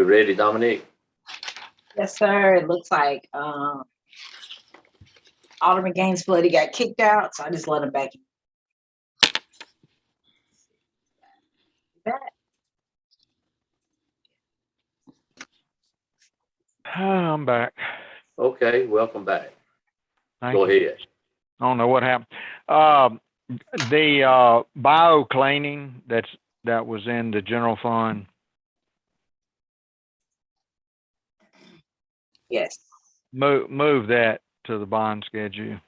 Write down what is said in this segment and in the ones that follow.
we ready, Dominique? Yes, sir. It looks like Alderman Gaines Bloody got kicked out, so I just let him back in. I'm back. Okay, welcome back. Thank Go you. ahead. I don't know what happened. The bio cleaning that was in the general fund. Yes. Move that to the bond schedule.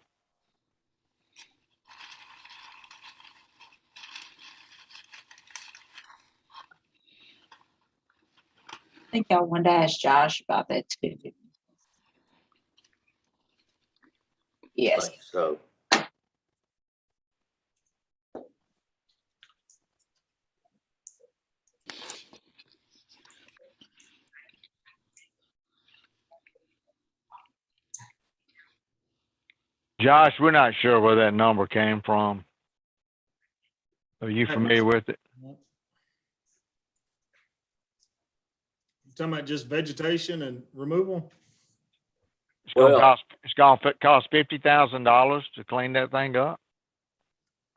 I think I wanted to ask Josh about that too. Yes. So, Josh, we're not sure where that number came from. Are you familiar with it? You talking about just vegetation and removal? It's gonna Well- cost $50,000 to clean that thing up.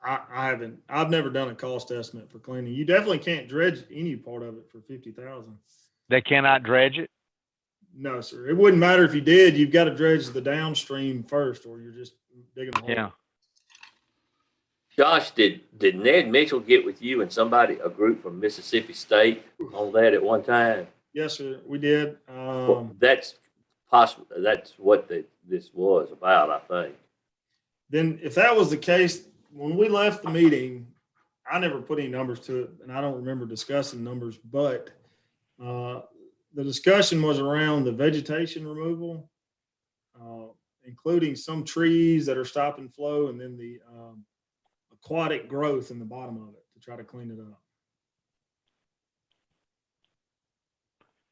I've never done a cost estimate for cleaning. You definitely can't dredge any part of it for 50,000. They cannot dredge it. No, sir. It wouldn't matter if you did. You've got to dredge the downstream first, or you're just digging a hole. Yeah. Josh, did Ned Mitchell get with you and a group from Mississippi State on that at one time? Yes, sir. We did. Well, that's possible. That's what this was about, I think. Then if that was the case, when we left the meeting, I never put any numbers to it, and I don't remember discussing numbers, but the discussion was around the vegetation removal, including some trees that are stopping flow, and then the aquatic growth in the bottom of it to try to clean it up.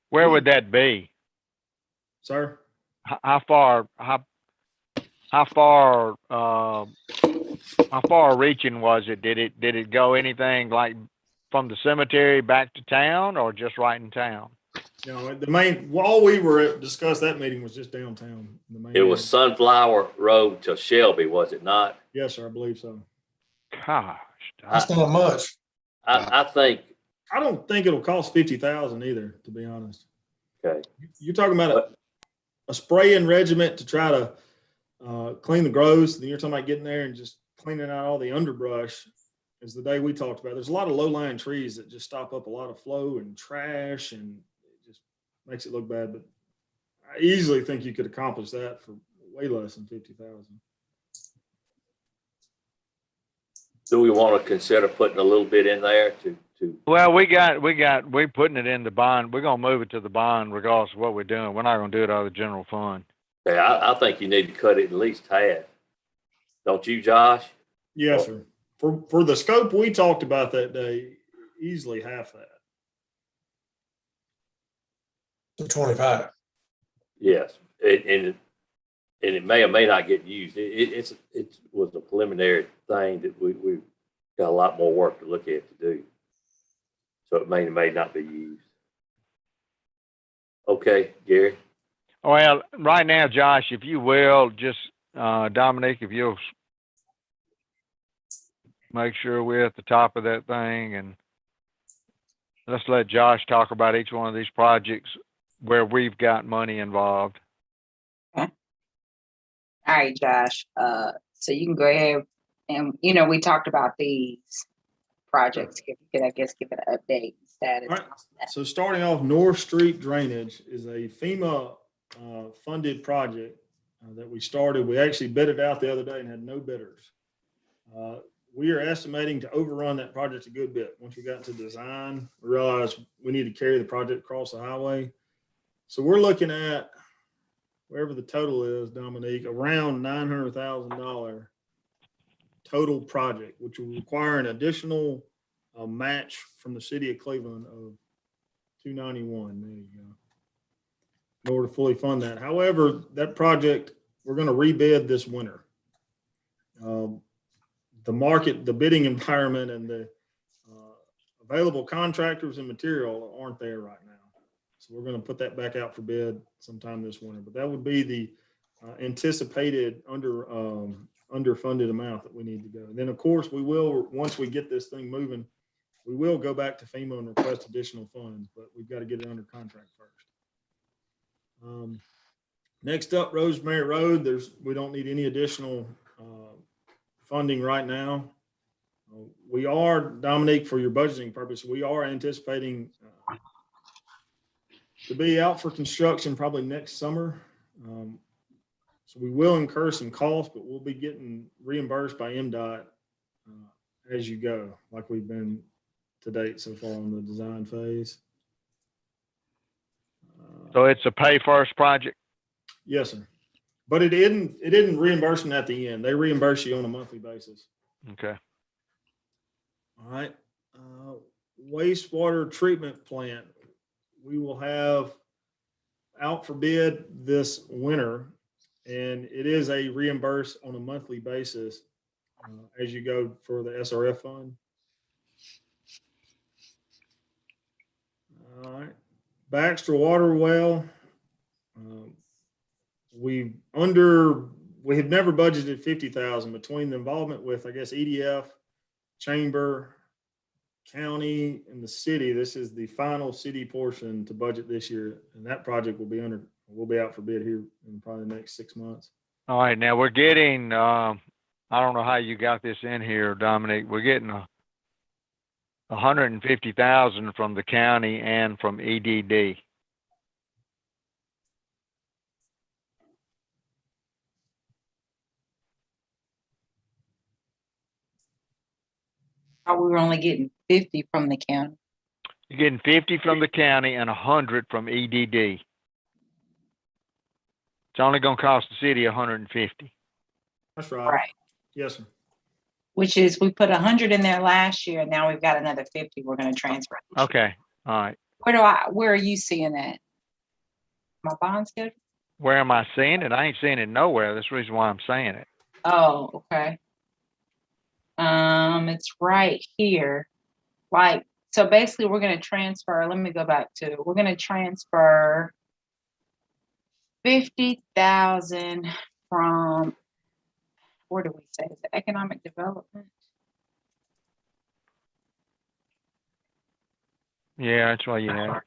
Where would that be? Sir? How far reaching was it? Did it go anything like from the cemetery back to town, or just right in town? No, all we were discussed that meeting was just downtown. It was Sunflower Road to Shelby, was it not? Yes, sir, I believe so. Gosh, That's not much. I think. I don't think it'll cost 50,000 either, to be honest. Okay. You're talking about a spraying regiment to try to clean the growths. Then you're talking about getting there and just cleaning out all the underbrush. Is the day we talked about. There's a lot of low-lying trees that just stop up a lot of flow and trash, and it just makes it look bad. But I easily think you could accomplish that for way less than 50,000. Do we want to consider putting a little bit in there to? Well, we're putting it in the bond. We're gonna move it to the bond regardless of what we're doing. We're not gonna do it out of the general fund. Okay, I think you need to cut it at least half. Don't you, Josh? Yes, sir. For the scope we talked about that day, easily half that. So 25. Yes, and it may or may not get used. It was a preliminary thing that we got a lot more work to look at to do. So it may or may not be used. Okay, Gary. Well, right now, Josh, if you will, just Dominique, if you'll make sure we're at the top of that thing, and let's let Josh talk about each one of these projects where we've got money involved. Okay. All right, Josh. So you can go ahead and we talked about these projects. If you could, I guess, give it an update status. All right. So starting off, North Street Drainage is a FEMA funded project that we started. We actually bid it out the other day and had no bidders. We are estimating to overrun that project a good bit. Once we got into design, we realized we need to carry the project across the highway. So we're looking at, wherever the total is, Dominique, around $900,000 total project, which will require an additional match from the city of Cleveland of $291. There you go. In order to fully fund that. However, that project, we're going to rebid this winter. The market, the bidding environment, and the available contractors and material aren't there right now. So we're going to put that back out for bid sometime this winter. But that would be the anticipated underfunded amount that we need to go. And then, of course, we will, once we get this thing moving, we will go back to FEMA and request additional funds, but we've got to get it under contract first. Next up, Rosemary Road. We don't need any additional funding right now. We are, Dominique, for your budgeting purpose, we are anticipating to be out for construction probably next summer. So we will incur some costs, but we'll be getting reimbursed by MDOT as you go, like we've been to date so far on the design phase. So it's a pay first project? Yes, sir. But it isn't reimbursement at the end. They reimburse you on a monthly basis. Okay. All right. Wastewater treatment plant. We will have out for bid this winter, and it is a reimburse on a monthly basis as you go for the SRF fund. All right. Baxter Water Well. We had never budgeted 50,000 between the involvement with, I guess, EDF, chamber, county, and the city. This is the final city portion to budget this year, and that project will be out for bid here in probably the next 6 months. All right. Now we're getting, I don't know how you got this in here, Dominic. We're getting 150,000 from the county and from EDD. Oh, we were only getting 50 from the county. You're getting 50 from the county and 100 from EDD. It's only going to cost the city 150. That's right. Right. Yes, sir. Which is, we put 100 in there last year, and now we've got another 50 we're going to transfer. Okay. All right. Where are you seeing that? My bond schedule? Where am I seeing it? I ain't seeing it nowhere. That's the reason why I'm saying it. Oh, okay. It's right here. Like, so basically we're going to transfer, let me go back to, we're going to transfer 50,000 from, where do we say, is it economic development? Yeah, that's why you have.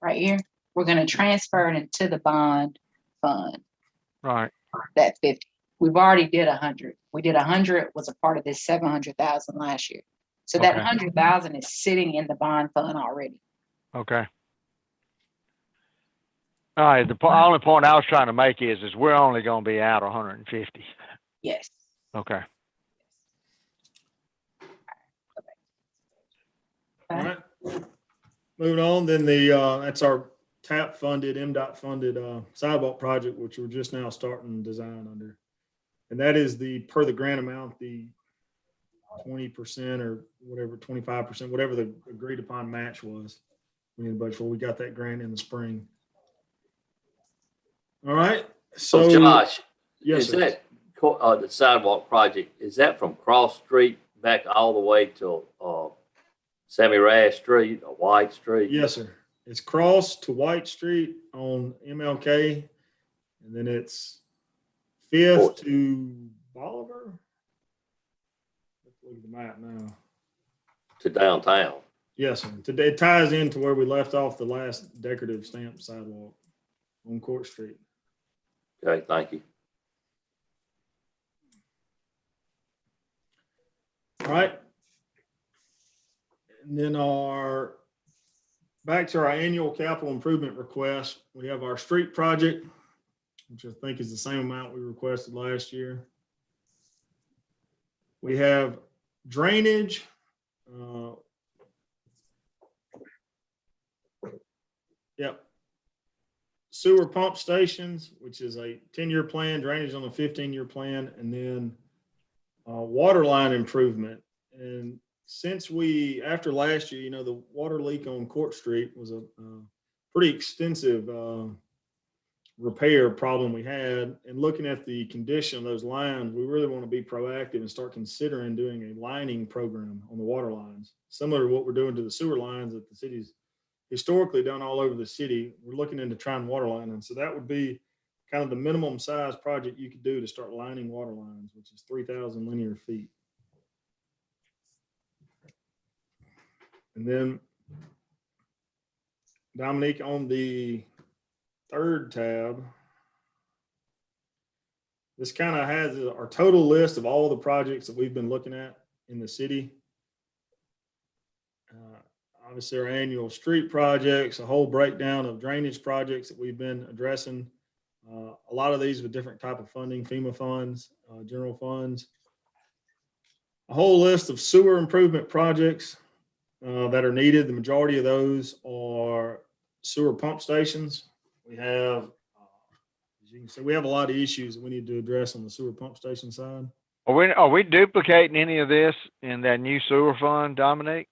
Right here. We're going to transfer it into the bond fund. Right. That 50. We've already did 100. We did 100 was a part of this 700,000 last year. So that Okay. 100,000 is sitting in the bond fund already. Okay. All right. The only point I was trying to make is we're only going to be out 150. Yes. Okay. All right. Moving on, then that's our TAP funded, MDOT funded sidewalk project, which we're just now starting design under. And that is per the grant amount, the 20% or whatever, 25%, whatever the agreed upon match was. We need a budget for. We got that grant in the spring. All right. So Josh, yes, is sir. that the sidewalk project, is that from Cross Street back all the way to Sammy Rash Street or White Street? Yes, sir. It's Cross to White Street on MLK, and then it's 5th to Bolivar. Let's look at the map now. To downtown. Yes, sir. Today it ties into where we left off the last decorative stamp sidewalk on Court Street. Okay, thank you. All right. And then back to our annual capital improvement request, we have our street project, which I think is the same amount we requested last year. We have drainage. Yep. Sewer pump stations, which is a 10-year plan, drainage on a 15-year plan, and then water line improvement. And since after last year, the water leak on Court Street was a pretty extensive repair problem we had. And looking at the condition of those lines, we really want to be proactive and start considering doing a lining program on the water lines, similar to what we're doing to the sewer lines that the city's historically done all over the city. We're looking into trying water lining. So that would be kind of the minimum size project you could do to start lining water lines, which is 3,000 linear feet. And then Dominique, on the third tab, this kind of has our total list of all the projects that we've been looking at in the city. Obviously, our annual street projects, a whole breakdown of drainage projects that we've been addressing. A lot of these with different type of funding, FEMA funds, general funds. A whole list of sewer improvement projects that are needed. The majority of those are sewer pump stations. We have, as you can see, we have a lot of issues that we need to address on the sewer pump station side. Are we duplicating any of this in that new sewer fund, Dominique?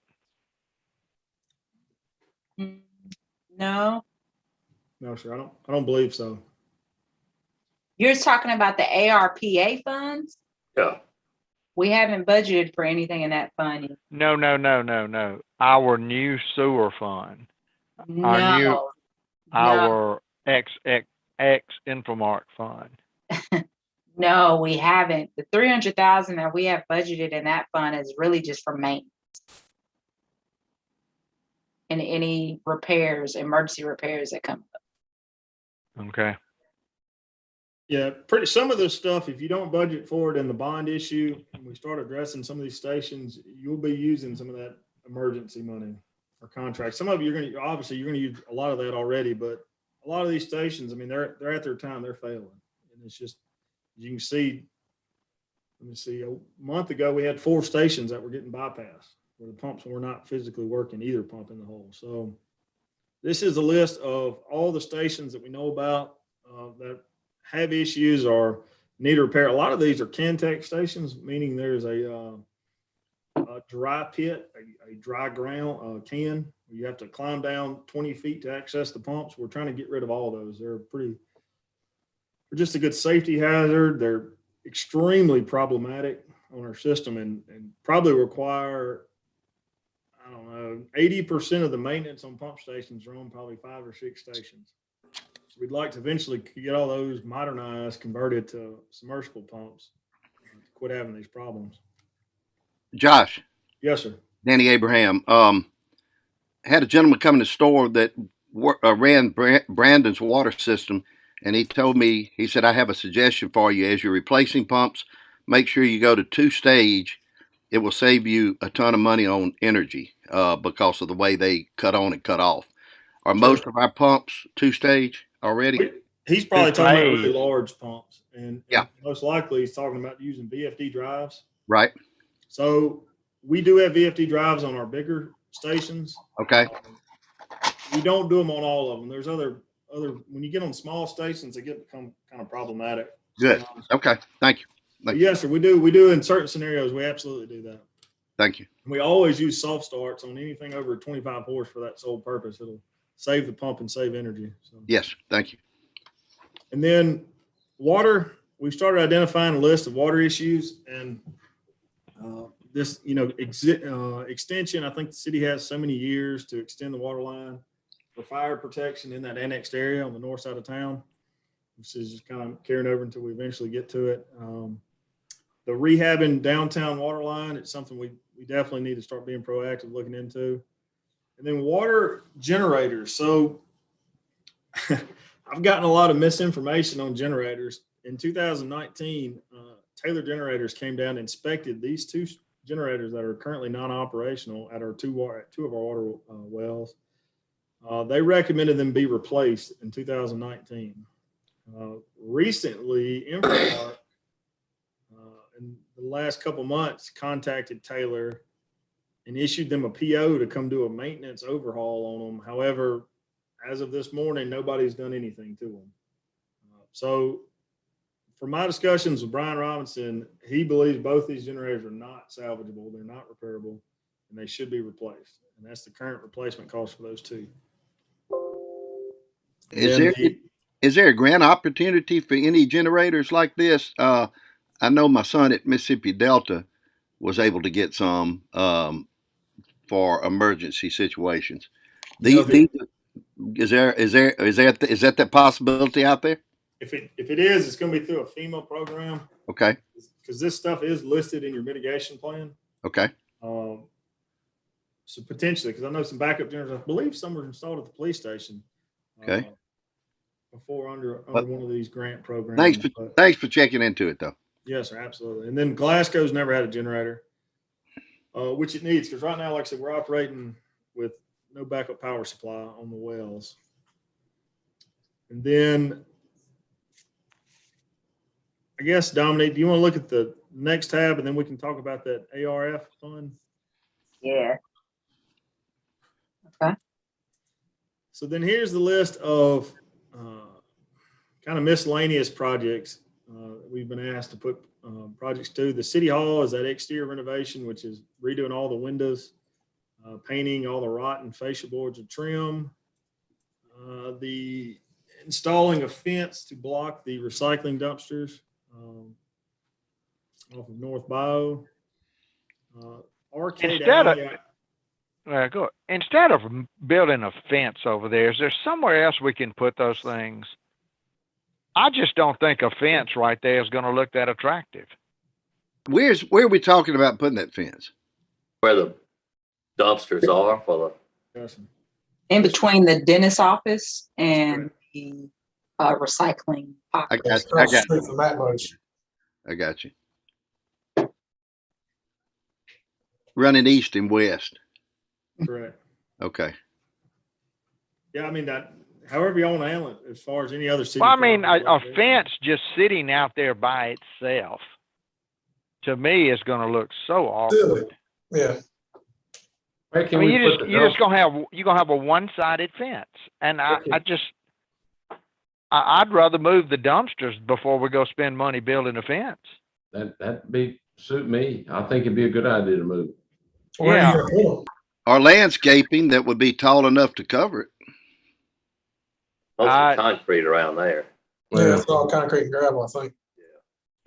No, No, sir, I don't believe so. you're talking about the ARPA funds? Yeah, We haven't budgeted for anything in that fund. No. Our new sewer fund, No, our X Infomark fund. no, we haven't. The 300,000 that we have budgeted in that fund is really just for maintenance. And any repairs, emergency repairs that come up. Okay. Yeah, some of this stuff, if you don't budget for it in the bond issue, and we start addressing some of these stations, you'll be using some of that emergency money or contracts. Some of you you're going to use a lot of that already, but a lot of these stations, I mean, they're at their time, they're failing. And it's just, you can see, let me see, a month ago, we had 4 stations that were getting bypassed where the pumps were not physically working, either pump in the hole. So this is a list of all the stations that we know about that have issues or need repair. A lot of these are Cantech stations, meaning there's a dry pit, a dry ground can. You have to climb down 20 feet to access the pumps. We're trying to get rid of all those. They're just a good safety hazard. They're extremely problematic on our system and probably require, I don't know, 80% of the maintenance on pump stations are on probably 5 or 6 stations. So we'd like to eventually get all those modernized, converted to submersible pumps, to quit having these problems. Josh, Yes, sir. Danny Abraham, had a gentleman come in the store that ran Brandon's water system, and he told me, he said, I have a suggestion for you. As you're replacing pumps, make sure you go to 2-stage. It will save you a ton of money on energy because of the way they cut on and cut off. Are most of our pumps 2-stage already? He's probably talking about really Two-stage. large pumps, and Yeah. most likely he's talking about using VFD drives. Right. So we do have VFD drives on our bigger stations. Okay. We don't do them on all of them. There's other when you get on small stations, they become kind of problematic. Good. Okay. Thank you. But yes, sir. We do in certain scenarios. We absolutely do that. Thank you. We always use soft starts on anything over 25 horse for that sole purpose. It'll save the pump and save energy. So. Yes. Thank you. And then water, we've started identifying a list of water issues and this, extension. I think the city has so many years to extend the water line for fire protection in that annexed area on the north side of town. This is just kind of carrying over until we eventually get to it. The rehabbing downtown water line, it's something we definitely need to start being proactive looking into. And then water generators. So I've gotten a lot of misinformation on generators. In 2019, Taylor Generators came down and inspected these 2 generators that are currently non-operational at our two of our water wells. They recommended them be replaced in 2019. Recently, Infomark, in the last couple months, contacted Taylor and issued them a PO to come do a maintenance overhaul on them. However, as of this morning, nobody's done anything to them. So from my discussions with Brian Robinson, he believes both these generators are not salvageable, they're not repairable, and they should be replaced. And that's the current replacement cost for those 2. Is there a grant opportunity for any generators like this? I know my son at Mississippi Delta was able to get some for emergency situations. You know, Is that the possibility out there? if it is, it's going to be through a FEMA program Okay. because this stuff is listed in your mitigation plan. Okay. So potentially, because I know some backup generators, I believe some were installed at the police station. Okay. Before under But- one of these grant programs. Thanks for checking into it though. Yes, sir, absolutely. And then Glasgow's never had a generator, which it needs because right now, like I said, we're operating with no backup power supply on the wells. And then, I guess, Dominique, do you want to look at the next tab and then we can talk about that ARF fund? Yeah. So then here's the list of kind of miscellaneous projects we've been asked to put projects to. The city hall is that exterior renovation, which is redoing all the windows, painting all the rotten fascia boards and trim, the installing a fence to block the recycling dumpsters off of North Bio. Arcade Alley. Instead of building a fence over there, is there somewhere else we can put those things? I just don't think a fence right there is going to look that attractive. Where are we talking about putting that fence? Where the dumpsters are for Yes. In between the dentist office and the recycling I pocket. got Across the street from Matt Bush. I got you. Running east and west. Correct. Okay. Yeah, I mean that. However you want to handle it, as far as any other city. Well, I mean, a property like that. fence just sitting out there by itself, to me, is going to look so awkward. Yeah. Where I can mean, we you're put the just gonna have a one-sided fence, and I'd rather move the dumpsters before we go spend money building a fence. That'd be suit me. I think it'd be a good idea to move. Where Yeah. are you gonna put 'em? Or landscaping that would be tall enough to cover it. most concrete around there. Yeah, it's all concrete and gravel, I think.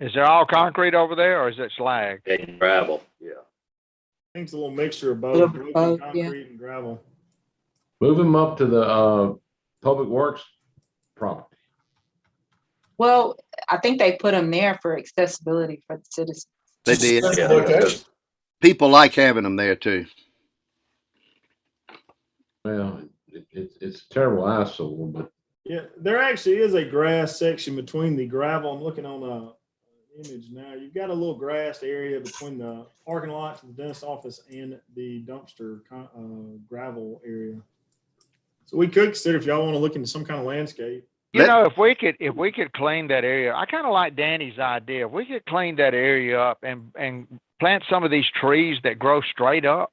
Is there all concrete over there, or is it slag? And gravel, yeah. I think it's a little mixture of Little both bit of broken both, yeah. concrete and gravel. Move them up to the Public Works property. Well, I think they put them there for accessibility for the citizens. They did. That's Yeah. the location. People like having them there too. Well, it's a terrible eyesore, but Yeah, there actually is a grass section between the gravel. I'm looking on the image now. You've got a little grassed area between the parking lot, the dentist office, and the dumpster gravel area. So we could consider if y'all want to look into some kind of landscape. You know, if we could clean that area, I kind of like Danny's idea. If we could clean that area up and plant some of these trees that grow straight up,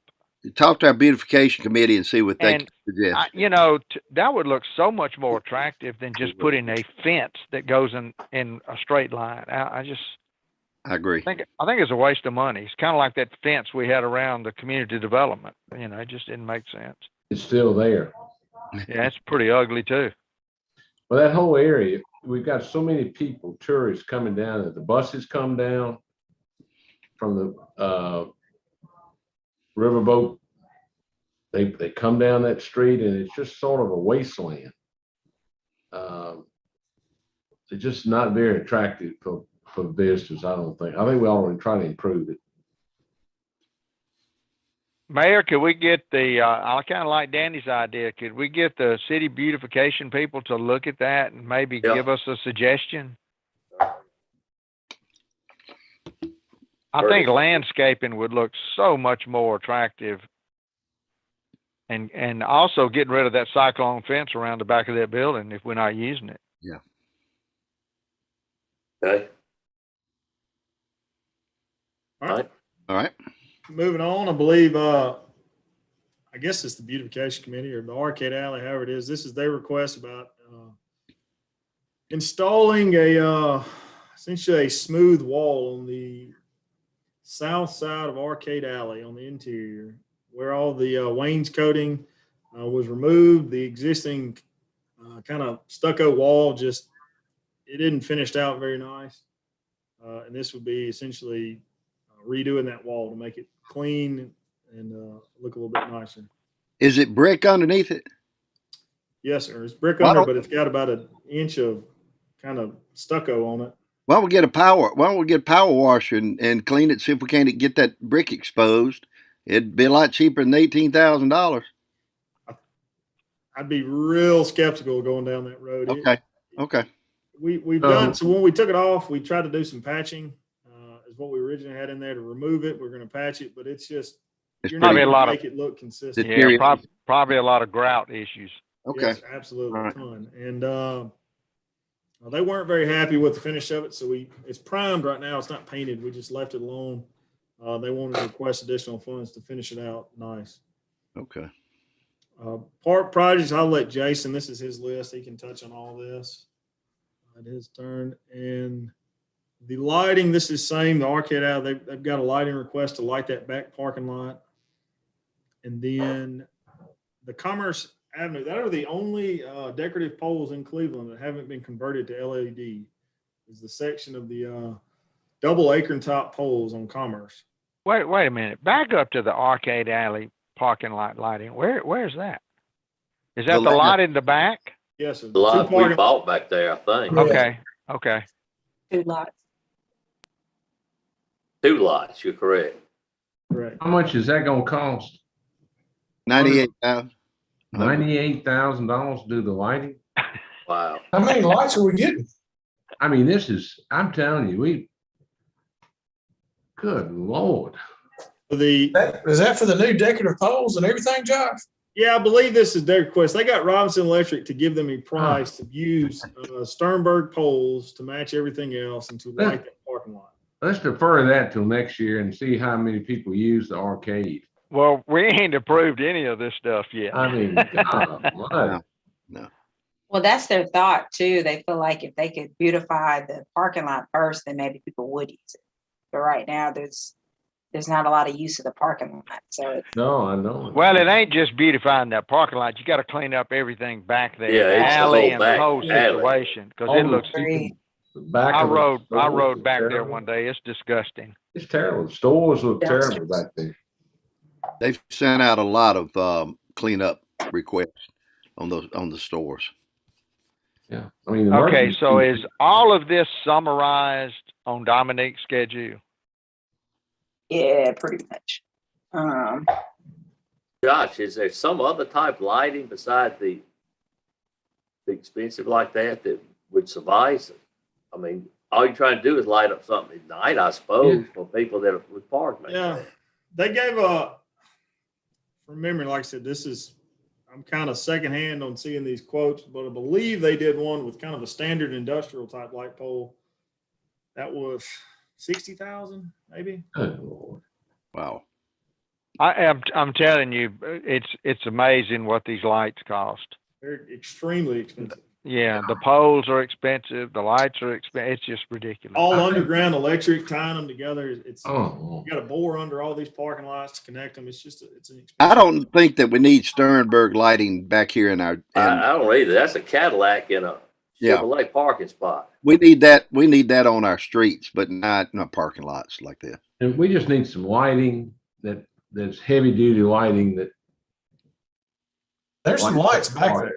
Talk to our beautification committee and see what they And can suggest. that would look so much more attractive than just putting a fence that goes in a straight line. I agree. think it's a waste of money. It's kind of like that fence we had around the community development. It just didn't make sense. it's still there. Yeah, it's pretty ugly too. Well, that whole area, we've got so many people, tourists coming down, that the buses come down from the riverboat. They come down that street and it's just sort of a wasteland. It's just not very attractive for visitors, I don't think. I think we ought to try to improve it. Mayor, could we get I kind of like Danny's idea. Could we get the city beautification people to look at that and maybe Yeah. give us a suggestion? I Perfect. think landscaping would look so much more attractive. And also getting rid of that cyclone fence around the back of that building if we're not using it. Okay, All right. All right. Moving on, I believe, I guess it's the beautification committee or the Arcade Alley, however it is. This is their request about installing essentially a smooth wall on the south side of Arcade Alley on the interior, where all the wainscoting was removed. The existing kind of stucco wall it didn't finished out very nice, and this would be essentially redoing that wall to make it clean and look a little bit nicer. Is it brick underneath it? Yes, sir. It's brick Why under, don't- but it's got about an inch of kind of stucco on it. Why don't we get a power washer and clean it, see if we can't get that brick exposed? It'd be a lot cheaper than $18,000. I'd be real skeptical going down that road. Okay. Okay. We've So- done, so when we took it off, we tried to do some patching, is what we originally had in there to remove it. We're gonna patch it, but it's just, It's you're not probably a gonna lot of- make it look consistent. Yeah, Deteriorated. probably a lot of grout issues. Okay. Yes, absolutely, All a right. ton. And, they weren't very happy with the finish of it, so it's primed right now. It's not painted. We just left it alone. They wanted to request additional funds to finish it out nice. Okay. Park projects, I'll let Jason, this is his list. He can touch on all this at his turn. And the lighting, this is same, the arcade out, they've got a lighting request to light that back parking lot. And then the Commerce Avenue, that are the only decorative poles in Cleveland that haven't been converted to LED. Is the section of the double acorn top poles on Commerce. Wait a minute. Back up to the Arcade Alley parking lot lighting. Where's that? Is that The the la- lot in the back? Yes, sir. The Two lot we parking- bought back there, I think. Yeah. Okay. Okay. 2 lots. 2 lots, you're correct. Correct. How much is that gonna cost? 98,000. $98,000 to do the lighting? Wow. How many lights are we getting? I mean, I'm telling you, good Lord. The Is that for the new decorative poles and everything, Josh? Yeah, I believe this is their request. They got Robinson Electric to give them a price to use Sternberg poles to match everything else and to light that parking lot. Let's defer that till next year and see how many people use the arcade. Well, we ain't approved any of this stuff yet. I mean, God, what? Well, that's their thought too. They feel like if they could beautify the parking lot first, then maybe people would use it. But right now, there's not a lot of use of the parking lot. So No, I know. Well, it ain't just beautifying that parking lot. You got to clean up everything back there, Yeah, the it's the alley whole and the back whole alley. situation, because All it the looks. people- the back I of the rode stores back is there terrible. one day. It's disgusting. It's terrible. Stores look Downstairs. terrible back there. They've sent out a lot of cleanup requests on the stores. Yeah. I mean, Okay, emergency- so is all of this summarized on Dominique's schedule? yeah, pretty much. Josh, is there some other type of lighting beside the expensive like that would suffice? I mean, all you're trying to do is light up something at night, I suppose, for people that would park. back Yeah, there. they gave from memory, like I said, I'm kind of secondhand on seeing these quotes, but I believe they did one with kind of a standard industrial type light pole. That was 60,000, maybe. Good Lord. Wow. I'm telling you, it's amazing what these lights cost. They're extremely expensive. Yeah, the poles are expensive, the lights are expensive. It's just ridiculous. All underground electric, tying them together. It's Oh, you got to bore under all these parking lots to connect them. It's just it's an expensive. I don't think that we need Sternberg lighting back here in our. I don't either. That's a Cadillac in a Yeah. Chevrolet parking spot. We need that. We need that on our streets, but not in our parking lots like that. and we just need some lighting that's heavy duty lighting that. There's some lights back there.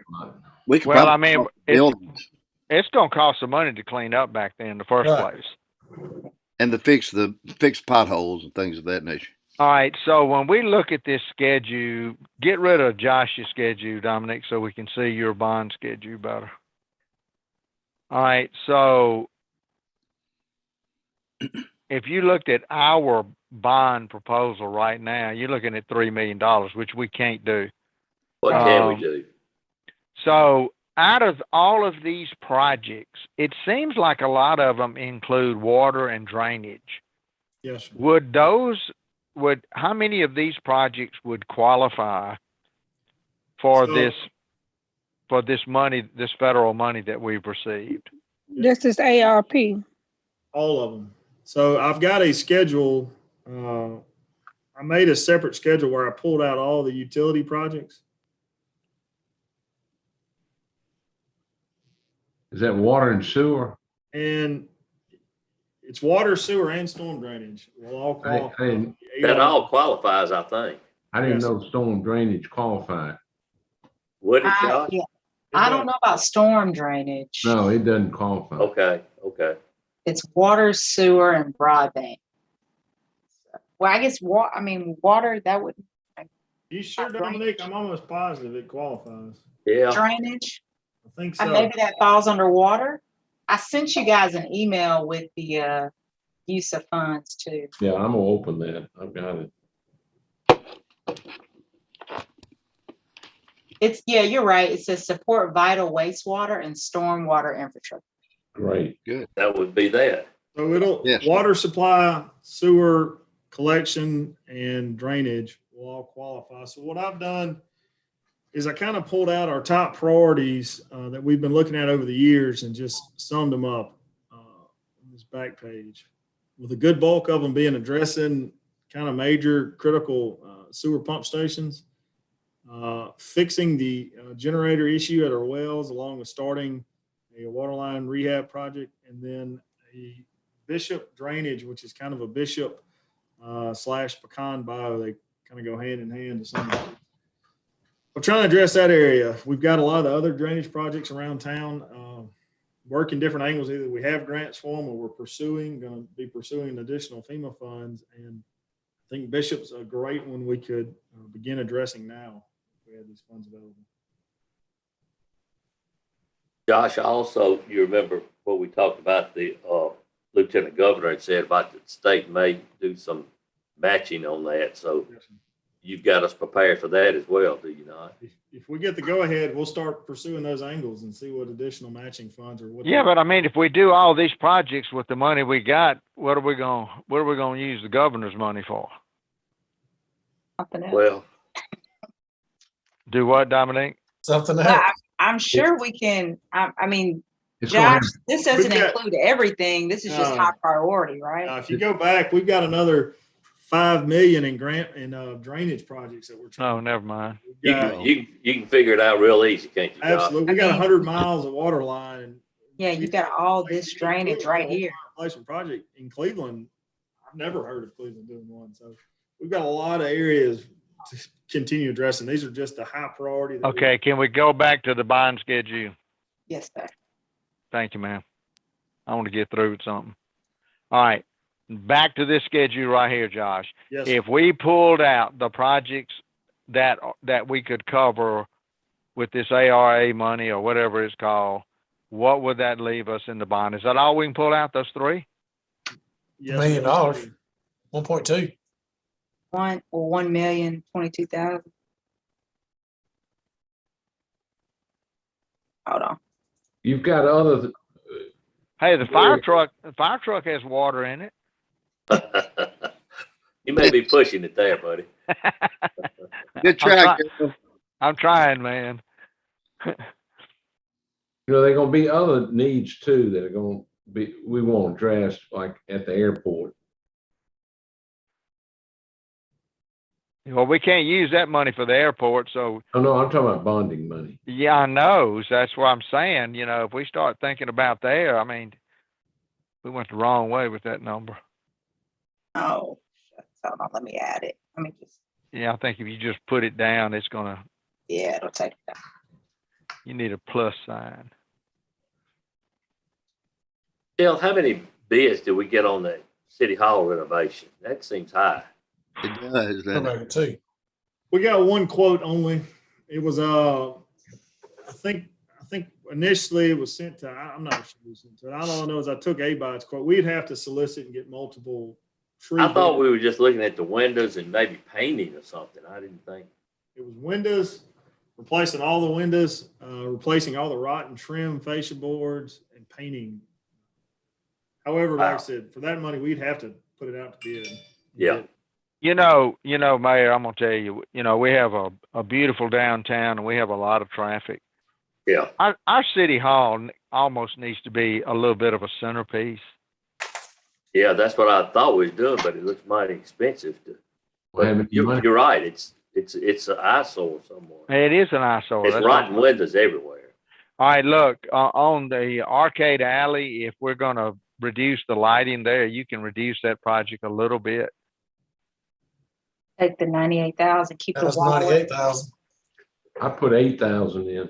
We could Well, I probably mean, buildings it's going to cost some money to clean up back there in the first Right. place. and to fix potholes and things of that nature. All right, so when we look at this schedule, get rid of Josh's schedule, Dominic, so we can see your bond schedule better. All right, so if you looked at our bond proposal right now, you're looking at $3 million, which we can't do. What can Um, we do? So out of all of these projects, it seems like a lot of them include water and drainage. Yes, sir. How many of these projects would qualify for So- this money, this federal money that we've received? This is ARP. All of them. So I've got a schedule. I made a separate schedule where I pulled out all the utility projects. Is that water and sewer? And it's water, sewer, and storm drainage will all qualify. and- That all qualifies, I think. I didn't Yes. know storm drainage qualified. Would it, Josh? Yeah, It I don't does. know about storm drainage. No, it doesn't qualify. Okay, okay. It's water, sewer, and broadband. Well, I guess water, that would You sure, Dominic? I'm almost positive it qualifies. Yeah, drainage. I think And so. maybe that falls under water. I sent you guys an email with the use of funds too. Yeah, I'm gonna open that. I've got it. Yeah, you're right. It says support vital wastewater and stormwater infrastructure. Great. that would be that. So it'll, Yes. water supply, sewer collection, and drainage will all qualify. So what I've done is I kind of pulled out our top priorities that we've been looking at over the years and just summed them up on this back page, with a good bulk of them being addressing kind of major critical sewer pump stations, fixing the generator issue at our wells, along with starting a waterline rehab project, and then a Bishop drainage, which is kind of a Bishop slash pecan bio. They kind of go hand in hand to some degree. I'm trying to address that area. We've got a lot of the other drainage projects around town, working different angles. Either we have grants for them or we're going to be pursuing additional FEMA funds. And I think Bishop's a great one we could begin addressing now if we had these funds available. Josh, also, you remember what we talked about, the Lieutenant Governor had said about the state may do some matching on that. So you've got us prepared for that as well, do you not? If we get the go ahead, we'll start pursuing those angles and see what additional matching funds or what. Yeah, but I mean, if we do all these projects with the money we got, what are we gonna use the governor's money for? Something else. Well, Do what, Dominique? Something Well, else. I'm sure we can. I mean, It's gonna have, Josh, this doesn't We've got- include everything. This is just No. high priority, right? If you go back, we've got another 5 million in grant and drainage projects that we're trying. Oh, never mind. We've you got- can, you can figure it out real easy, can't you, Josh? Absolutely. We got 100 miles of water line. And Yeah, you got all this drainage right here. Replacement project in Cleveland. I've never heard of Cleveland doing one. So we've got a lot of areas to continue addressing. These are just the high priority. that we- Okay, can we go back to the bond schedule? Yes, sir. Thank you, ma'am. I want to get through with something. All right, back to this schedule right here, Josh. Yes. If we pulled out the projects that we could cover with this ARA money or whatever it's called, what would that leave us in the bond? Is that all we can pull out, those three? Yes, $1 million. those three. 1.2. 1,022,000. Hold on. you've got other, Hey, the fire truck has water in it. You may be pushing it there, buddy. Good try. Carol. I'm trying, man. there are gonna be other needs too that are gonna be, we want addressed, like at the airport. Well, we can't use that money for the airport, so Oh, no, I'm talking about bonding money. yeah, I know. So that's what I'm saying. You know, if we start thinking about there, I mean, we went the wrong way with that number. Oh, shucks. Hold on. Let me add it. Let me just, Yeah, I think if you just put it down, it's gonna, yeah, it'll take that. you need a plus sign. Bill, how many bids did we get on the city hall renovation? That seems high. It does. doesn't it? About it too. We got one quote only. It was, I think initially it was sent to, I'm not sure who sent to it. All I know is I took A-Bot's quote. We'd have to solicit and get multiple tree. I thought bids. we were just looking at the windows and maybe painting or something. I didn't think. It was windows, replacing all the windows, replacing all the rotten trim fascia boards, and painting. However, like I Wow. said, for that money, we'd have to put it out to bid. Yeah. You know, Mayor, I'm gonna tell you, we have a beautiful downtown and we have a lot of traffic. Yeah. Our city hall almost needs to be a little bit of a centerpiece. Yeah, that's what I thought we was doing, but it looks mighty expensive to. Well, having But you're, money- you're right. It's an eyesore somewhere. It is an eyesore. It's That's rotten what- windows everywhere. All right, look, on the arcade alley, if we're gonna reduce the lighting there, you can reduce that project a little bit. Take the 98,000, keep the That's wall. 98,000. I put 8,000 in.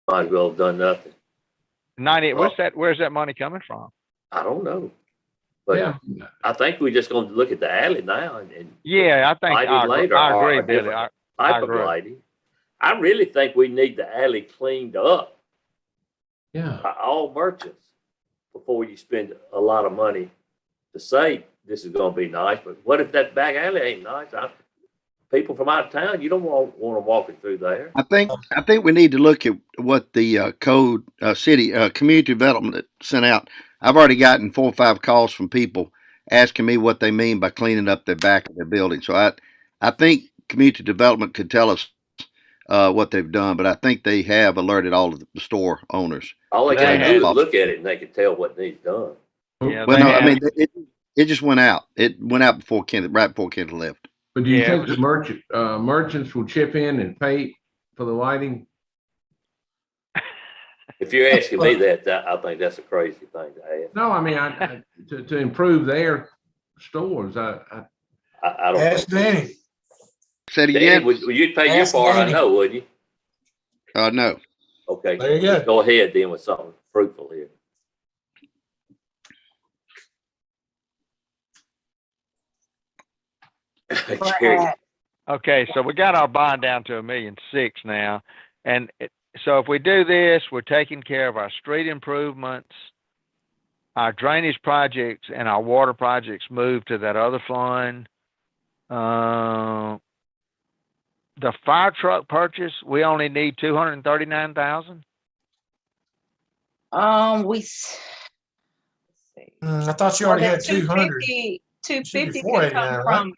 Might as well have done nothing. 90, where's that money coming from? I don't know. But Yeah, I think we're just gonna look at the alley now and Yeah, I think lighting later, I or agree, a Billy. different I type of agree. lighting. I really think we need the alley cleaned up yeah. by all merchants before you spend a lot of money to say this is gonna be nice. But what if that back alley ain't nice? People from out of town, you don't want them walking through there. I think we need to look at what the city community development sent out. I've already gotten 4 or 5 calls from people asking me what they mean by cleaning up the back of their building. So I think community development could tell us what they've done, but I think they have alerted all of the store owners. All they They gotta have. do is look at it and they can tell what needs done. Yeah, Well, they no, I have. mean it just went out. It went out before Kenneth, right before Kenneth left. But do you Yeah. think the merchants will chip in and pay for the lighting? If you're asking me that, I think that's a crazy thing to ask. No, I mean, to improve their stores, I don't Ask think. Danny. Said Danny, again? you'd pay your Ask part, I Danny. know, wouldn't you? No. Okay. There you go. Go ahead then with something fruitful here. Jerry, Okay, so we got our bond down to $1.6 million now, and so if we do this, we're taking care of our street improvements, our drainage projects, and our water projects move to that other fund. The fire truck purchase, we only need 239,000. Let's see. I thought you already had 200. 250 489, could come right? from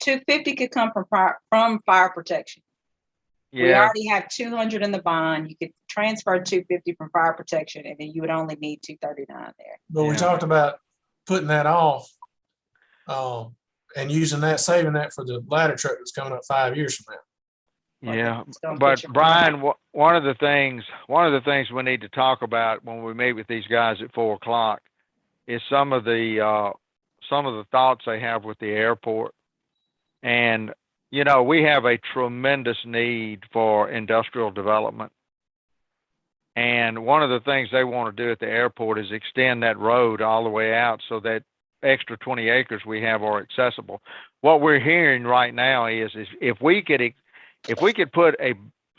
250 could come from fire protection. We Yeah, already have 200 in the bond. You could transfer 250 from fire protection, and then you would only need 239 there. But we Yeah. talked about putting that off and using that, saving that for the ladder truck that's coming up 5 years from now. yeah. Just don't But put your- Brian, one of the things we need to talk about when we meet with these guys at 4 o'clock is some of the thoughts they have with the airport. And, you know, we have a tremendous need for industrial development. And one of the things they want to do at the airport is extend that road all the way out so that extra 20 acres we have are accessible. What we're hearing right now is if we could put a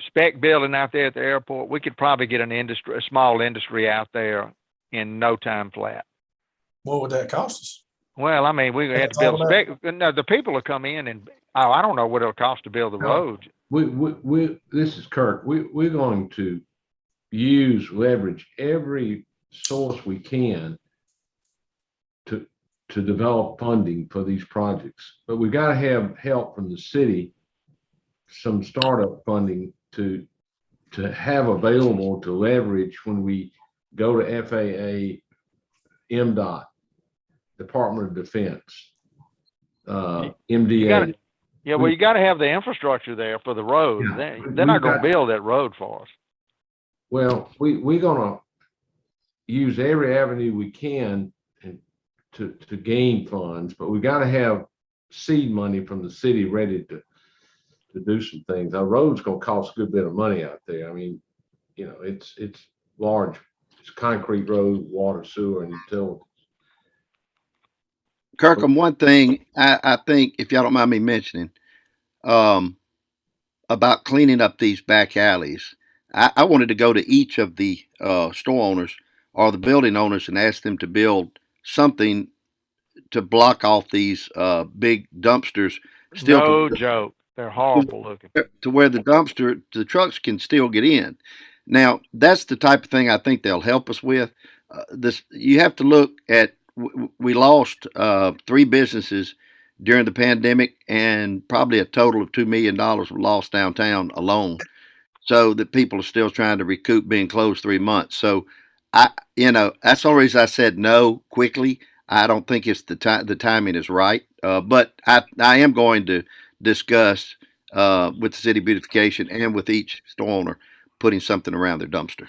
spec building out there at the airport, we could probably get a small industry out there in no time flat. What would that cost us? Well, I mean, we had to build a spec. No, the people will come in and, I don't know what it'll cost to build the road. This is Kirk. We're going to leverage every source we can to develop funding for these projects. But we got to have help from the city, some startup funding to have available to leverage when we go to FAA, MDOT, Department of Defense, MDA. Yeah, well, you got to have the infrastructure there for the road. Yeah, They're not going to build that road for us. Well, we're gonna use every avenue we can to gain funds, but we got to have seed money from the city ready to do some things. Our road's gonna cost a good bit of money out there. I mean, you know, it's large. It's concrete road, water, sewer, and utilities. Kirkham, one thing I think, if y'all don't mind me mentioning, about cleaning up these back alleys, I wanted to go to each of the store owners or the building owners and ask them to build something to block off these big dumpsters. No joke. They're horrible looking. To where the trucks can still get in. Now, that's the type of thing I think they'll help us with. You have to look at, we lost 3 businesses during the pandemic, and probably a total of $2 million was lost downtown alone. So that people are still trying to recoup being closed 3 months. So that's the only reason I said no quickly. I don't think it's the timing is right. But I am going to discuss with the city beautification and with each store owner putting something around their dumpster.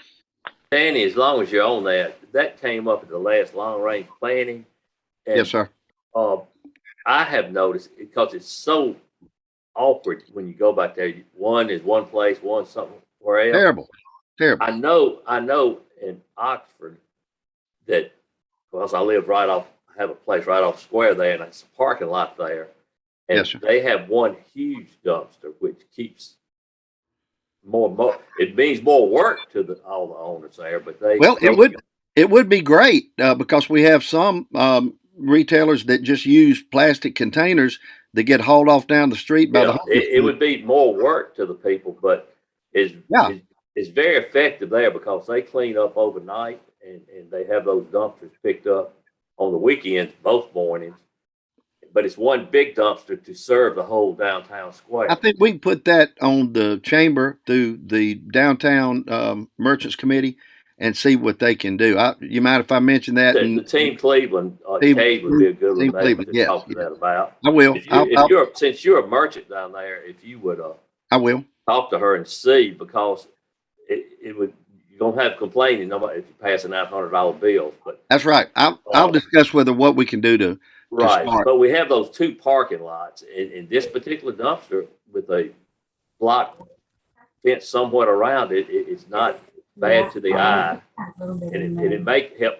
Danny, as long as you're on that came up at the last long range planning. And, Yes, sir. I have noticed, because it's so awkward when you go back there. One is one place, one somewhere else. Terrible, terrible. I know in Oxford that, because I live right off, I have a place right off Square there, and it's a parking lot there. And Yes, sir. they have one huge dumpster, which keeps more, it means more work to all the owners there, but Well, it would be great because we have some retailers that just use plastic containers that get hauled off down the street by the yeah, homeless. it would be more work to the people, but Yeah. it's very effective there because they clean up overnight and they have those dumpsters picked up on the weekends, both mornings. But it's one big dumpster to serve the whole downtown square. I think we can put that on the chamber through the downtown merchants committee and see what they can do. You mind if I mention that? The Team Cleveland Team- case would be a good Team one Cleveland, to yes, talk to yes. that about. I will. Since you're a merchant down there, if you would I will. talk to her and see, because it would, you don't have complaining nobody if you're passing out $100 bills, but That's right. I'll discuss with her what we can do to right. start. But we have those two parking lots, in this particular dumpster with a block fence somewhat around it, it's not bad to the eye, and it may help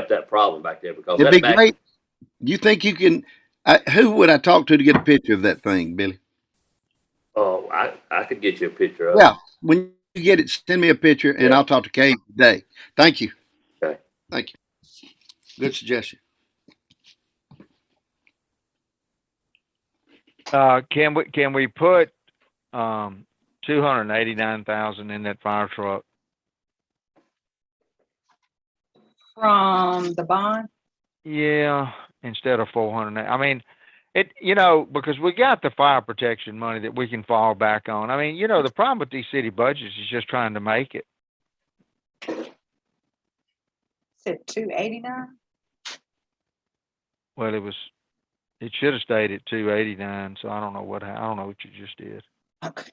that problem back there, because It'd that be back, great. You think you can? Who would I talk to get a picture of that thing, Billy? oh, I could get you a picture of Yeah. When you get it, send me a picture, and Yeah. I'll talk to Kay today. Thank you. Okay. Thank you. Good suggestion. Can we put 289,000 in that fire truck? From the bond? Yeah, instead of 400. I mean, because we got the fire protection money that we can fall back on. I mean, the problem with these city budgets is just trying to make it. Said 289? Well, it should have stayed at 289. So I don't know what you just did. Okay.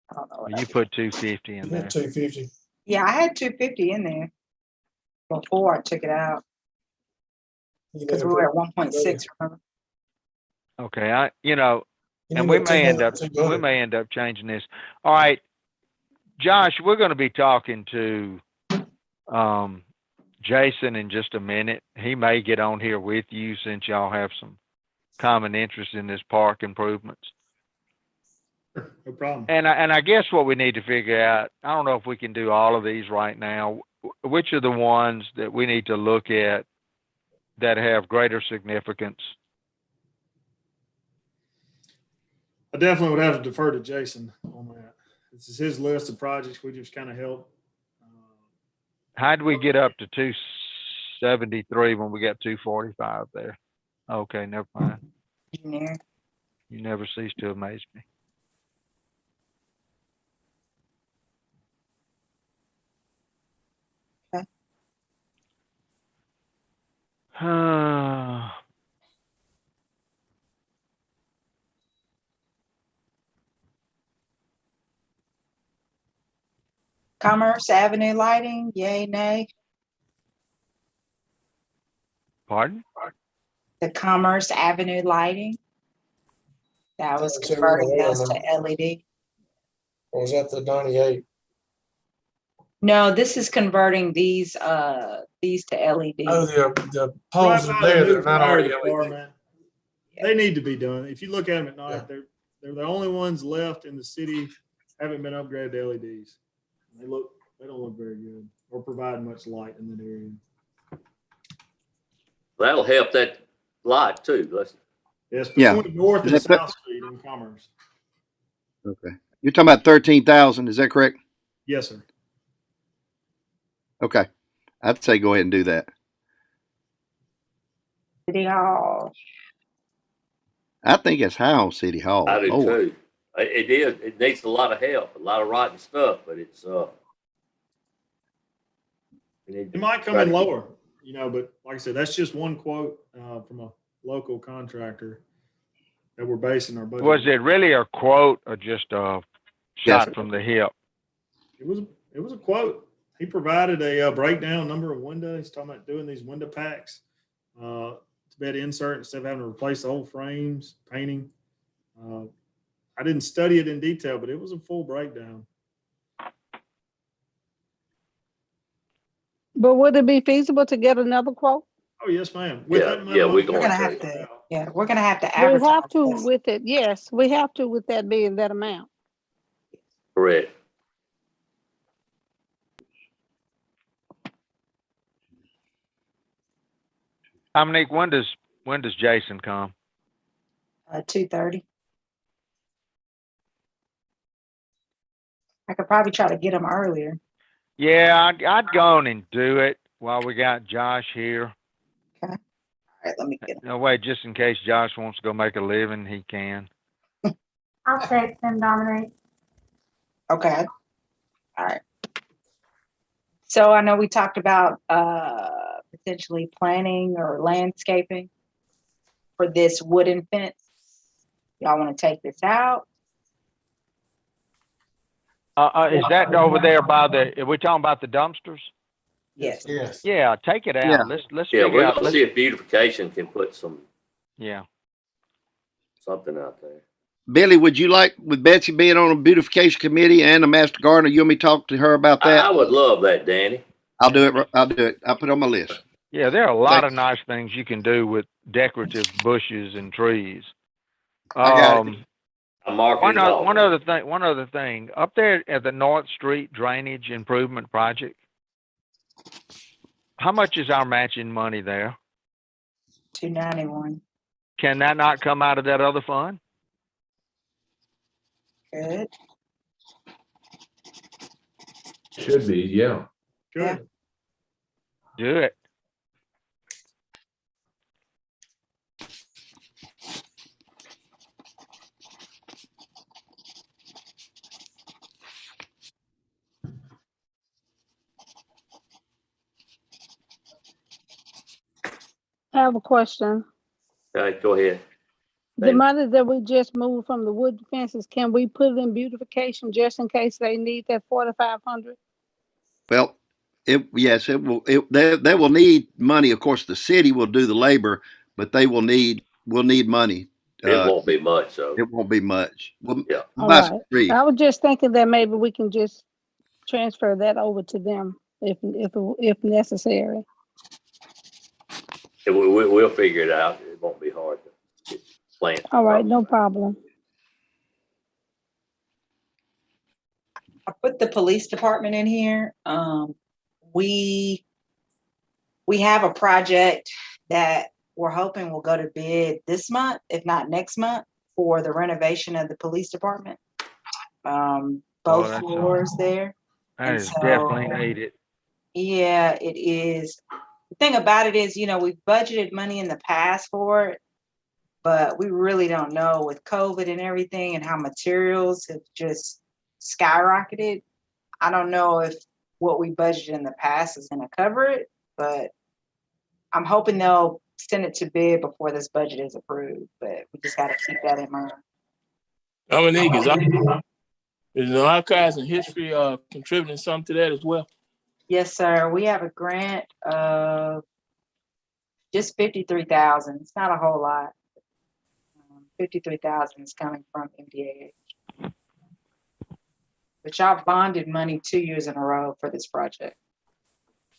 I don't know what You put 250 in there. 250. Yeah, I had 250 in there before I took it out, because we were at 1.6, remember? Okay, and we may end up changing this. All right, Josh, we're going to be talking to Jason in just a minute. He may get on here with you since y'all have some common interest in this park improvements. No problem. And I guess what we need to figure out, I don't know if we can do all of these right now. Which are the ones that we need to look at that have greater significance? I definitely would have to defer to Jason on that. This is his list of projects. We just kind of help. How'd we get up to 273 when we got 245 there? Okay, never mind. Engineer. You never cease to amaze me. Okay. Commerce Avenue lighting, yay, nay? Pardon? The Commerce Avenue lighting. That was That's converting every one those of to LED. Or was that the 98? No, this is converting these to LED. Oh, the poles Right are by the there. new They're not fire already LED. department. They need to be done. If you look at them at night, Yeah. they're the only ones left in the city haven't been upgraded to LEDs. They don't look very good or provide much light in that area. that'll help that lot too. Yes, Yeah. between North and Is that- South Street in Commerce. Okay. You're talking about 13,000. Is that correct? Yes, sir. Okay. I'd say go ahead and do that. City Hall. I think it's high on City Hall. I do Lord. too. It is. It needs a lot of help, a lot of rotten stuff, but it's It might come in lower, but like I said, that's just one quote from a local contractor that we're basing our budget. Was it really a quote or just a shot Yes. from the hip? It was a quote. He provided a breakdown number of windows. He's talking about doing these window packs to bed insert instead of having to replace the whole frames, painting. I didn't study it in detail, but it was a full breakdown. But would it be feasible to get another quote? Oh, yes, ma'am. With Yeah, that amount yeah, of we're money, We're going gonna to. have to, yeah, we're gonna have to We advertise have to this. with it, yes, we have to with that being that amount. Correct. Dominique, when does Jason come? 2:30. I could probably try to get them earlier. Yeah, I'd go on and do it while we got Josh here. All right, let me get them. No way, just in case Josh wants to go make a living, he can. I'll text him, Dominic. Okay. All right. So I know we talked about potentially planning or landscaping for this wooden fence. Y'all want to take this out? Is that over there by the? Are we talking about the dumpsters? Yes. Yes. Yeah, take it out. Yeah. Let's Yeah, figure we're out. gonna see if beautification can put Yeah. something out there. Billy, would you like, with Betsy being on a beautification committee and a master gardener, you want me to talk to her about I that? would love that, Danny. I'll do it. I'll do it. I'll put it on my list. Yeah, there are a lot of nice things you can do with decorative bushes and trees. I got it. I'm marking it off. One other thing. Up there at the North Street Drainage Improvement Project, how much is our matching money there? 291. Can that not come out of that other fund? Good. Should be, yeah. Good. Do it. I have a question. Okay, go ahead. The money that we just moved from the wood fences, can we put it in beautification just in case they need that 4,500? Well, yes, it will. They will need money. Of course, the city will do the labor, but will need money. It won't be much, so. It won't be much. Well, Yeah. All about right. three. I was just thinking that maybe we can just transfer that over to them if necessary. We'll figure it out. It won't be hard to get planned. All right, no problem. I put the police department in here. We have a project that we're hoping will go to bid this month, if not next month, for the renovation of the police department. Both that's floors there. That And is so- definitely needed. Yeah, it is. The thing about it is, we've budgeted money in the past for it, but we really don't know with COVID and everything and how materials have just skyrocketed. I don't know if what we budgeted in the past is going to cover it, but I'm hoping they'll send it to bid before this budget is approved. But we just got to keep that in mind. Dominique, is the archives and history contributing some to that as well? Yes, sir. We have a grant of just 53,000. It's not a whole lot. 53,000 is coming from MDAH. But y'all bonded money 2 years in a row for this project.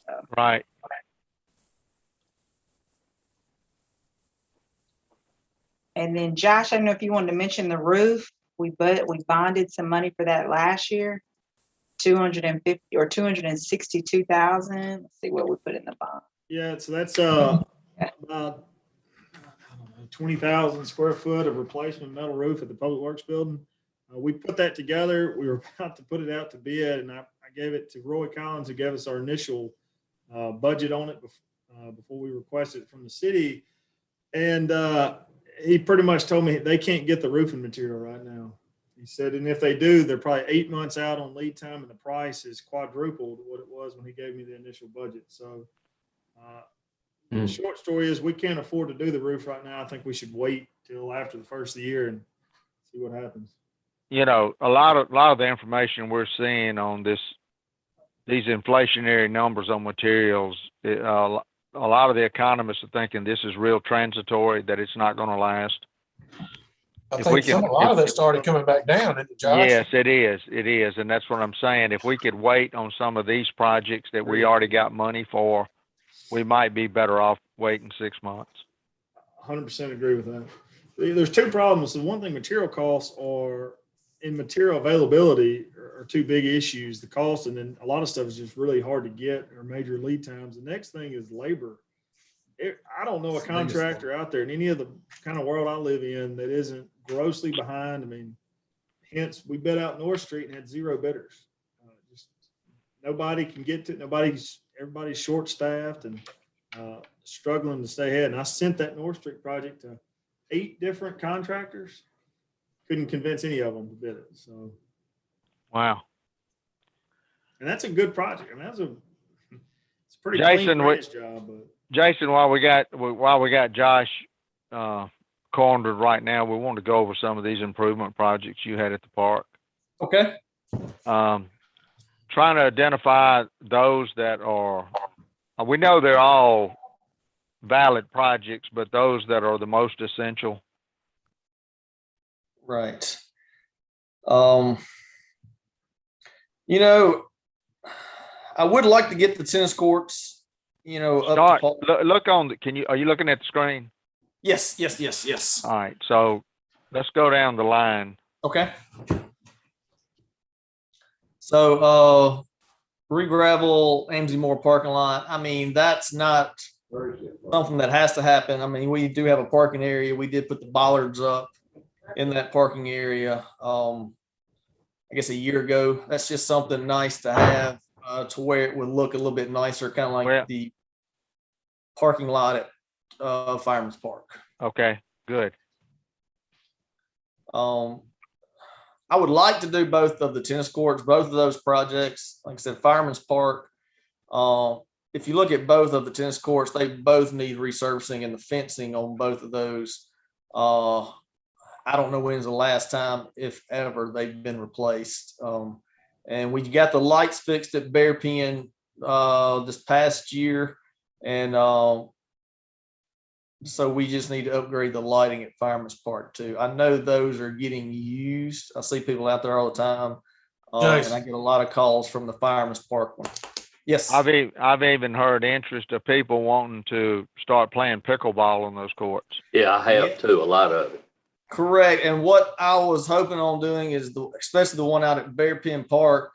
So. Right. And then Josh, I don't know if you wanted to mention the roof. We bonded some money for that last year, 250 or 262,000. Let's see what we put in the bond. Yeah, so that's about 20,000 square foot of replacement metal roof at the Public Works Building. We put that together. We were about to put it out to bid, and I gave it to Roy Collins, who gave us our initial budget on it before we requested it from the city. And he pretty much told me they can't get the roofing material right now. He said, and if they do, they're probably 8 months out on lead time, and the price is quadrupled what it was when he gave me the initial budget. So the short story is we can't afford to do the roof right now. I think we should wait till after the first of the year and see what happens. A lot of the information we're seeing on these inflationary numbers on materials, a lot of the economists are thinking this is real transitory, that it's not going to last. I If we think can- a lot of if- that started coming back down, didn't it, Josh? Yes, it is. It is. And that's what I'm saying. If we could wait on some of these projects that we already got money for, we might be better off waiting 6 months. 100% agree with that. There's two problems. The one thing, material costs are, in material availability are two big issues. The cost, and then a lot of stuff is just really hard to get, or major lead times. The next thing is labor. I don't know a contractor out there in any of the kind of world I live in that isn't grossly behind. I mean, hence we bid out North Street and had 0 bidders. Just nobody can get to it. Everybody's short staffed and struggling to stay ahead. And I sent that North Street project to 8 different contractors. Couldn't convince any of them to bid it. So, Wow. and that's a good project. I mean, it's a pretty Jason, clean drainage job, but. Jason, while we got Josh cornered right now, we want to go over some of these improvement projects you had at the park. Okay. Trying to identify those that are, we know they're all valid projects, but those that are the most essential. Right. You know, I would like to get the tennis courts, you know, up Start, to look on the, are you looking at the screen? Yes. All right, so let's go down the line. Okay. So, re-gravel Amesy Moore parking lot. I mean, that's not something that has to happen. I mean, we do have a parking area. We did put the bollards up in that parking area, I guess a year ago. That's just something nice to have, to where it would look a little bit nicer, kind of like the parking lot at Fireman's Park. Okay, good. I would like to do both of the tennis courts, both of those projects. Like I said, Fireman's Park. If you look at both of the tennis courts, they both need resurfacing, and the fencing on both of those. I don't know when's the last time, if ever, they've been replaced. And we got the lights fixed at Bear Pen this past year. And so we just need to upgrade the lighting at Fireman's Park too. I know those are getting used. I see people out there all the time. And I get a lot of calls from the Fireman's Park one. Yes. I've even heard interest of people wanting to start playing pickleball on those courts. Yeah, I have too, a lot of it. Correct. And what I was hoping on doing is especially the one out at Bear Pen Park.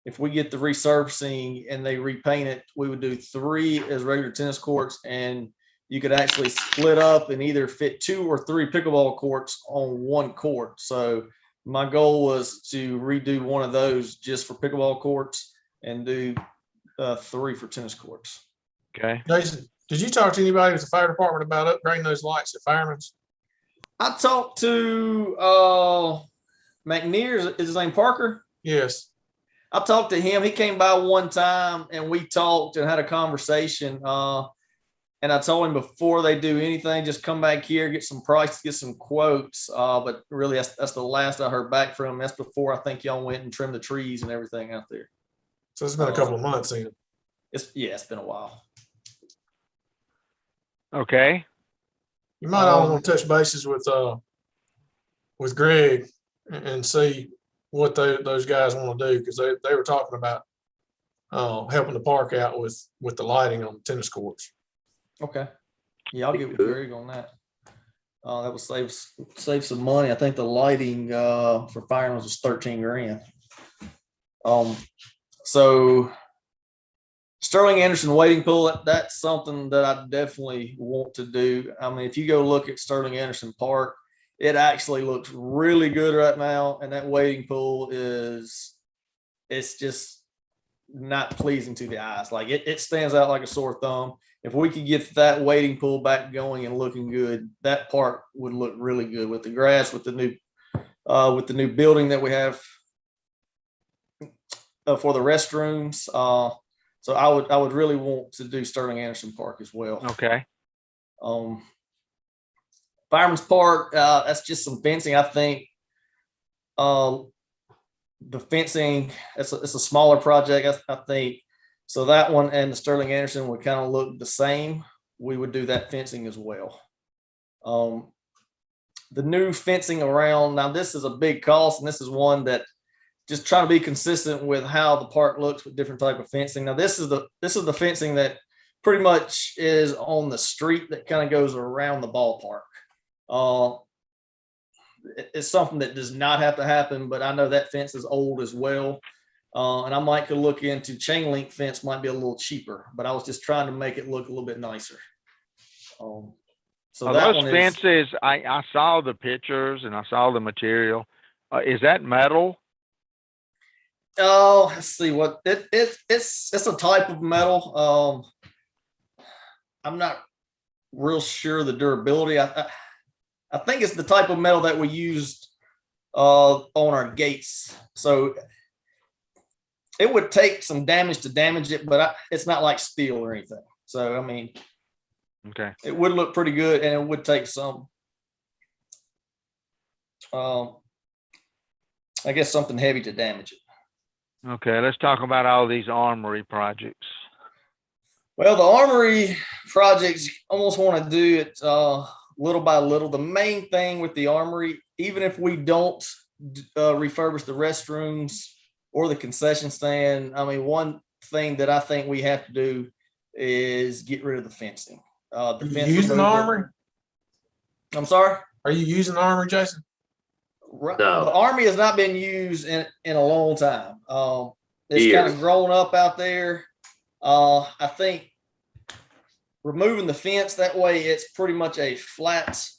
If we get the resurfacing and they repaint it, we would do 3 as regular tennis courts, and you could actually split up and either fit 2 or 3 pickleball courts on one court. So my goal was to redo one of those just for pickleball courts and do 3 for tennis courts. Okay. Jason, did you talk to anybody with the fire department about upgrading those lights at Fireman's? I talked to McNear, is his name Parker? Yes. I talked to him. He came by one time and we talked and had a conversation. And I told him before they do anything, just come back here, get some prices, get some quotes. But really, that's the last I heard back from him. That's before I think y'all went and trimmed the trees and everything out there. So it's been a couple of months then. It's been a while. Okay. You might all want to touch bases with Greg and see what those guys want to do, because they were talking about helping the park out with the lighting on the tennis courts. Okay. Yeah, I'll get with Greg on that. That will save some money. I think the lighting for Fireman's was $13,000. So Sterling Anderson wading pool, that's something that I definitely want to do. I mean, if you go look at Sterling Anderson Park, it actually looks really good right now. And that wading pool it's just not pleasing to the eyes. Like it stands out like a sore thumb. If we could get that wading pool back going and looking good, that park would look really good with the grass, with the new building that we have for the restrooms. So I would really want to do Sterling Anderson Park as well. Okay. Fireman's Park, that's just some fencing. I think the fencing, it's a smaller project. I think So that one and the Sterling Anderson would kind of look the same. We would do that fencing as well. The new fencing around, now this is a big cost, and this is one that just trying to be consistent with how the park looks with different type of fencing. Now this is the fencing that pretty much is on the street that kind of goes around the ballpark. It's something that does not have to happen, but I know that fence is old as well. And I might could look into chain link fence, might be a little cheaper, but I was just trying to make it look a little bit nicer. So Are that those one is, fences, I saw the pictures and I saw the material. Is that metal? oh, let's see what it's a type of metal. I'm not real sure the durability. I think it's the type of metal that we used on our gates. So it would take some damage to damage it, but it's not like steel or anything. So, I mean, Okay. it would look pretty good, and it would take some, I guess, something heavy to damage it. Okay, let's talk about all these armory projects. Well, the armory projects, almost want to do it little by little. The main thing with the armory, even if we don't refurbish the restrooms or the concession stand, I mean, one thing that I think we have to do is get rid of the fencing. Are you using the armory? I'm sorry? Are you using the armory, Jason? Right. No. The army has not been used in a long time. It's Years. kind of grown up out there. I think removing the fence, that way it's pretty much a flat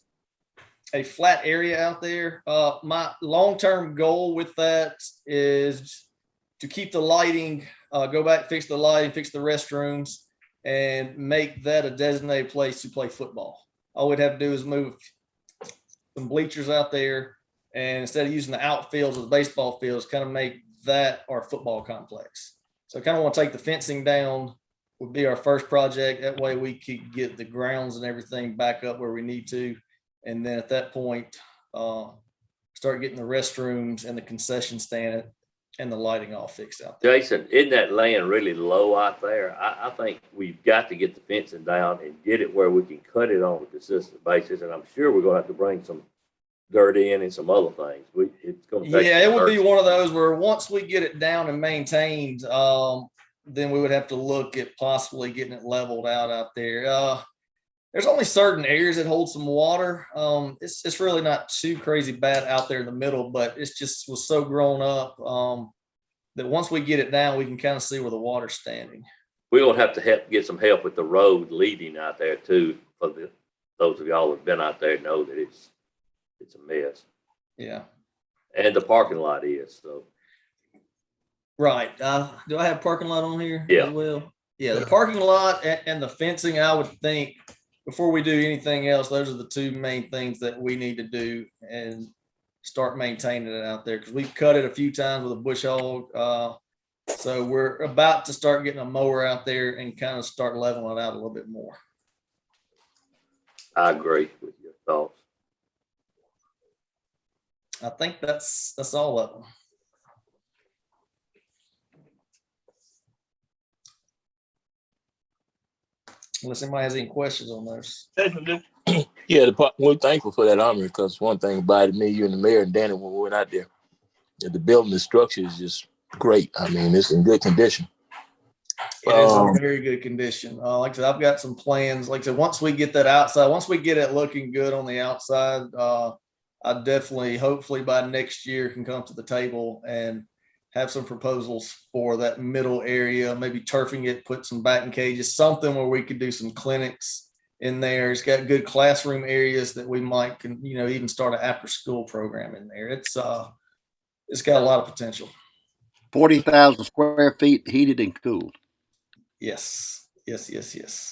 area out there. My long-term goal with that is to keep the lighting, go back, fix the lighting, fix the restrooms, and make that a designated place to play football. All we'd have to do is move some bleachers out there, and instead of using the outfields or the baseball fields, kind of make that our football complex. So I kind of want to take the fencing down, would be our first project. That way we could get the grounds and everything back up where we need to. And then at that point, start getting the restrooms and the concession stand and the lighting all fixed out there. Jason, isn't that land really low out there? I think we've got to get the fencing down and get it where we can cut it on a consistent basis. And I'm sure we're going to have to bring some dirt in and some other things. It's going to take. Yeah, it would be one of those where once we get it down and maintained, then we would have to look at possibly getting it leveled out there. There's only certain areas that hold some water. It's really not too crazy bad out there in the middle, but it's just was so grown up that once we get it down, we can kind of see where the water's standing. We're going to have to get some help with the road leading out there too. For those of y'all who've been out there know that it's a mess. Yeah. And the parking lot is so. Right. Do I have parking lot on here? Yeah. As well. Yeah, the parking lot and the fencing, I would think before we do anything else, those are the two main things that we need to do and start maintaining it out there, because we've cut it a few times with a bush hog. So we're about to start getting a mower out there and kind of start leveling it out a little bit more. I agree with your thoughts. I think that's all of them. Unless anybody has any questions on those. Yeah, we're thankful for that armory, because one thing about it, me, you, and the mayor and Danny, when we went out there, the building, the structure is just great. I mean, it's in good condition. It is in very good condition. Like I said, I've got some plans. Like I said, once we get that outside, once we get it looking good on the outside, I definitely, hopefully by next year, can come to the table and have some proposals for that middle area, maybe turfing it, put some batting cages, something where we could do some clinics in there. It's got good classroom areas that we might can, even start an after school program in there. It's got a lot of potential. 40,000 square feet heated and cooled. Yes. Jason,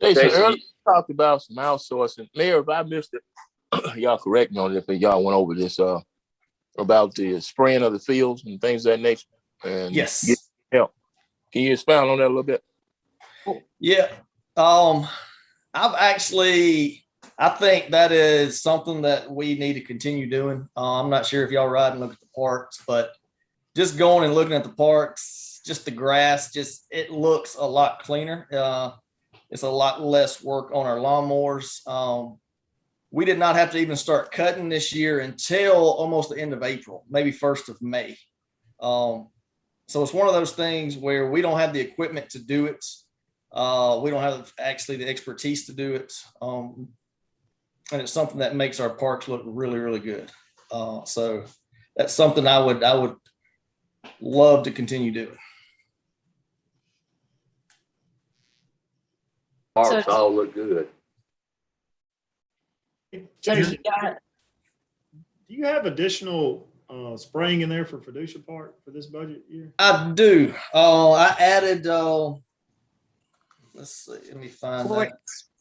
earlier you talked about some outsourcing. Mayor, if I missed it, y'all correct me on it if y'all went over this about the spraying of the fields and things of that nature. And yes. Help. Can you expound on that a little bit? Yeah. I think that is something that we need to continue doing. I'm not sure if y'all ride and look at the parks, but just going and looking at the parks, just the grass, just it looks a lot cleaner. It's a lot less work on our lawnmowers. We did not have to even start cutting this year until almost the end of April, maybe 1st of May. So it's one of those things where we don't have the equipment to do it. We don't have actually the expertise to do it. And it's something that makes our parks look really, really good. So that's something I would love to continue doing. Parks So- all look good. So Jason, you got, do you have additional spraying in there for Fiducia Park for this budget year? I do. I added, let's see, let me find that.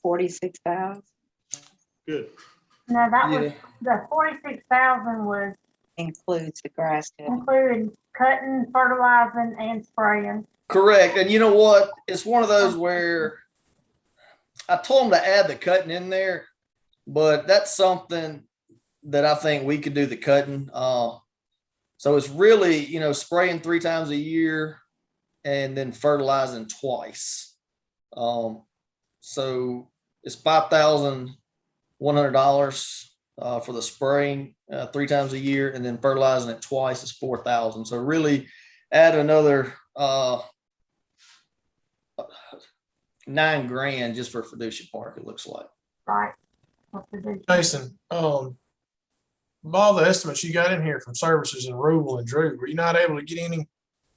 46,000 Good. No, that was, Yeah. the 46,000 was includes the grass cut. included cutting, fertilizing, and spraying. Correct. And you know what? It's one of those where I told them to add the cutting in there, but that's something that I think we could do the cutting. So it's really, spraying 3 times a year and then fertilizing twice. So it's $5,100 for the spraying 3 times a year, and then fertilizing it twice is $4,000. So really add another $9,000 just for Fiducia Park, it looks like. Right. What to do. Jason, of all the estimates you got in here from services in rural and Drew, were you not able to get any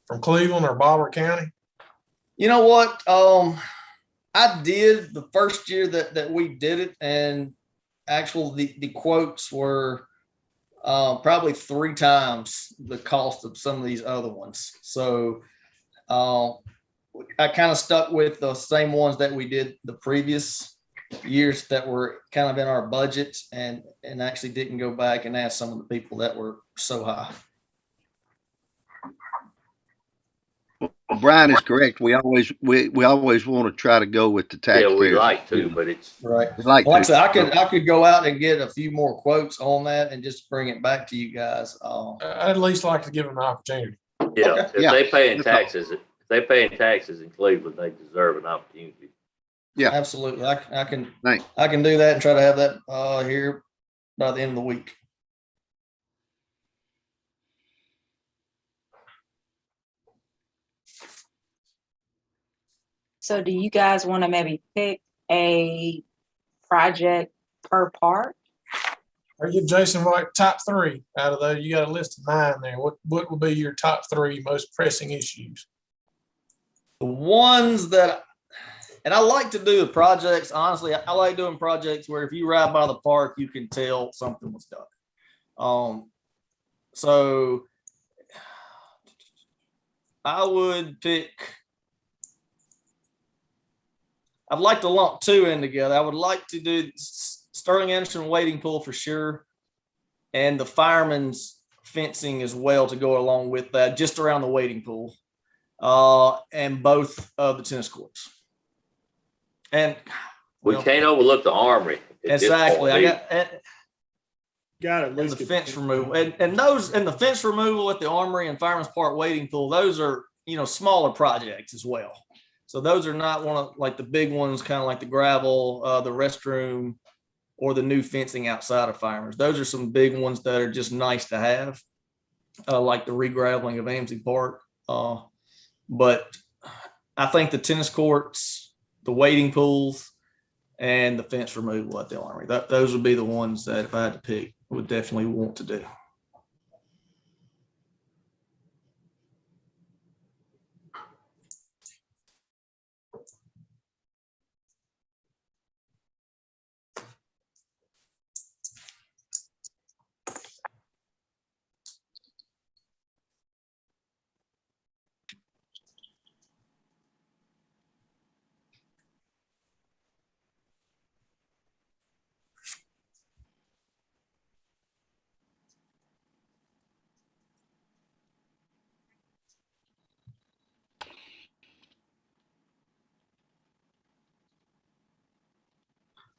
from Cleveland or Bolivar County? You know what? I did the first year that we did it, and actually the quotes were probably 3 times the cost of some of these other ones. So I kind of stuck with the same ones that we did the previous years that were kind of in our budget, and actually didn't go back and ask some of the people that were so high. Well, Brian is correct. We always want to try to go with the Yeah, taxpayers. we like to, but it's, Right. We'd like Like I to. said, I could go out and get a few more quotes on that and just bring it back to you guys. I'd at least like to give them an opportunity. yeah, Okay. if Yeah, they paying that's all. taxes, if they paying taxes in Cleveland, they deserve an opportunity. Yeah. Absolutely. I can Thanks. I can do that and try to have that here by the end of the week. So do you guys want to maybe pick a project per park? Or give Jason like top 3 out of those. You got a list of 9 there. What would be your top 3 most pressing issues? The ones that, and I like to do the projects, honestly, I like doing projects where if you ride by the park, you can tell something was done. So I would pick, I'd like to lump 2 in together. I would like to do Sterling Anderson wading pool for sure, and the fireman's fencing as well to go along with that, just around the wading pool, and both of the tennis courts. And We can't overlook the armory. at this exactly, point. I got Got it. and the fence removal, and those, and the fence removal at the armory and Fireman's Park wading pool. Those are smaller projects as well. So those are not one of like the big ones, kind of like the gravel, the restroom, or the new fencing outside of Fireman's. Those are some big ones that are just nice to have, like the re-graveling of Amesy Park. But I think the tennis courts, the wading pools, and the fence removal at the armory, those would be the ones that if I had to pick, would definitely want to do.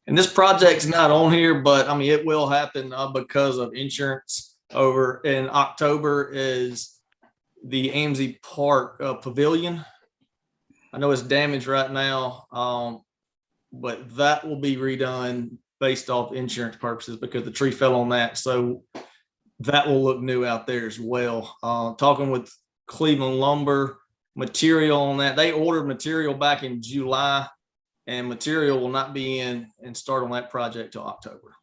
And this project's not on here, but I mean, it will happen because of insurance over in October is the AMSI Park Pavilion. I know it's damaged right now, but that will be redone based off insurance purposes because the tree fell on that. So that will look new out there as well. Talking with Cleveland Lumber, material on that. They ordered material back in July, and material will not be in and start on that project till October.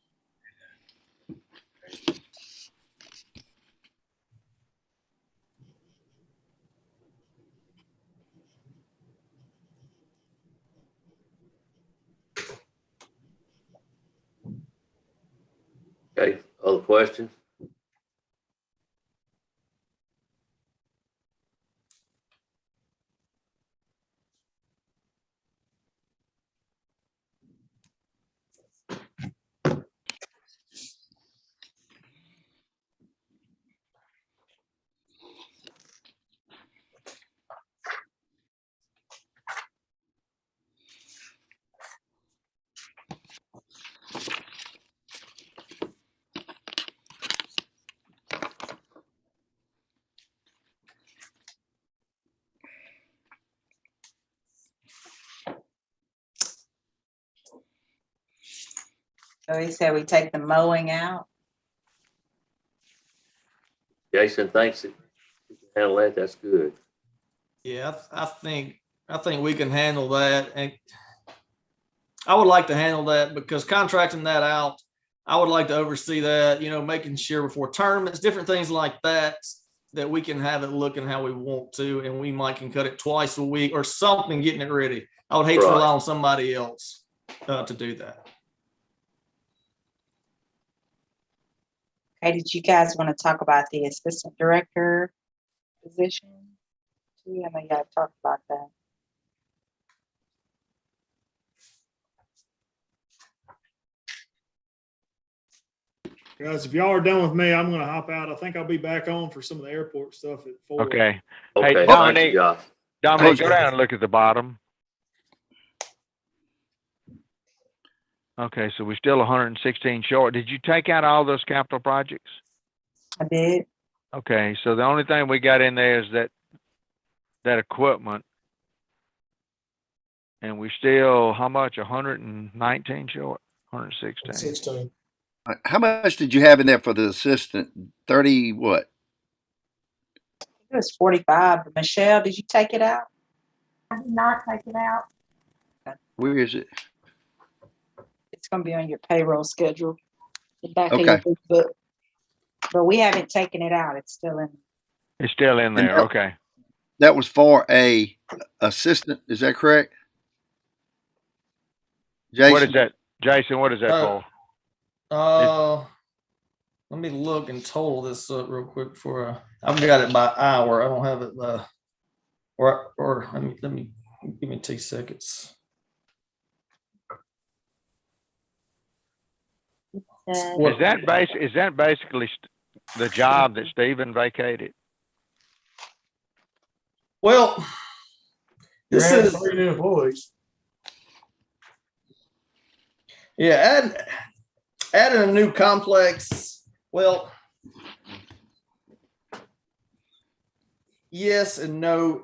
Okay, other questions? So he said we take the mowing out. Jason thinks that you can handle that. That's good. Yeah, I think we can handle that, and I would like to handle that because contracting that out, I would like to oversee that. You know, making sure before tournaments, different things like that, that we can have it looking how we want to, and we might can cut it twice a week or something, getting it ready. I would hate to rely on somebody else to do that. Okay, did you guys want to talk about the assistant director position? I know you guys talked about that. Guys, if y'all are done with me, I'm gonna hop out. I think I'll be back on for some of the airport stuff at 4. Okay. Okay, Hey, thank you, Josh. Dominic, go down and look at the bottom. Okay, so we're still 116 short. Did you take out all those capital projects? I did. Okay, so the only thing we got in there is that equipment. And we still, how much? 119 short? 116. 16. How much did you have in there for the assistant? 30 what? It was 45. Michelle, did you take it out? I did not take it out. Where is it? It's going to be on your payroll schedule. The back of Okay. your big book. But we haven't taken it out. It's still in. It's still in there. Okay. That was for a assistant. Is that correct? Jason? What is that? Jason, what is that for? Let me look and total this up real quick for I've got it by hour. I don't have it or let me give me 2 seconds. Is that basically the job that Stephen vacated? Well, this You're is 3 new employees. yeah, adding a new complex. Well, yes and no.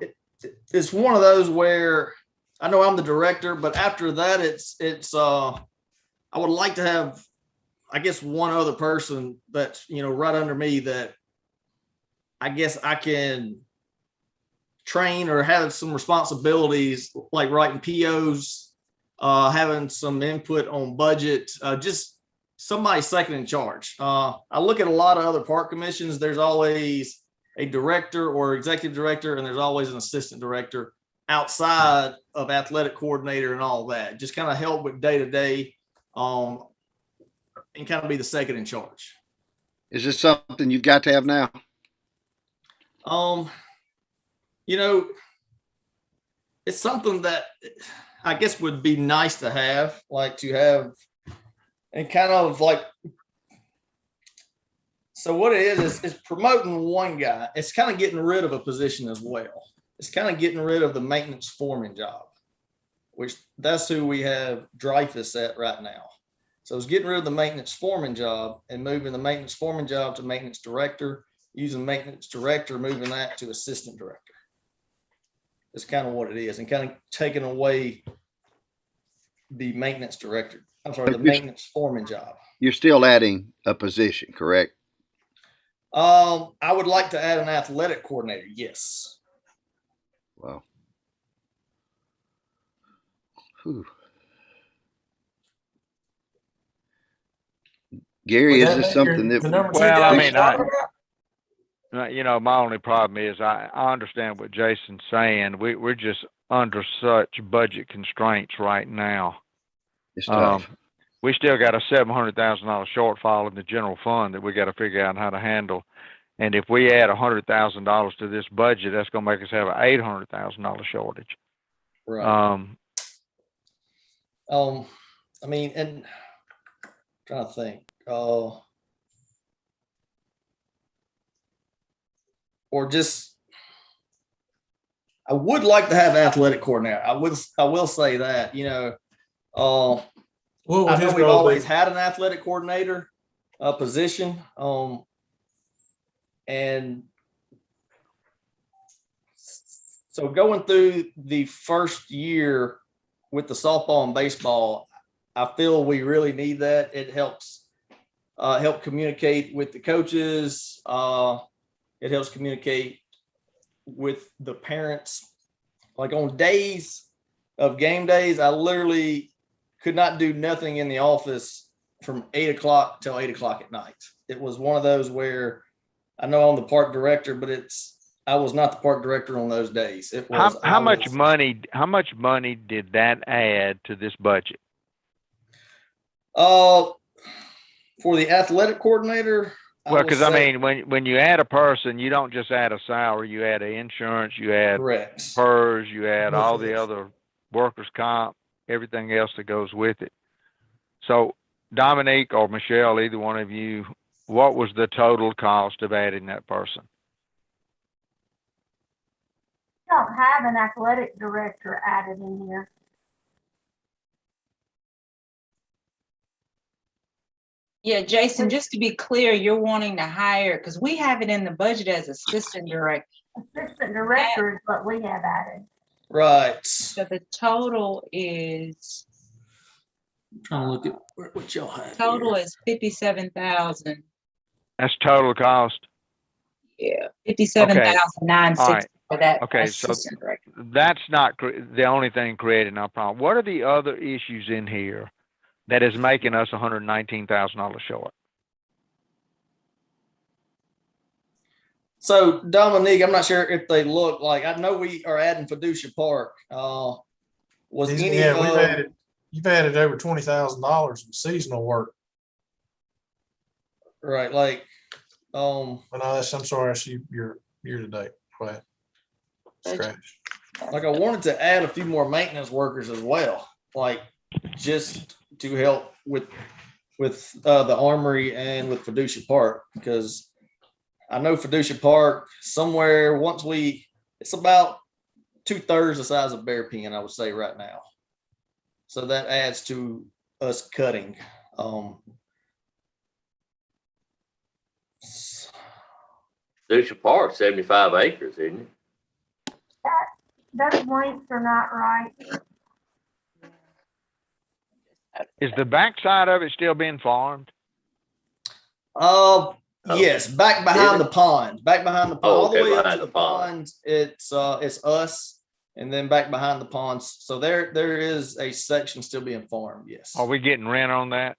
It's one of those where I know I'm the director, but after that, it's I would like to have, I guess, one other person that's, you know, right under me that I guess I can train or have some responsibilities like writing POs, having some input on budget, just somebody second in charge. I look at a lot of other park commissions. There's always a director or executive director, and there's always an assistant director outside of athletic coordinator and all that. Just kind of help with day to day, and kind of be the second in charge. Is this something you've got to have now? You know, it's something that I guess would be nice to have, like to have, and kind of like, so what it is promoting one guy. It's kind of getting rid of a position as well. It's kind of getting rid of the maintenance foreman job, which that's who we have Dreyfus at right now. So it's getting rid of the maintenance foreman job and moving the maintenance foreman job to maintenance director. using maintenance director, moving that to assistant director. That's kind of what it is, and kind of taking away the maintenance director. I'm sorry, the maintenance foreman job. You're still adding a position, correct? I would like to add an athletic coordinator. Yes. Wow. Whew. Gary, Would is that this make something the that, number two Well, guy I we mean, talking about? you know, my only problem is I understand what Jason's saying. We're just under such budget constraints right now. it's tough? We still got a $700,000 shortfall in the general fund that we got to figure out how to handle. And if we add $100,000 to this budget, that's going to make us have an $800,000 shortage. Right. I mean, and I'm trying to think. Or just, I would like to have athletic coordinator. I will say that, you know, What would I know his we've role always be? had an athletic coordinator position. And so going through the first year with the softball and baseball, I feel we really need that. It helps help communicate with the coaches. It helps communicate with the parents. Like on days of game days, I literally could not do nothing in the office from 8 o'clock till 8 o'clock at night. It was one of those where I know I'm the park director, but I was not the park director on those days. It was How much money did that add to this budget? For the athletic coordinator. Well, because I mean, when you add a person, you don't just add a salary, you add insurance, you add correct. PERS, you add all the other workers' comp, everything else that goes with it. So Dominique or Michelle, either one of you, what was the total cost of adding that person? Don't have an athletic director added in here. Yeah, Jason, just to be clear, you're wanting to hire, because we have it in the budget as assistant director. Assistant director is what we have added. Right. So the total is, I'm trying to look at what y'all have. total is 57,000. That's total cost. Yeah, 57,960 for that Okay, so assistant director. that's not the only thing creating our problem. What are the other issues in here that is making us $119,000 short? So Dominique, I'm not sure if they look like, I know we are adding Fiducia Park. You've added over $20,000 in seasonal work. Right, like, No, I'm sorry, that's your year to date. Go ahead. Scratch. like I wanted to add a few more maintenance workers as well, like just to help with the armory and with Fiducia Park, because I know Fiducia Park somewhere it's about 2/3 the size of Bear Pen, I would say right now. So that adds to us cutting. Fiducia Park, 75 acres, isn't it? Those links are not right. Is the backside of it still being farmed? Yes, back behind the pond, all the way up to the pond. It's us, and then back behind the ponds. So there is a section still being farmed. Yes. Are we getting rent on that?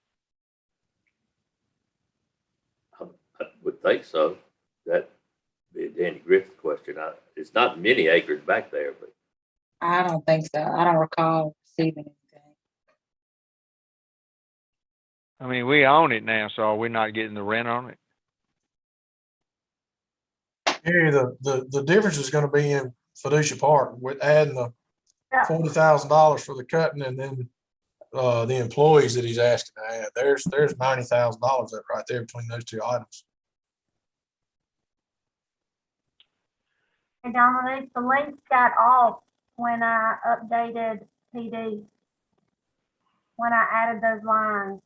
I would think so. That be a Danny Griffith question. It's not many acres back there, but I don't think so. I don't recall receiving anything. I mean, we own it now, so are we not getting the rent on it? Here, the difference is going to be in Fiducia Park with adding the $40,000 for the cutting, and then the employees that he's asking to add. There's $90,000 up right there between those two items. And Dominique, the links got off when I updated PD, when I added those lines.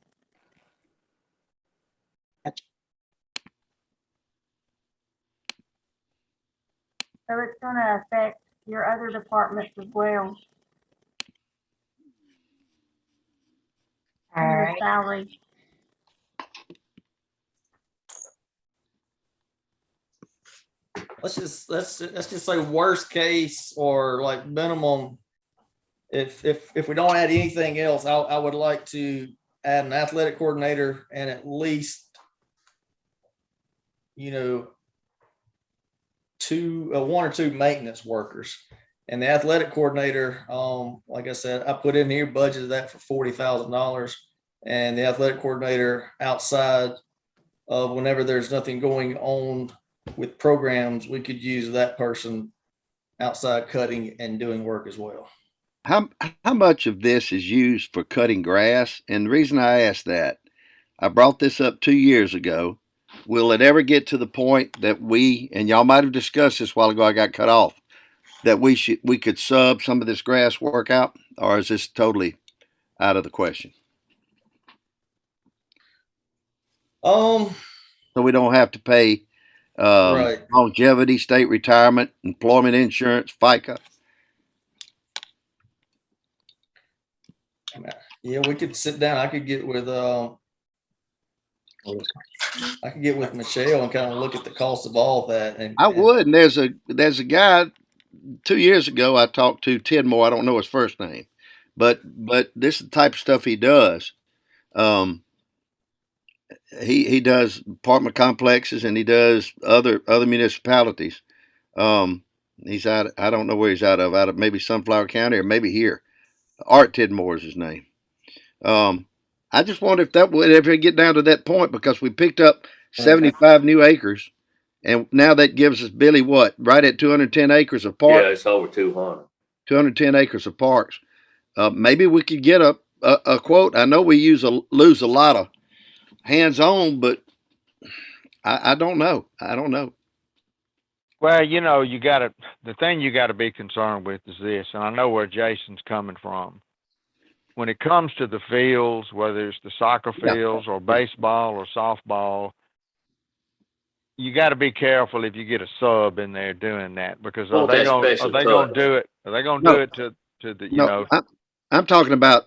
So it's gonna affect your other departments as well, All and your right. salary. Let's just say worst case or like minimum. If we don't add anything else, I would like to add an athletic coordinator and at least, you know, one or two maintenance workers. And the athletic coordinator, like I said, I put in here budgeted that for $40,000. And the athletic coordinator outside of whenever there's nothing going on with programs, we could use that person outside cutting and doing work as well. How much of this is used for cutting grass? And the reason I ask that, I brought this up 2 years ago. Will it ever get to the point that and y'all might have discussed this a while ago, I got cut off, that we could sub some of this grass work out, or is this totally out of the question? So we don't have to pay Right. longevity, state retirement, employment insurance, FICA. Yeah, we could sit down. I could get with Michelle and kind of look at the cost of all of that. And I would. And there's a guy 2 years ago I talked to, Tidmore. I don't know his first name, but this is the type of stuff he does. He does apartment complexes and he does other municipalities. He's out. I don't know where he's out of maybe Sunflower County or maybe here. Art Tidmore is his name. I just wonder if that would ever get down to that point, because we picked up 75 new acres, and now that gives us, Billy, what, right at 210 acres of park? Yeah, it's over 200. 210 acres of parks. Maybe we could get a quote. I know we lose a lot of hands-on, but I don't know. I don't know. Well, the thing you gotta be concerned with is this, and I know where Jason's coming from. When it comes to the fields, whether it's the soccer fields or baseball or softball, you got to be careful if you get a sub in there doing that, because are they going to do it? Are they going to do it to the, you know? I'm talking about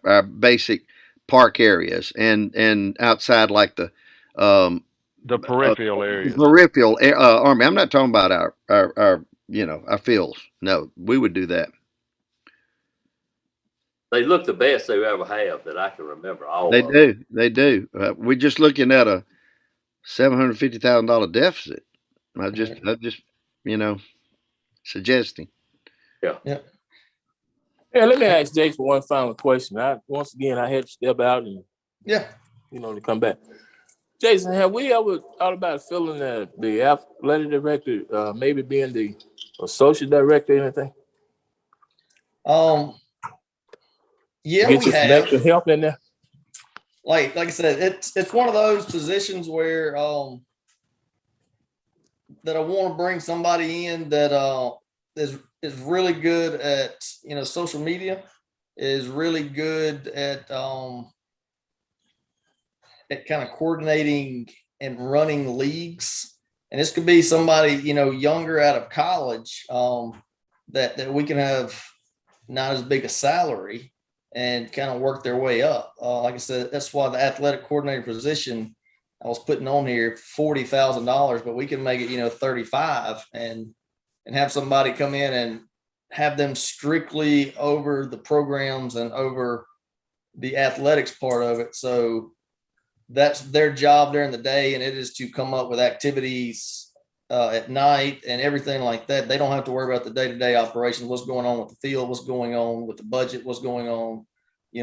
our basic park areas and outside, like the peripheral areas. Peripheral Army. I'm not talking about our fields. No, we would do that. They look the best they ever have that I can remember. They do. We're just looking at a $750,000 deficit. I'm just suggesting. Yeah. Yeah, let me ask Jason one final question. Once again, I had to step out and to come back. Jason, have we ever thought about filling the athletic director, maybe being the associate director or anything? Yeah, get we you some have extra help in there. Like I said, it's one of those positions where that I want to bring somebody in that is really good at social media, is really good at kind of coordinating and running leagues. And this could be somebody younger out of college that we can have not as big a salary and kind of work their way up. Like I said, that's why the athletic coordinator position I was putting on here $40,000, but we can make it 35 and have somebody come in and have them strictly over the programs and over the athletics part of it. So that's their job during the day, and it is to come up with activities at night and everything like that. They don't have to worry about the day-to-day operations, what's going on with the field, what's going on with the budget, what's going on,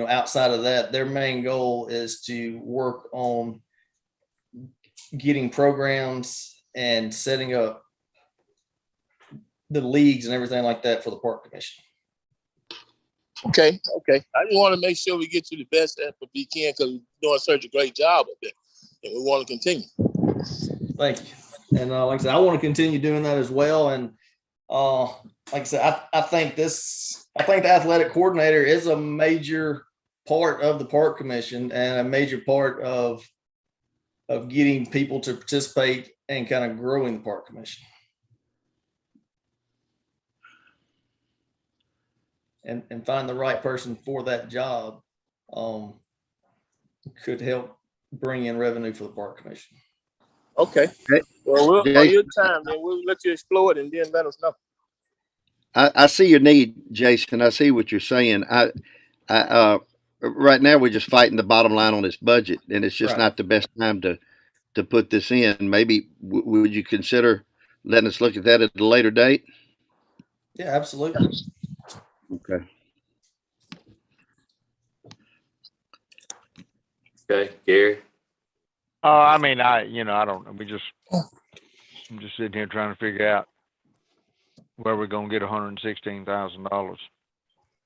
outside of that. Their main goal is to work on getting programs and setting up the leagues and everything like that for the park commission. Okay. I just want to make sure we get you the best effort we can, because you're doing such a great job of it, and we want to continue. Thank you. And like I said, I want to continue doing that as well. And like I said, I think the athletic coordinator is a major part of the park commission and a major part of getting people to participate and kind of growing the park commission. and find the right person for that job, could help bring in revenue for the park commission. Okay. Okay. Well, on Jason, your time, then we'll let you explore it and then let us know. I see your need, Jason. I see what you're saying. Right now we're just fighting the bottom line on this budget, and it's just Right. not the best time to put this in. Maybe would you consider letting us look at that at a later date? Yeah, absolutely. Okay. Okay, Gary? I mean, I don't know. I'm just sitting here trying to figure out where we're gonna get $116,000.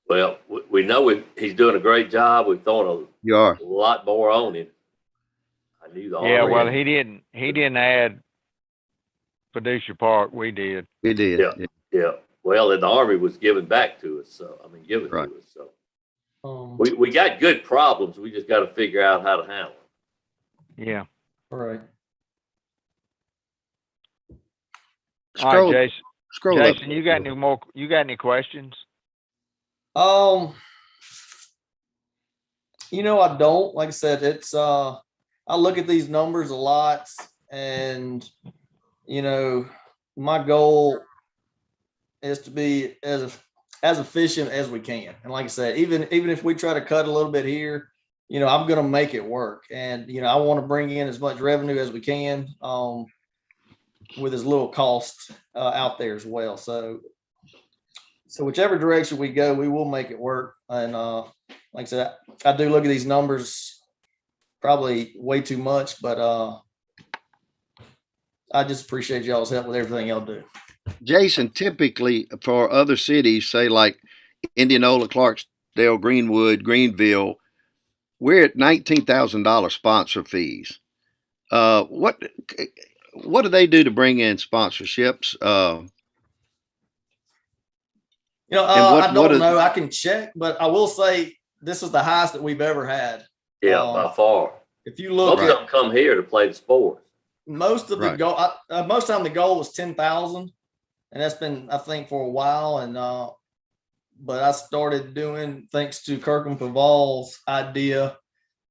Well, we know he's doing a great job. We've thrown You are. a lot more on him. I knew the Yeah, Army. well, he didn't add Fiducia Park. We did. We did. Yeah. Yeah. Well, and the Army was giving back to us. So, I mean, giving Right. to us. So we got good problems. We just got to figure out how to handle them. Yeah. All right. All right, Jason. Scroll up. Jason, you got any questions? I don't. Like I said, it's I look at these numbers a lot, and my goal is to be as efficient as we can. And like I said, even if we try to cut a little bit here, I'm going to make it work. And I want to bring in as much revenue as we can, with as little cost out there as well. So whichever direction we go, we will make it work. And like I said, I do look at these numbers probably way too much, but I just appreciate y'all's help with everything y'all do. Jason, typically for other cities, say like Indianola, Clarksdale, Greenwood, Greenville, we're at $19,000 sponsor fees. What do they do to bring in sponsorships? I don't know. I can check, but I will say this is the highest that we've ever had. Yeah, by far. If you look, most of them come here to play the sport. Most of the goal, most time the goal was 10,000, and that's been, I think, for a while. And but I started doing, thanks to Kirkham Paval's idea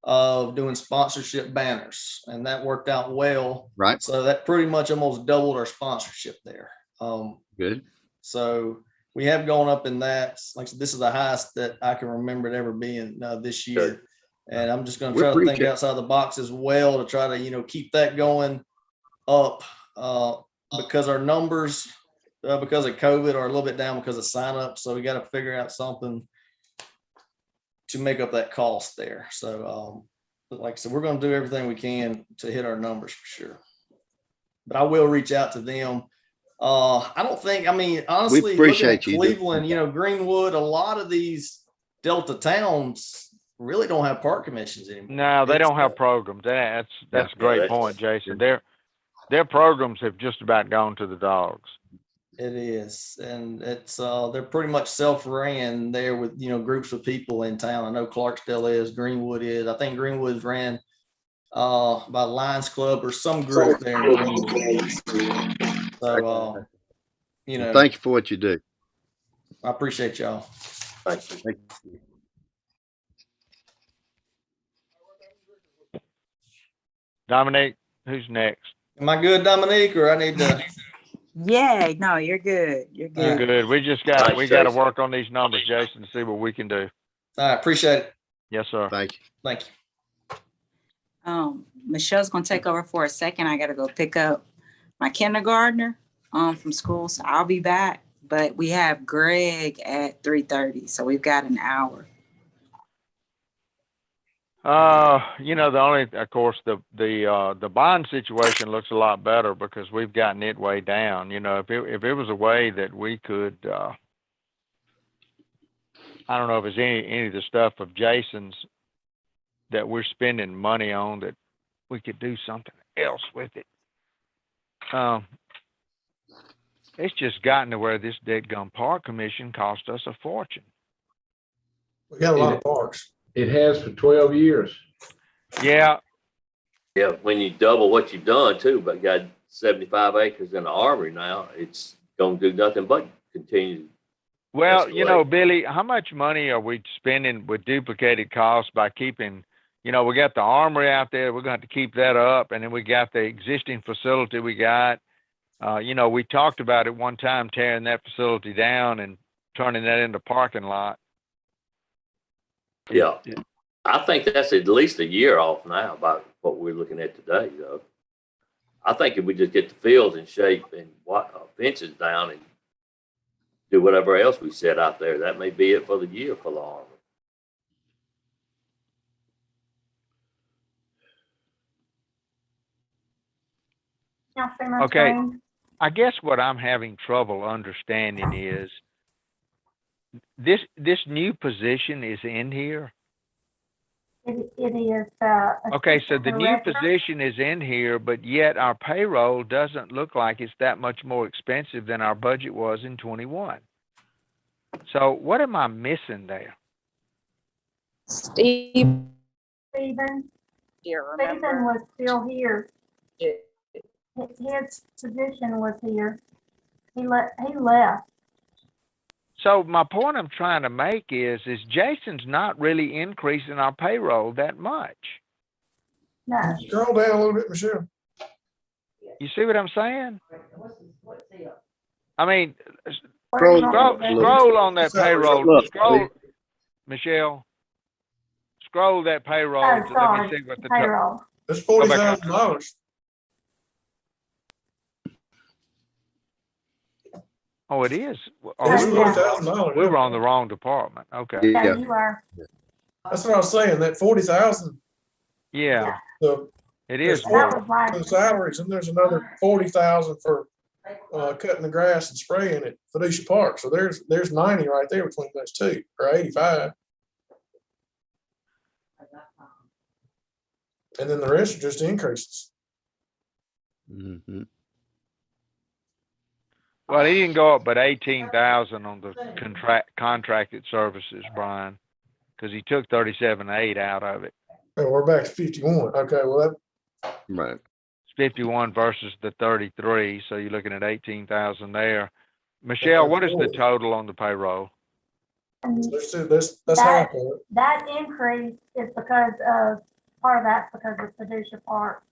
of doing sponsorship banners, and that worked out well. Right. So that pretty much almost doubled our sponsorship there. Good. So we have gone up in that. Like I said, this is the highest that I can remember it ever being this year. Good. And I'm just going to try to think outside the box as well to try to, keep that going up, because our numbers, because of COVID, are a little bit down because of sign up. So we got to figure out something to make up that cost there. So, like I said, we're going to do everything we can to hit our numbers for sure. But I will reach out to them. Honestly, we appreciate looking at Cleveland, Greenwood, a lot of these Delta towns really don't have park commissions anymore. No, they don't have programs. That's a great point, Jason. Their programs have just about gone to the dogs. It is, and it's they're pretty much self-ran there with groups of people in town. I know Clarksdale is, Greenwood is. I think Greenwood's ran by Lions Club or some group there in Greenwood. So thank you for what you do. I appreciate y'all. Thank you. Thank you. Dominique, who's next? Am I good, Dominique, or I need to? Yeah, no, you're good. You're You're good. good. We just got to work on these numbers, Jason, to see what we can do. All right, appreciate it. Yes, sir. Thank you. Thank you. Michelle's gonna take over for a second. I gotta go pick up my kindergartner from school, so I'll be back. But we have Greg at 3:30, so we've got an hour. The only, of course, the bond situation looks a lot better because we've gotten it way down. If it was a way that we could, I don't know if it's any of the stuff of Jason's that we're spending money on that we could do something else with it. It's just gotten to where this dead-gum park commission cost us a fortune. We got a lot of parks. It has for 12 years. Yeah. Yeah, when you double what you've done too, but got 75 acres in the armory now, it's going to do nothing but continue Well, Escalate. you know, Billy, how much money are we spending with duplicated costs by keeping, you know, we got the armory out there, we're going to have to keep that up, and then we got the existing facility we got. You know, we talked about it one time tearing that facility down and turning that into parking lot. Yeah. I think that's at least a year off now about what we're looking at today, though. I think if we just get the fields in shape and fences down and do whatever else we set out there, that may be it for the year for the Army. Y'all see my Okay. screen? I guess what I'm having trouble understanding is this new position is in here. It is, Okay, so the assistant new director. position is in here, but yet our payroll doesn't look like it's that much more expensive than our budget was in 21. So what am I missing there? Steve Stephen, here, Stephen remember? was still here. Yeah. His position was here. He left. So my point I'm trying to make is Jason's not really increasing our payroll that much. No. Scroll down a little bit, Michelle. You see what I'm saying? I mean, scroll on that payroll. Look, Scroll, Michelle. Scroll that payroll. Oh, Let me sorry, see what the payroll. That's Go back up. $40,000. Oh, it is. It's Oh, $40,000. we were on the wrong department. Okay. Yeah, Yeah. you are. That's what I was saying. That 40,000. Yeah, The it is. That was for last the year. salaries, and there's another 40,000 for cutting the grass and spraying at Fiducia Park. So there's 90 right there between those two, or 85. And then the rest are just increases. Mm-hmm. Well, he didn't go up but 18,000 on the contracted services, Brian, because he took 37.8 out of it. And we're back to 51. Okay, well Right. It's 51 versus the 33, so you're looking at 18,000 there. Michelle, what is the total on the payroll? And that's half of it. that increase is because of, part of that's because of Fiducia Park.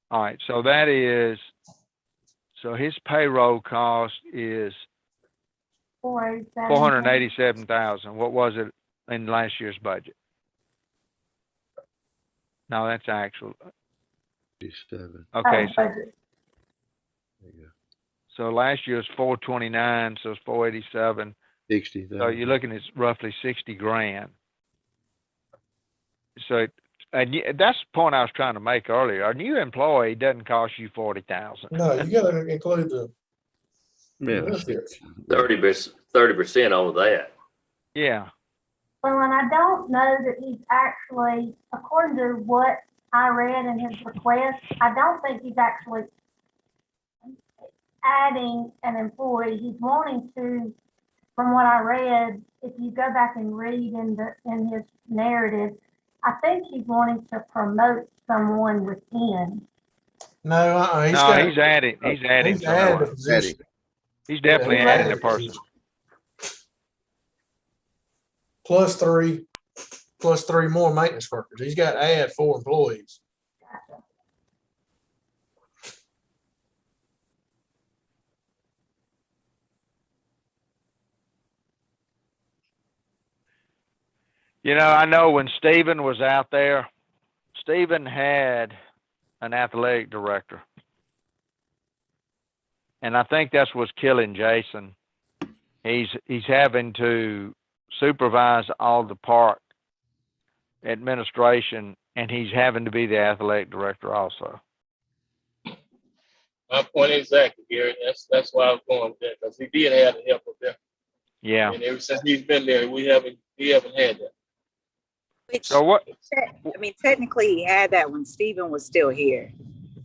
All right, so that is, so his payroll cost is 487,000. What was it in last year's budget? No, that's actual. 57. Okay, so, Budget. There you go. so last year was 429, so it's 487. 60. So you're looking at roughly 60 grand. So, and that's the point I was trying to make earlier. A new employee doesn't cost you 40,000. No, you got to include the Yeah. benefits. 30% on that. Yeah. Well, and I don't know that he's actually, according to what I read in his request, I don't think he's actually adding an employee. He's wanting to, from what I read, if you go back and read in his narrative, I think he's wanting to promote someone within. No, He's adding. He's adding. He's added a someone. position. He's definitely he's adding a added person. Plus three more maintenance workers. He's got to add 4 employees. Gotcha. You know, I know when Stephen was out there, Stephen had an athletic director. And I think that's what's killing Jason. He's having to supervise all the park administration, and he's having to be the athletic director also. My point exactly, Gary. That's why I was going with that, because he did have the help up there. Yeah. And ever since he's been there, we haven't had that. Which, So what? I mean, technically he had that when Stephen was still here.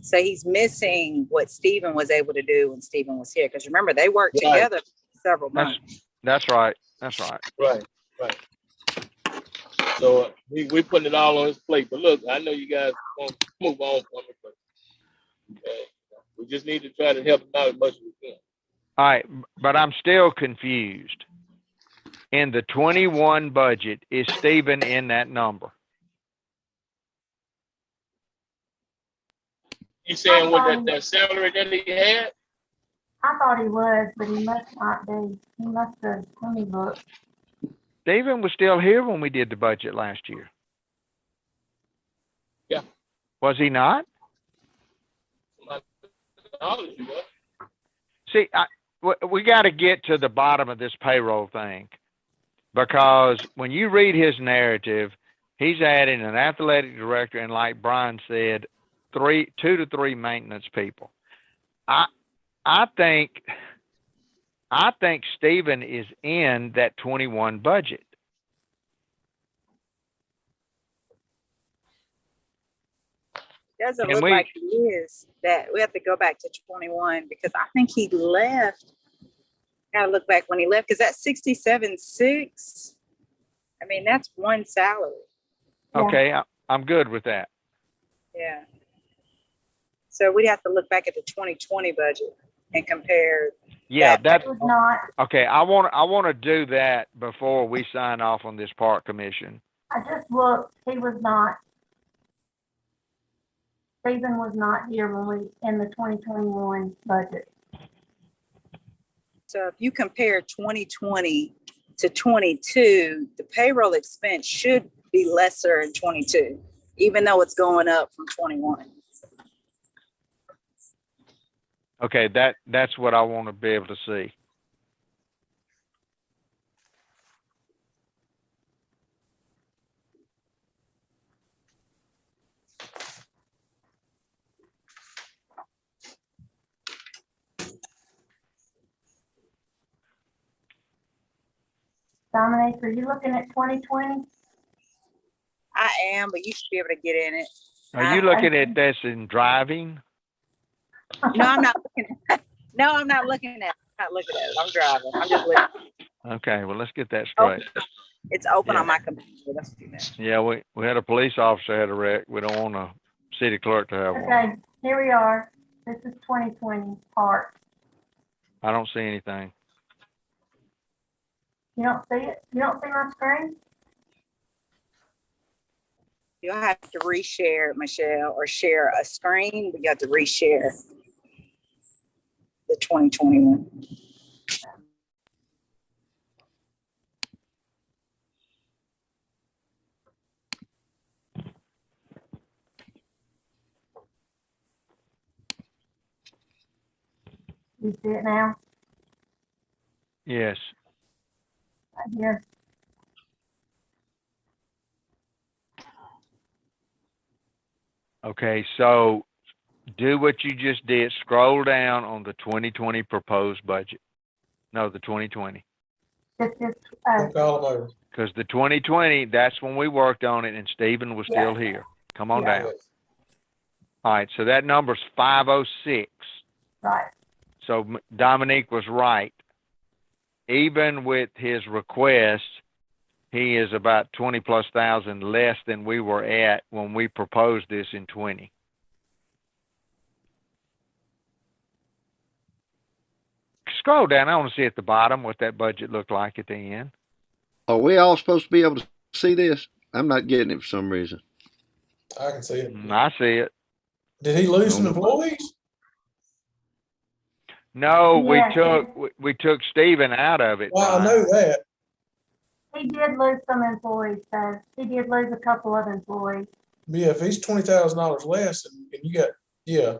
So he's missing what Stephen was able to do when Stephen was here. Because remember, they worked Right. together for several months. That's right. That's right. Right. So we putting it all on his plate. But look, I know you guys want to move on from it, but we just need to try to help him out as much as we can. All right, but I'm still confused. In the 21 budget, is Stephen in that number? You saying with the salary that he had? I thought he was, but he must not be. He must have, let me look. Stephen was still here when we did the budget last year. Yeah. Was he not? My knowledge he was. See, we got to get to the bottom of this payroll thing, because when you read his narrative, he's adding an athletic director and, like Brian said, 2 to 3 maintenance people. I think Stephen is in that 21 budget. Doesn't Can look we- like he is. That we have to go back to 21 because I think he left. Gotta look back when he left, because that's 67.6. I mean, that's one salary. Okay, I'm good with that. Yeah. So we'd have to look back at the 2020 budget and compare. Yeah, It was not, okay. I want to do that before we sign off on this park commission. I just looked, he was not. Stephen was not here when we, in the 2021 budget. So if you compare 2020 to 22, the payroll expense should be lesser in 22, even though it's going up from 21. Okay, that's what I want to be able to see. Dominic, are you looking at 2020? I am, but you should be able to get in it. Are you looking at this in driving? No, I'm not looking at it. No, I'm not looking at it. I'm not looking at it. I'm driving. I'm just looking. Okay, well, let's get that straight. It's open Yeah. on my computer. Let's do that. Yeah, we had a police officer had a wreck. We don't want a city clerk to have one. Okay, here we are. This is 2020 part. I don't see anything. You don't see it? You don't see my screen? You'll have to reshare, Michelle, or share a screen. We got to reshare the 2021. You see it now? Yes. Right here. Okay, so do what you just did. Scroll down on the 2020 proposed budget. No, the 2020. Just, Look all over. Because the 2020, that's when we worked on it and Stephen was still here. Come on Yeah. down. All right, so that number's 506. right. So Dominique was right. Even with his request, he is about 20,000+ less than we were at when we proposed this in 20. Scroll down. I want to see at the bottom what that budget looked like at the end. Are we all supposed to be able to see this? I'm not getting it for some reason. I can see it. I see it. Did he lose some employees? No, Yeah. we took Stephen out of it. Well, I Brian. know that. He did lose some employees, so he did lose a couple of employees. Yeah, if he's $20,000 less, and you got, yeah.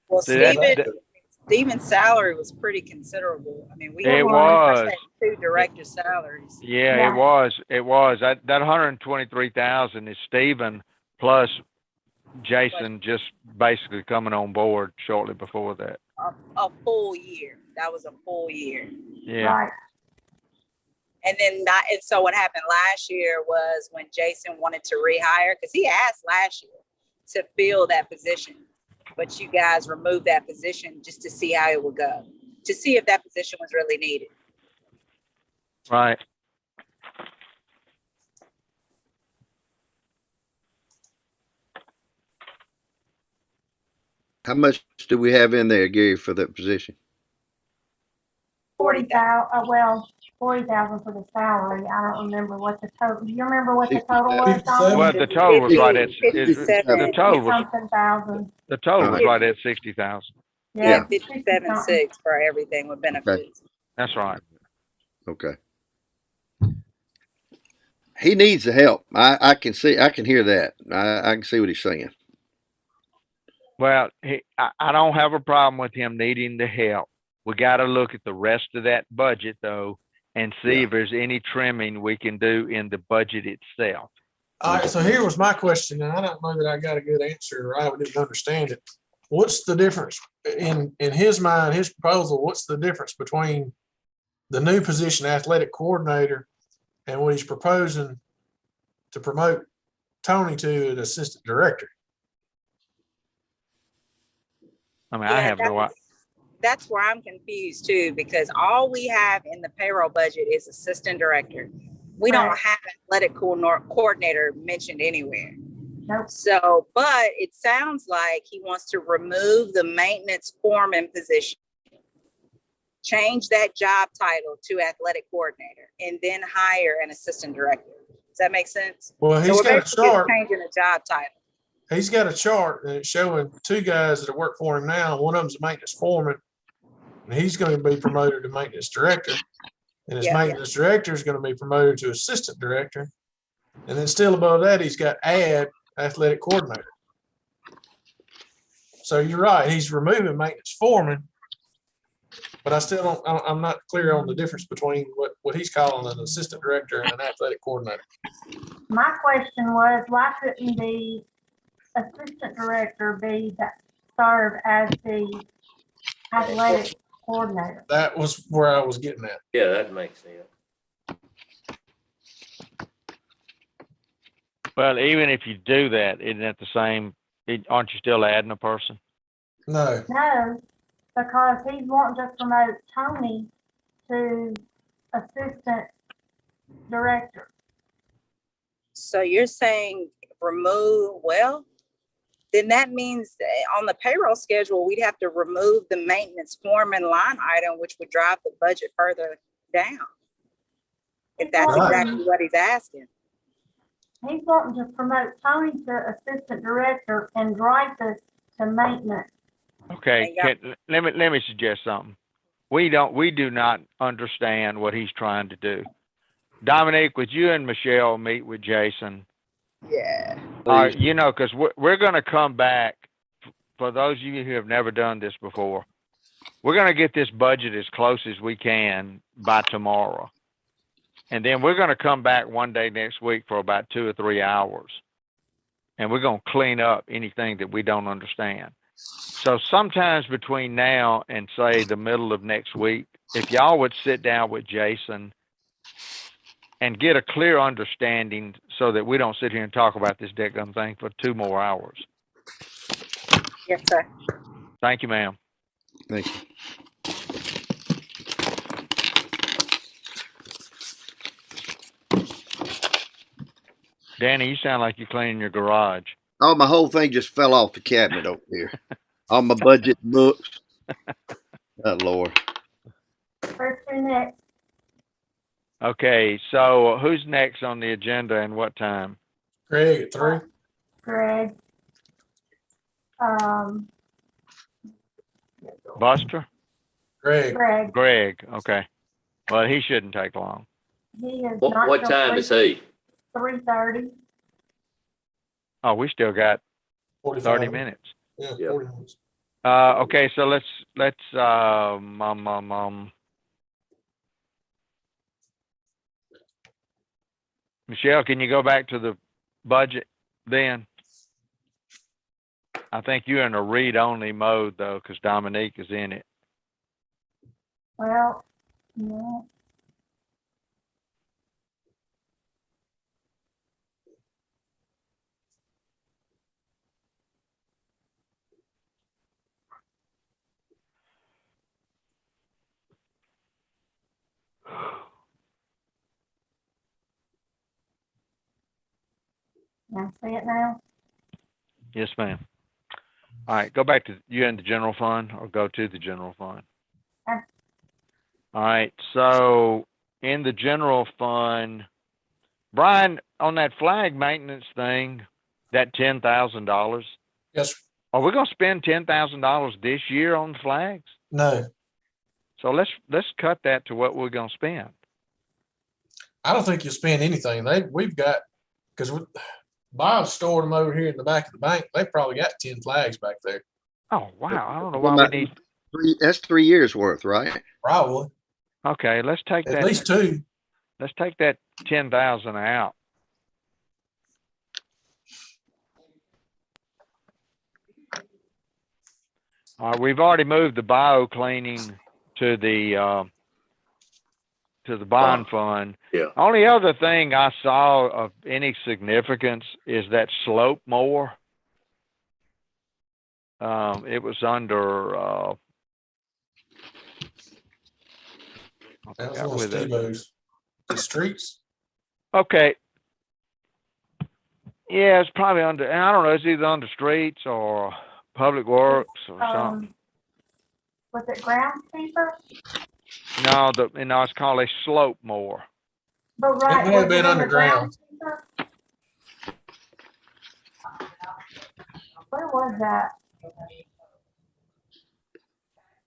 Well, See, that- Stephen's salary was pretty considerable. I mean, we It had was. 2 director salaries. Yeah, Yeah. it was. That 123,000 is Stephen plus Jason just basically coming on board shortly before that. A full year. That was a full year. Yeah. Right. And then and so what happened last year was when Jason wanted to rehire, because he asked last year to fill that position, but you guys removed that position just to see how it would go, to see if that position was really needed. Right. How much do we have in there, Gary, for that position? 40,000, well, 40,000 for the salary. I don't remember what the total, do you remember what the total was, Tommy? Well, the total was right at, the 57. total was, Something thousand. the total All was right. right at 60,000. Yeah, Yeah. 57.6 for everything with benefits. That's right. Okay. He needs the help. I can hear that. I can see what he's saying. Well, I don't have a problem with him needing the help. We got to look at the rest of that budget though, and see if there's any trimming we can do in the budget itself. All right, so here was my question, and I don't know that I got a good answer, or I didn't understand it. What's the difference in his mind, his proposal? What's the difference between the new position, athletic coordinator, and what he's proposing to promote Tony to an assistant director? I mean, I have no idea. That's where I'm confused too, because all we have in the payroll budget is assistant director. We don't have athletic coordinator mentioned anywhere. Nope. So, but it sounds like he wants to remove the maintenance foreman position, change that job title to athletic coordinator, and then hire an assistant director. Does that make sense? Well, he's got a chart. Changing the job title. He's got a chart and it's showing two guys that work for him now. One of them's a maintenance foreman, and he's going to be promoted to maintenance director. And his maintenance director is going to be promoted to assistant director. And then still above that, he's got athletic coordinator. So you're right. He's removing maintenance foreman, but I still don't, I'm not clear on the difference between what he's calling an assistant director and an athletic coordinator. My question was, why couldn't the assistant director serve as the athletic coordinator? That was where I was getting at. Yeah, that makes sense. Well, even if you do that, isn't that the same? Aren't you still adding a person? No. No, because he's wanting to promote Tony to assistant director. So you're saying remove, well, then that means that on the payroll schedule, we'd have to remove the maintenance foreman line item, which would drive the budget further down. If that's exactly what he's asking. He's wanting to promote Tony to assistant director and Dreyfus to maintenance. Okay, let me suggest something. We do not understand what he's trying to do. Dominique, would you and Michelle meet with Jason? Yeah. You know, because we're going to come back. For those of you who have never done this before, we're going to get this budget as close as we can by tomorrow. And then we're going to come back one day next week for about 2 or 3 hours. And we're going to clean up anything that we don't understand. So sometimes between now and say the middle of next week, if y'all would sit down with Jason and get a clear understanding so that we don't sit here and talk about this deadgum thing for 2 more hours. Yes, sir. Thank you, ma'am. Thank you. Danny, you sound like you're cleaning your garage. Oh, my whole thing just fell off the cabinet over here. All my budget books. Oh, Lord. Where's who next? Okay, so who's next on the agenda and what time? Greg at 3. Greg. Buster? Greg. Greg, okay. Well, he shouldn't take long. He is not. What time is he? 3:30. Oh, we still got 30 45 minutes. Yeah, Yep. 40 minutes. Okay, so let's Michelle, can you go back to the budget then? I think you're in a read-only mode though, because Dominique is in it. Well, yeah. Can I see it now? Yes, ma'am. All right, go back to you in the general fund, or go to the general fund. Okay. All right, so in the general fund, Brian, on that flag maintenance thing, that $10,000, Yes, sir. are we gonna spend $10,000 this year on the flags? No, So let's cut that to what we're gonna spend. I don't think you'll spend anything. We've got, because Bob stored them over here in the back of the bank. They've probably got 10 flags back there, Oh, wow, I don't know Well, why we need, that's 3 years worth, right? probably, okay, let's take at that, least 2. let's take that 10,000 out. We've already moved the bio cleaning to the bond fund. Yeah. Only other thing I saw of any significance is that slope mower. It was under, That was forgot one of with it. Steve-O's. The streets. Okay. Yeah, it's probably under, and I don't know, it's either under streets or public works or something. Was it groundskeeper? No, it's called a slope mower. But right, It may have was been it under underground. groundskeeper? Where was that?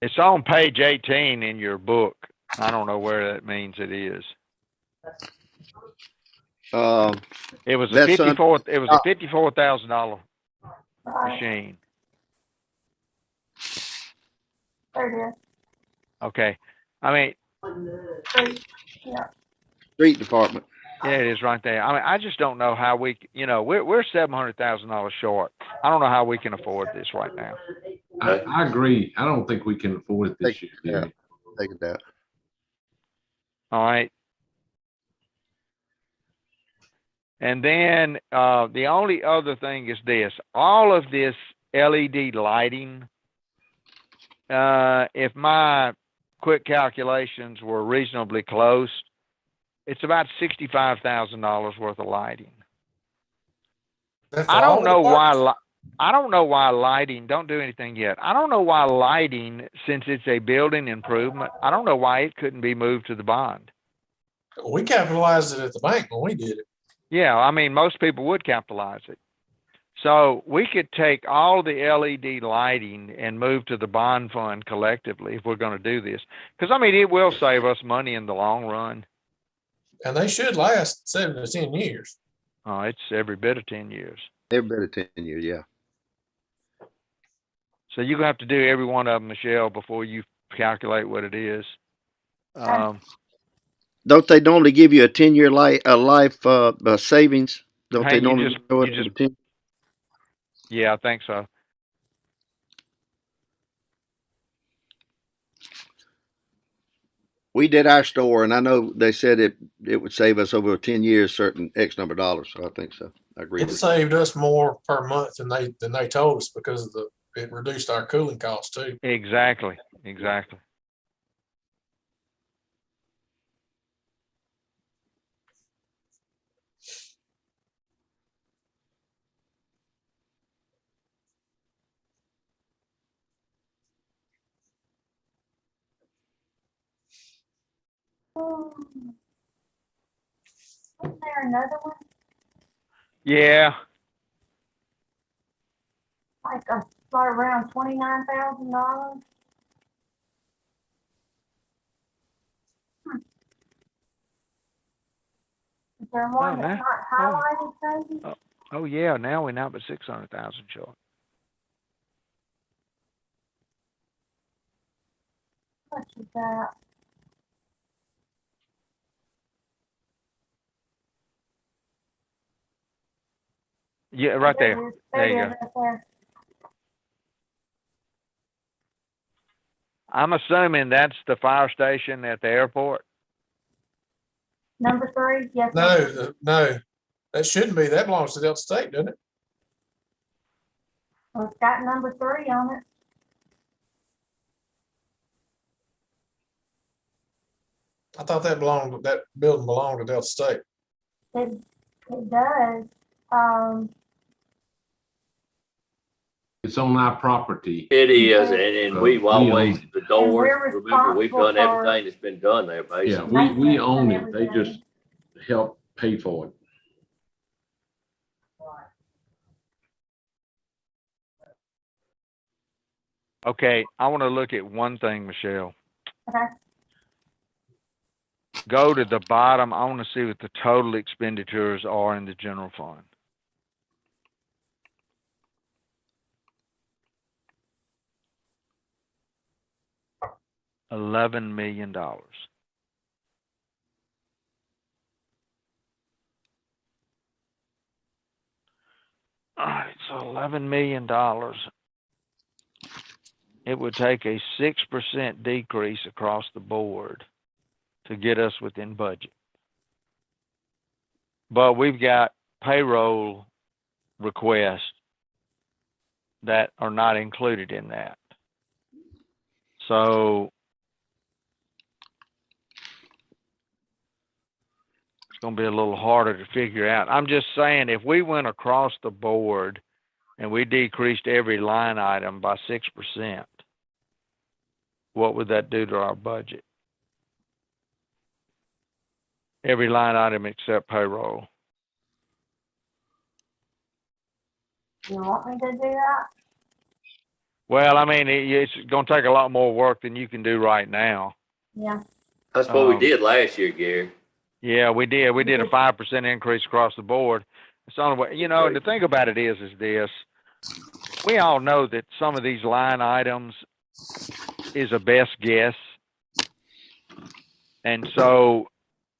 It's on page 18 in your book. I don't know where that means it is. It was a That's $54,000 Right, machine. there it is. Okay. I mean, Street, yeah. Street department. yeah, it is right there. I mean, I just don't know how we're $700,000 short. I don't know how we can afford this right now. I agree. I don't think we can afford it this year. Yeah. Jimmy. Take it out. All right. And then the only other thing is this: all of this LED lighting. If my quick calculations were reasonably close, it's about $65,000 worth of lighting. I don't know why. I don't know why lighting. Don't do anything yet. I don't know why lighting, since it's a building improvement, I don't know why it couldn't be moved to the bond. We capitalized it at the bank when we did it. Yeah, I mean, most people would capitalize it. So we could take all the LED lighting and move to the bond fund collectively if we're going to do this. Because, I mean, it will save us money in the long run. And they should last 7 to 10 years. Oh, it's every bit of 10 years. Every bit of 10 years, yeah. So you're going to have to do every one of them, Michelle, before you calculate what it is. Don't they normally give you a 10-year life savings? Don't Hey, they normally go you up just- to 10? Yeah, I think so. We did our store, and I know they said it would save us over 10 years, certain X number of dollars. So I think so. I agree. It saved us more per month than they told us because of it reduced our cooling costs too. Exactly. Exactly. Is there another one? Yeah. Like around $29,000? Is there one Oh, that's no. not highlighted, maybe? Oh, yeah. Now we're not but 600,000 short. What is that? Yeah, right there. It is. There you It go. is right there. I'm assuming that's the fire station at the airport. Number 3, yes. sir. No, that shouldn't be. That belongs to Delta State, doesn't it? Well, it's got number 3 on it. I thought that building belonged to Delta State. It does. It's on our property. It is, and we've We always, own the doors, we're remember, we've done responsible for- everything that's been done there, Yeah, basically. we own Maintenance it. and They just everything. help pay for it. Okay, I want to look at one thing, Michelle. Okay. Go to the bottom. I want to see what the total expenditures are in the general fund. $11 million. All right, so $11 million. It would take a 6% decrease across the board to get us within budget. But we've got payroll requests that are not included in that. So it's going to be a little harder to figure out. I'm just saying, if we went across the board and we decreased every line item by 6%, what would that do to our budget? Every line item except payroll. You want me to do that? Well, I mean, it's going to take a lot more work than you can do right now. Yeah. That's what we did last year, Gary. Yeah, we did. We did a 5% increase across the board. It's the only way, you know, and the thing about it is this. We all know that some of these line items is a best guess. And so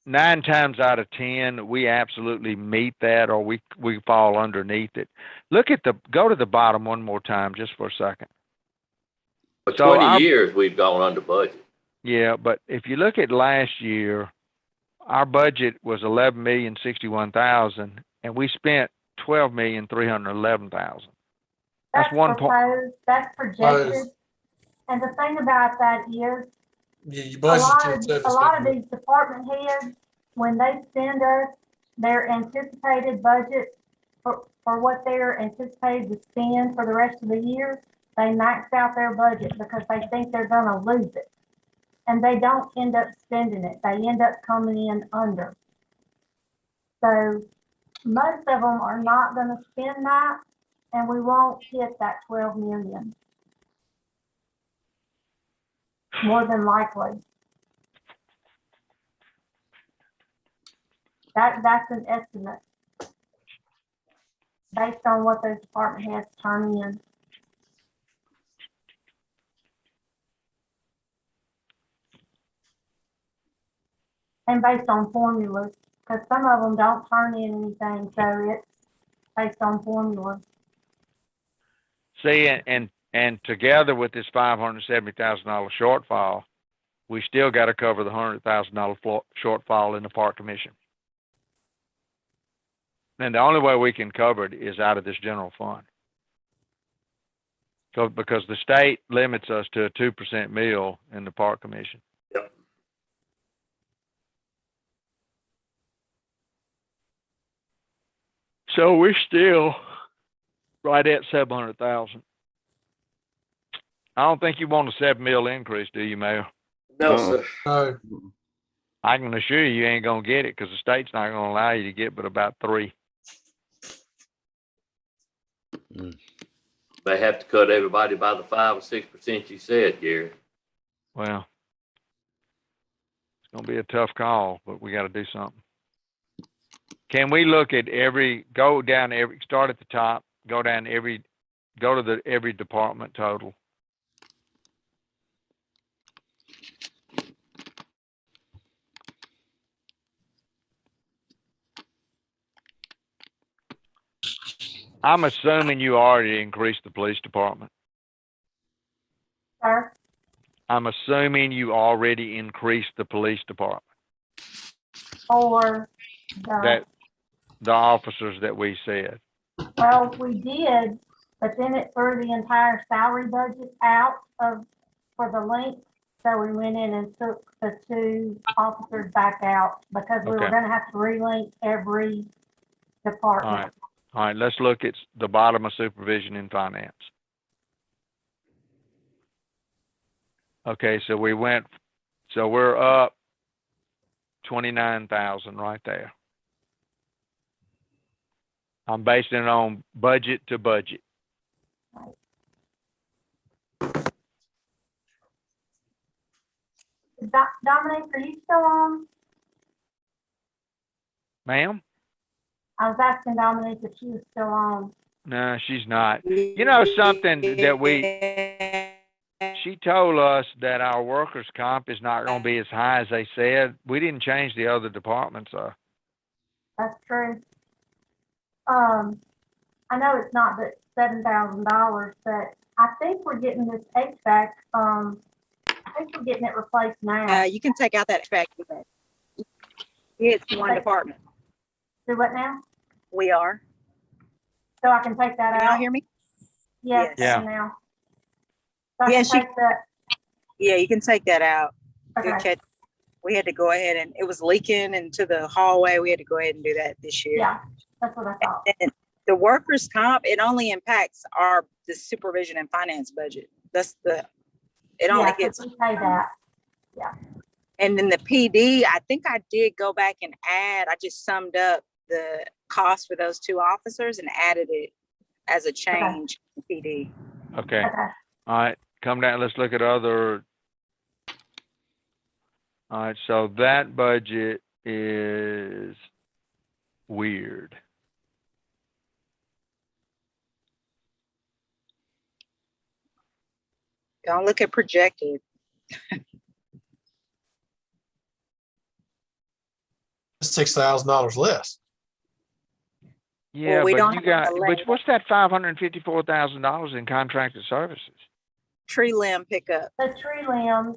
9 times out of 10, we absolutely meet that, or we fall underneath it. Go to the bottom one more time, just for a second. For So 20 years, we've gone under budget. Yeah, but if you look at last year, our budget was $11,061,000, and we spent $12,311,000. That's one point. Proposed, that's projected. And the thing about that is, Yeah, you a budgeted lot of these department heads, when they send us their anticipated budget for what they're anticipated to spend for the rest of the year, they max out their budget because they think they're gonna lose it. And they don't end up spending it. They end up coming in under. So most of them are not gonna spend that, and we won't hit that 12 million. More than likely. That's an estimate based on what those department heads turn in. And based on formulas, because some of them don't turn in anything, so it's based on formulas. See, and together with this $570,000 shortfall, we still got to cover the $100,000 shortfall in the park commission. And the only way we can cover it is out of this general fund. So, because the state limits us to a 2% mill in the park commission. Yep. So we're still right at 700,000. I don't think you want a 7 mil increase, do you, Mayor? No, sir. No. I can assure you ain't gonna get it because the state's not gonna allow you to get but about 3. They have to cut everybody by the 5 or 6% you said, Gary. Well, it's gonna be a tough call, but we got to do something. Can we look at start at the top, go to every department total? I'm assuming you already increased the police department. Sir? I'm assuming you already increased the police department. Or The officers that we said. well, we did, but then it threw the entire salary budget out for the link. So we went in and took the 2 officers back out because we were gonna have to relink every department. All right, let's look at the bottom of supervision and finance. Okay, so we're up 29,000 right there. I'm basing it on budget to budget. Dominique, are you still on? Ma'am? I was asking Dominique if she was still on. No, she's not. You know something she told us that our workers' comp is not going to be as high as they said. We didn't change the other departments, though. That's true. I know it's not but $7,000, but I think we're getting this HVAC. I think we're getting it replaced now. You can take out that HVAC. It's one department. Do what now? We are. So I can take that Can out? y'all hear me? Yes, Yeah. now. So I Yeah, can take that. Yeah, you can take that out. Okay. We had to go ahead and it was leaking into the hallway. We had to go ahead and do that this year. Yeah, that's what I thought. And the workers' comp, it only impacts the supervision and finance budget. It only Yeah, hits. we pay that. Yeah. And then the PD, I think I did go back and I just summed up the cost for those two officers and added it as a change in PD. Okay. All right. Come down. Let's look at other. All right. So that budget is weird. Don't look at projected. $6,000 less. Yeah, Well, we but don't you have got. the But what's that $554,000 in contracted services? Tree limb pickup. The tree limbs.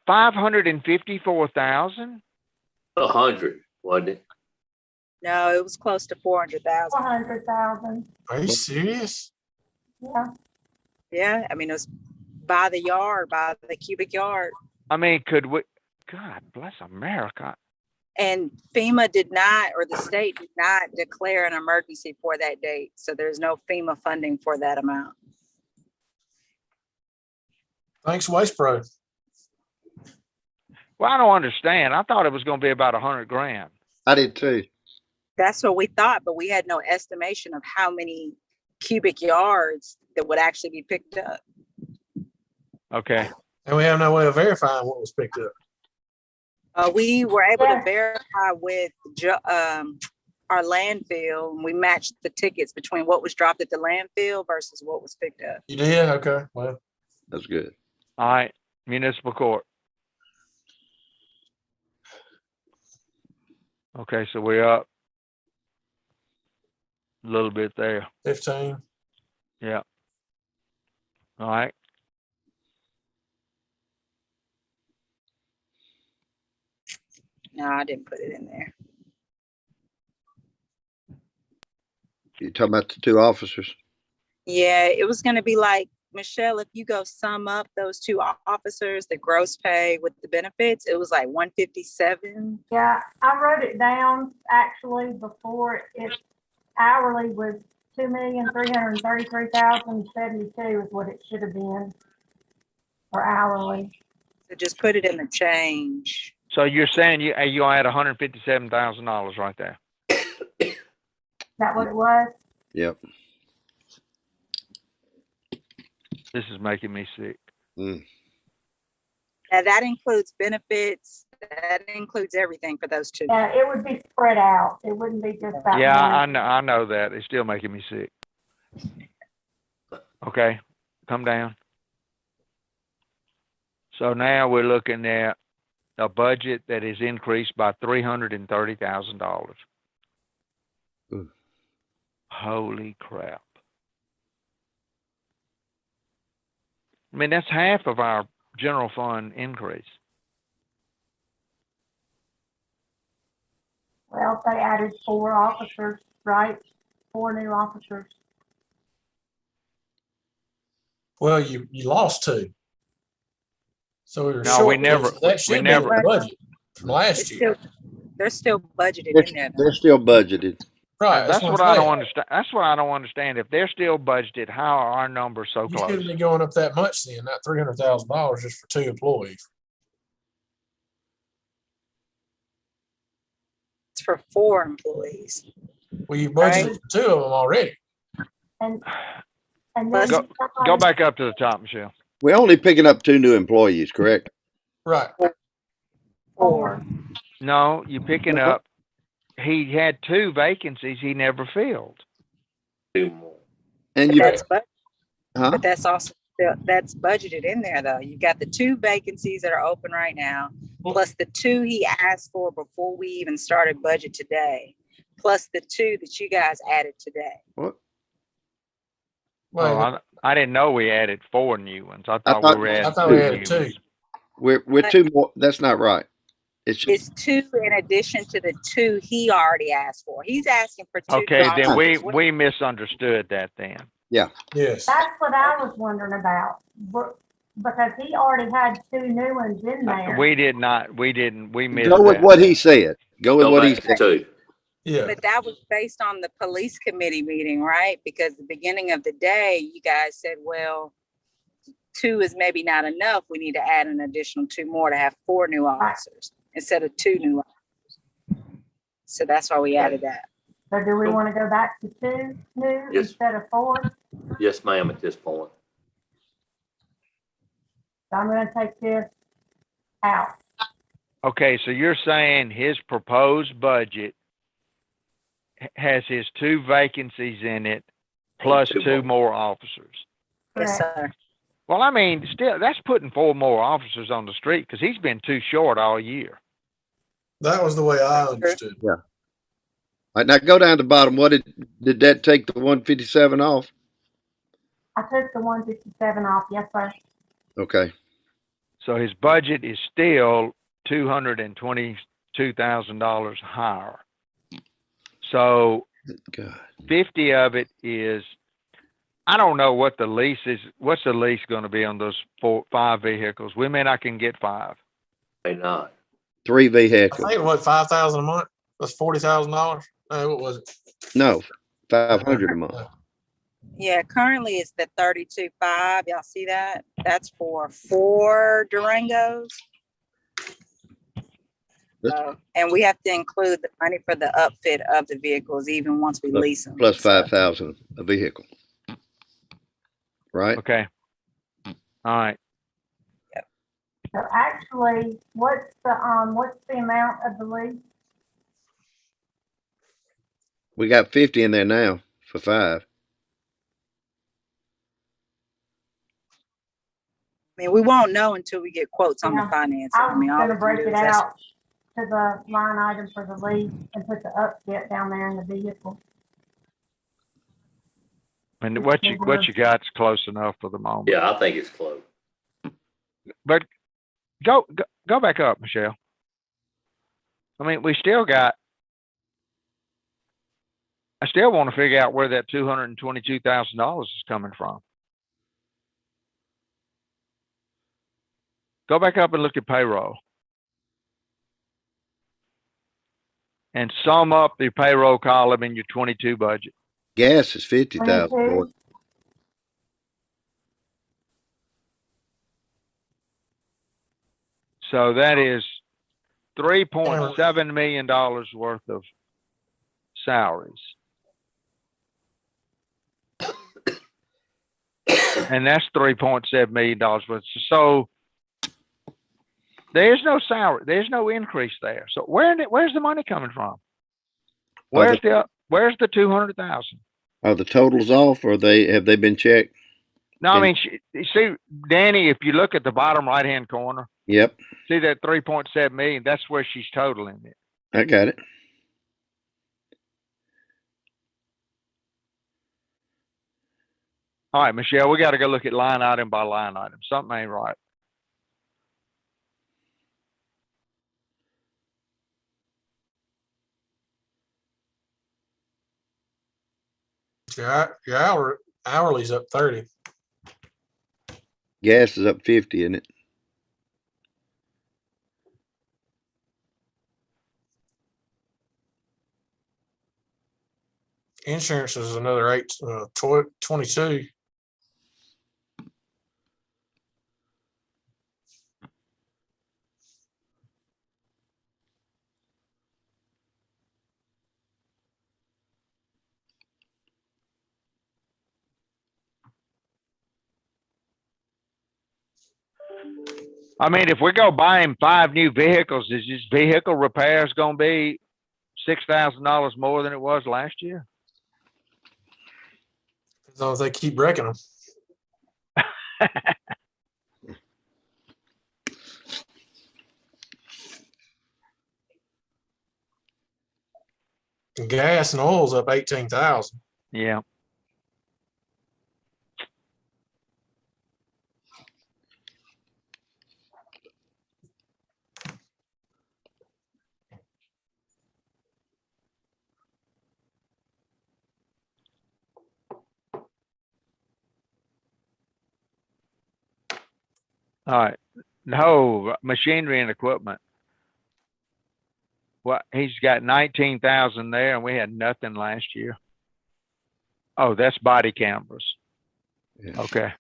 554,000. 100, wasn't it? No, it was close to 400,000. 400,000. Are you serious? Yeah. Yeah, I mean, it was by the yard, by the cubic yard. I mean, could we? God bless America. And FEMA did not, or the state did not declare an emergency for that date. So there's no FEMA funding for that amount. Thanks, Waste Pro. Well, I don't understand. I thought it was going to be about $100,000. I did too. That's what we thought, but we had no estimation of how many cubic yards that would actually be picked up. Okay. And we have no way of verifying what was picked up. We were able to verify with our landfill, and we matched the tickets between what was dropped at the landfill versus what was picked up. You did? Okay. Well, that's good. All right. Municipal court. Okay, so we're up a little bit there. 15. Yeah. All right. No, I didn't put it in there. You talking about the two officers? Yeah, it was going to be like, Michelle, if you go sum up those two officers, the gross pay with the benefits, it was like 157. Yeah, I wrote it down actually before it hourly was 2,333,072 is what it should have been for hourly. So just put it in the change. So you're saying you add $157,000 right there. Is that what it was? Yep. This is making me sick. Now that includes benefits. That includes everything for those two. Yeah, it would be spread out. It wouldn't be just that. Yeah, one. I know that. It's still making me sick. Okay, come down. So now we're looking at a budget that is increased by $330,000. Holy crap. I mean, that's half of our general fund increase. Well, they added 4 officers, right? 4 new officers. Well, you lost 2. So we were No, short. we never- That should we be in never- the budget from last year. They're still budgeted in there. They're still budgeted. Right. That's I'm what I don't saying. understand. That's what I don't understand. If they're still budgeted, how are our numbers so You close? shouldn't be going up that much then, not $300,000 just for 2 employees. It's for 4 employees. Well, you budgeted Right. for 2 of them already. And then Plus- Go, go back up to the top, Michelle. We're only picking up 2 new employees, correct? Right. 4. No, you picking up. He had 2 vacancies he never filled. 2 more. And But you, that's huh? but that's also that's budgeted in there though. You got the 2 vacancies that are open right now, plus the 2 he asked for before we even started budget today, plus the 2 that you guys added today. What? Oh, I didn't know we added 4 new ones. I thought we were I adding thought we 2 added new 2. ones. We're 2 more. That's not right. It's It's 2 in addition to the 2 he already asked for. He's asking for 2. Okay, then jobs we as well. we misunderstood that then. yeah. Yes. That's what I was wondering about, because he already had 2 new ones in there. We did not. We didn't. We missed Go with that. what he said. Go with Go what he back said. to 2. Yeah. But that was based on the police committee meeting, right? Because the beginning of the day, you guys said, well, 2 is maybe not enough. We need to add an additional 2 more to have 4 new officers instead of 2 new officers. So that's why we added that. So do we want to go back to 2 new Yes. instead of 4? Yes, ma'am, at this point. So I'm gonna take this out. Okay, so you're saying his proposed budget has his 2 vacancies in it, plus 2 2 more officers. Yes, Correct. sir. Well, I mean, still, that's putting 4 more officers on the street because he's been too short all year. That was the way I understood. All right, now go down to the bottom. What did that take the 157 off? I took the 157 off, yes, sir. Okay. So his budget is still $222,000 higher. So God. 50 of it is, I don't know what the lease is. What's the lease going to be on those 5 vehicles? We may not can get 5. May not. 3 I vehicles. think what, $5,000 a month? That's $40,000. No, what was it? No, 500 a month. Yeah, currently it's the 32.5. Y'all see that? That's for 4 Durangos. And we have to include the money for the upfit of the vehicles even once we lease them. Plus 5,000 a vehicle. Right? Okay. All right. So actually, what's the amount of the lease? We got 50 in there now for 5. I mean, we won't know until we get quotes on the Yeah, financing. I I mean, was all we gonna can break do it is estimate. out to the line item for the lease and put the upfit down there in the vehicle. And what you got's close enough for the moment. Yeah, I think it's close. But go back up, Michelle. I mean, we still got. I still want to figure out where that $222,000 is coming from. Go back up and look at payroll. And sum up the payroll column in your 22 budget. Gas is 50,000. 22. So that is $3.7 million worth of salaries. And that's $3.7 million worth. So there's no salary, there's no increase there. So where's the money coming from? Where's the 200,000? Are the totals off, or have they been checked? No, I mean, see, Danny, if you look at the bottom right-hand corner, Yep, see that 3.7 million, that's where she's totaling it. I got it. All right, Michelle, we got to go look at line item by line item. Something ain't right. Your hourly's up 30. Gas is up 50, isn't it? Insurance is another 22. I mean, if we go buy him 5 new vehicles, is his vehicle repairs gonna be $6,000 more than it was last year? As long as they keep wrecking them. Gas and oil's up 18,000. Yeah. All right. No, machinery and equipment. Well, he's got 19,000 there, and we had nothing last year. Oh, that's body cameras. Yeah. Okay.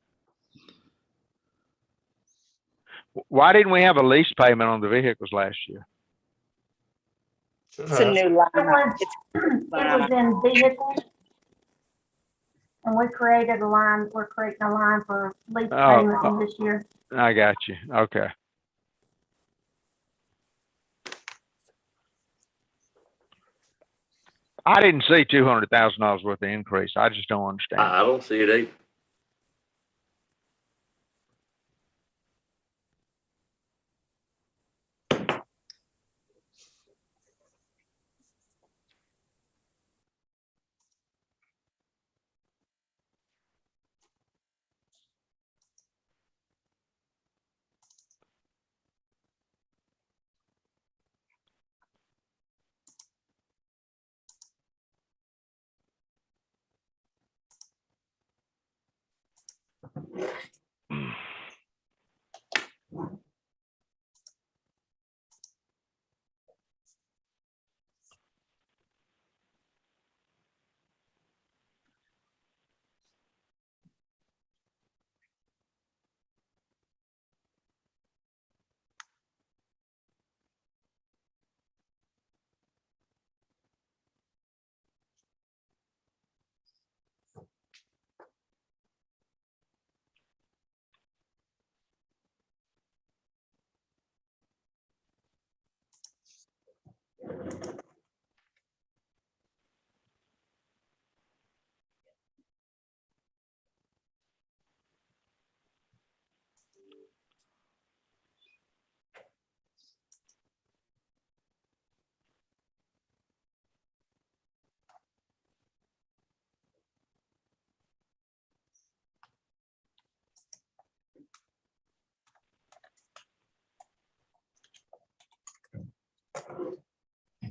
Why didn't we have a lease payment on the vehicles last year? It's a new line. It was in vehicles. And we created a line, we're creating a line for lease payment this year. I got you. Okay. I didn't see $200,000 worth of increase. I just don't understand. I don't see it either.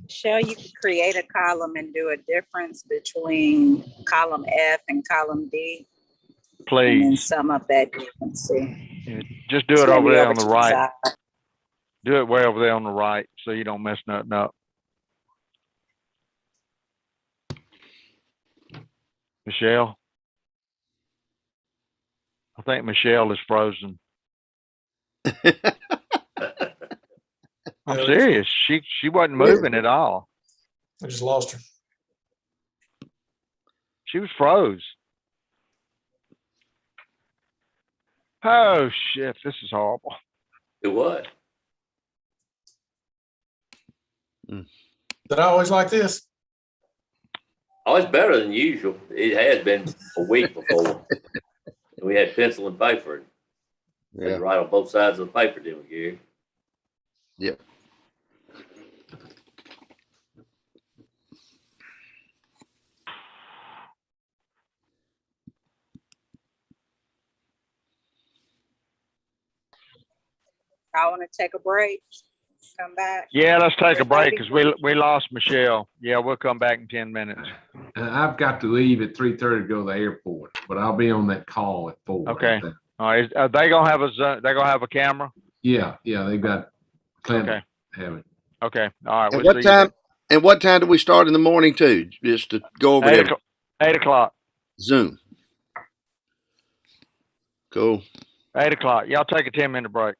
Shell, you could create a column and do a difference between column F and column D. And then Please. sum up that difference. Yeah, just do it So over maybe there on the to right. side. Do it way over there on the right so you don't mess nothing up. Michelle? I think Michelle is frozen. I'm serious. She wasn't moving at all. I just lost her. She was froze. Oh shit, this is horrible. It was. Did I always like this? Oh, it's better than usual. It has been a week before. We had pencil and paper. Yeah. Right on both sides of the paper, didn't we, Gary? Yep. I want to take a break. Come back. Yeah, let's take a break because we lost Michelle. Yeah, we'll come back in 10 minutes. And I've got to leave at 3:30 to go to the airport, but I'll be on that call at 4. Okay. All right. Are they gonna have they're gonna have a camera? Yeah, they've got Clint Okay. have it. Okay. All right. And we'll what see you time? And what time do we start in the morning too? Just to go over there. 8 o'clock. Zoom. Cool. 8 o'clock. Y'all take a 10-minute break.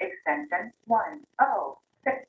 Extension 106.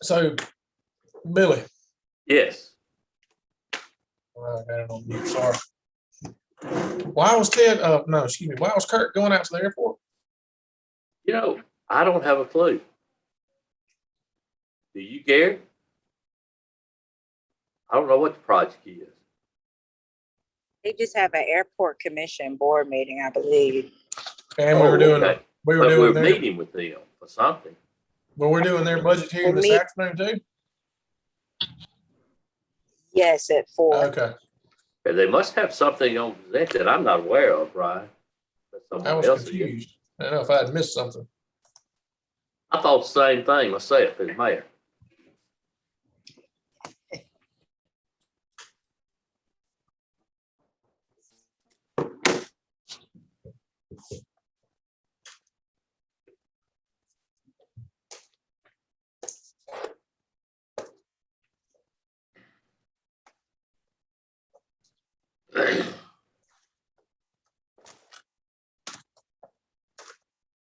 So, Billy, Yes. I got it on mute, sorry. Why was no, excuse me, why was Kurt going out to the airport? You know, I don't have a clue. Do you, Gary? I don't know what the project is. They just have an airport commission board meeting, I believe. And we were doing, okay. we were But doing we're their, meeting with them for something. well, we're doing their budget hearing this afternoon too? Yes, at 4. Okay, And they must have something on that I'm not aware of, Brian. That I someone was else is. confused. I don't know if I had missed something. I thought the same thing myself as mayor.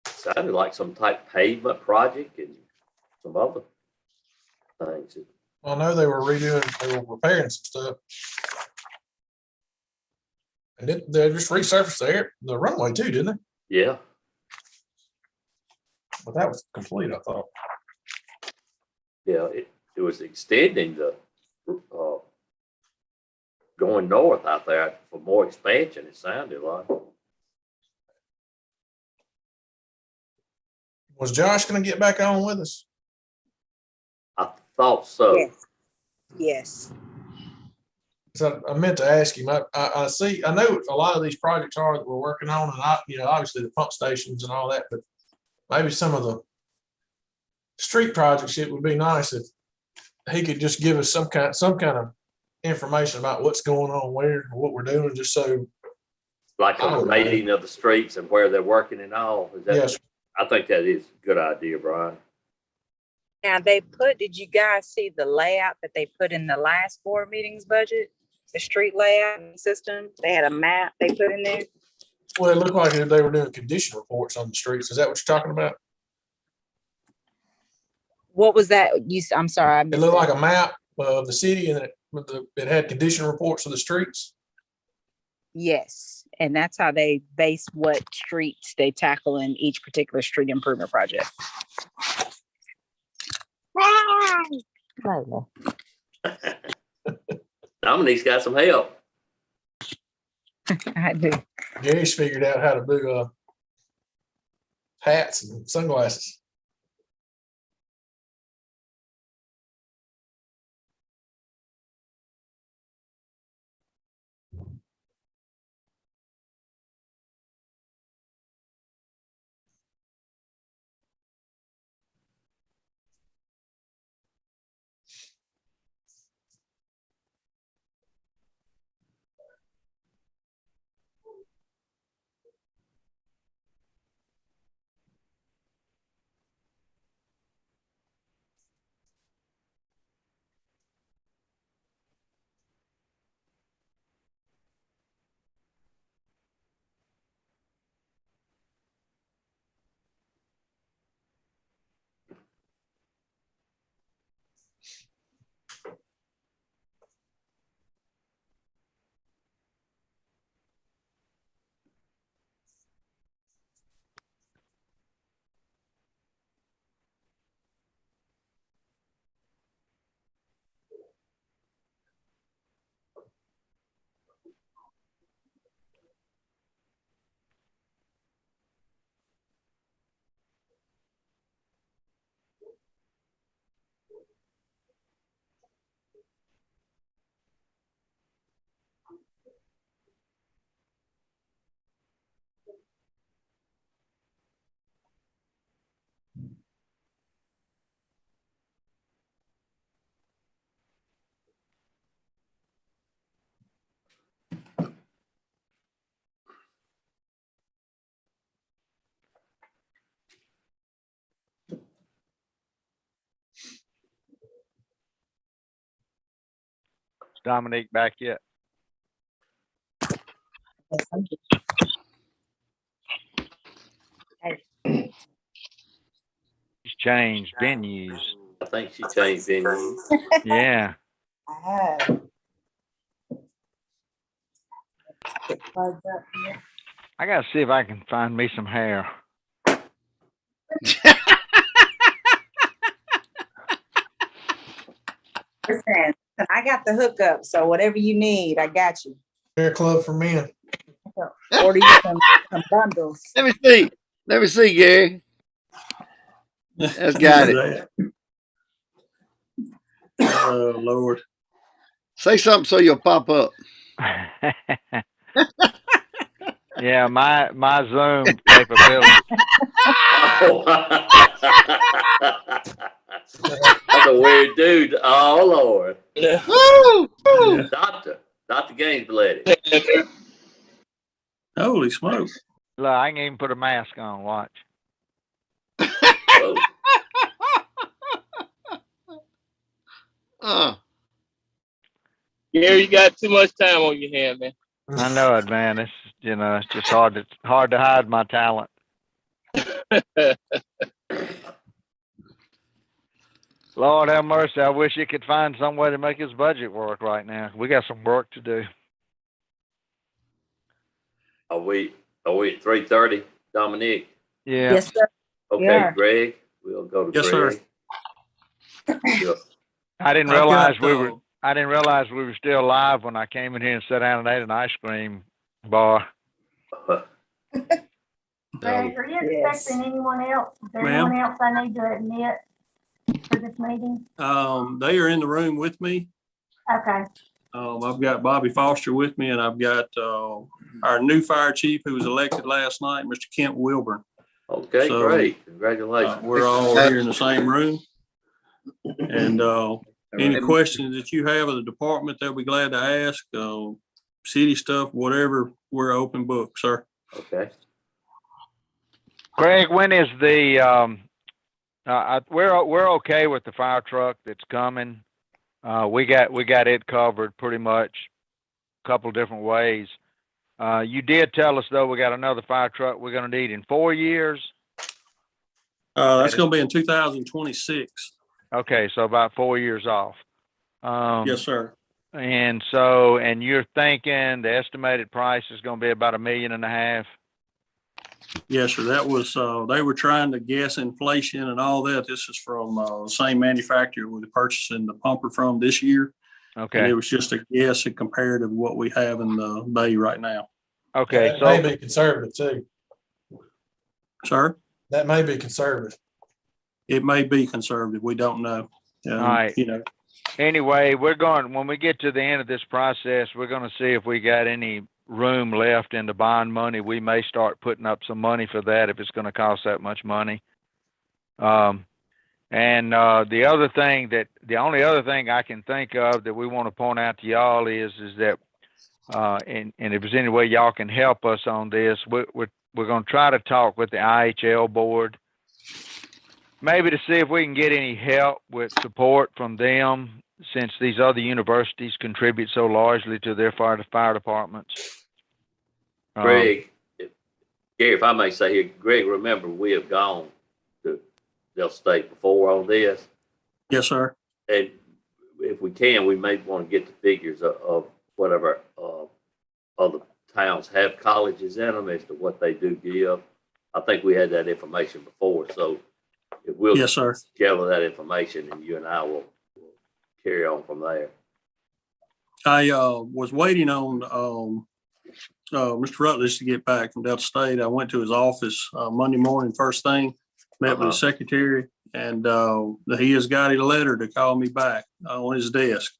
Sounded like some type of pavement project and some other things. I know they were repairing some stuff. And they just resurfaced the runway too, didn't they? Yeah. But that was complete, I thought. Yeah, it was extending the going north out there for more expansion, it sounded like. Was Josh gonna get back on with us? I thought so. Yes. Yes. So I meant to ask him, I see, I know a lot of these projects are that we're working on, and obviously the pump stations and all that, but maybe some of the street projects, it would be nice if he could just give us some kind of information about what's going on where, what we're doing, just so. Like a rating of the streets and where they're working and all. Is that, Yes. I think that is a good idea, Brian. Now did you guys see the layout that they put in the last board meeting's budget? The street layout system? They had a map they put in there. Well, it looked like they were doing condition reports on the streets. Is that what you're talking about? What was that? I'm sorry. I It missed looked it. like a map of the city, and it had condition reports of the streets. Yes. And that's how they base what streets they tackle in each particular street improvement project. Dominique's got some help. I do. Gary's figured out how to do hats and sunglasses. Dominique back yet? She's changed venues. I think she changed venues. Yeah. I have. I gotta see if I can find me some hair. Listen, I got the hookup, so whatever you need, I got you. Hair club for men. Order you some bundles. Let me see. Let me see, Gary. That's got it. Oh, Lord. Say something so you'll pop up. Yeah, my Zoom capability. That's a weird dude. Oh, Lord. Woo! Dr. Gainsbletti. Holy smoke. Look, I can even put a mask on. Watch. Gary, you got too much time on your hand, man. I know it, man. It's it's just hard to hide my talent. Lord have mercy. I wish you could find some way to make his budget work right now. We got some work to do. Are we at 3:30, Dominique? Yeah. Yes, sir. Okay, Yeah. Greg. We'll go to Yes, Greg. sir. I didn't I've realize got, I didn't realize we were still live when I came in here and sat down and ate an ice cream bar. Greg, are you expecting anyone else? Is there Ma'am? anyone else I need to admit for this meeting? They are in the room with me. Okay, I've got Bobby Foster with me, and I've got our new fire chief who was elected last night, Mr. Kent Wilburn. Okay, So, great. Congratulations. We're all here in the same room. And any questions that you have of the department, they'll be glad to ask. City stuff, whatever, we're open book, sir. Okay. Greg, when is the we're okay with the fire truck that's coming. We got it covered pretty much a couple different ways. You did tell us though we got another fire truck we're going to need in 4 years. That's going to be in 2026. Okay, so about 4 years off. Yes, sir. And you're thinking the estimated price is going to be about $1.5 million? Yes, sir. That was, they were trying to guess inflation and all that. This is from the same manufacturer we're purchasing the pumper from this year. Okay. And it was just a guess and comparative what we have in the bay right now. Okay. That may be conservative too. Sir? That may be conservative. It may be conservative. We don't know. All right. You know. Anyway, when we get to the end of this process, we're going to see if we got any room left in the bond money. We may start putting up some money for that if it's going to cost that much money. The only other thing I can think of that we want to point out to y'all is that, and if there's any way y'all can help us on this, we're going to try to talk with the IHL board, maybe to see if we can get any help with support from them, since these other universities contribute so largely to their fire departments. Greg, Gary, if I may say here, Greg, remember we have gone to Del State before on this. Yes, sir. And if we can, we may want to get the figures of whatever other towns have colleges in them as to what they do give. I think we had that information before, so if we'll yes, sir. gather that information, and you and I will carry on from there. I was waiting on Mr. Rutledge to get back from Delta State. I went to his office Monday morning, first thing, met with the secretary, and he has got a letter to call me back on his desk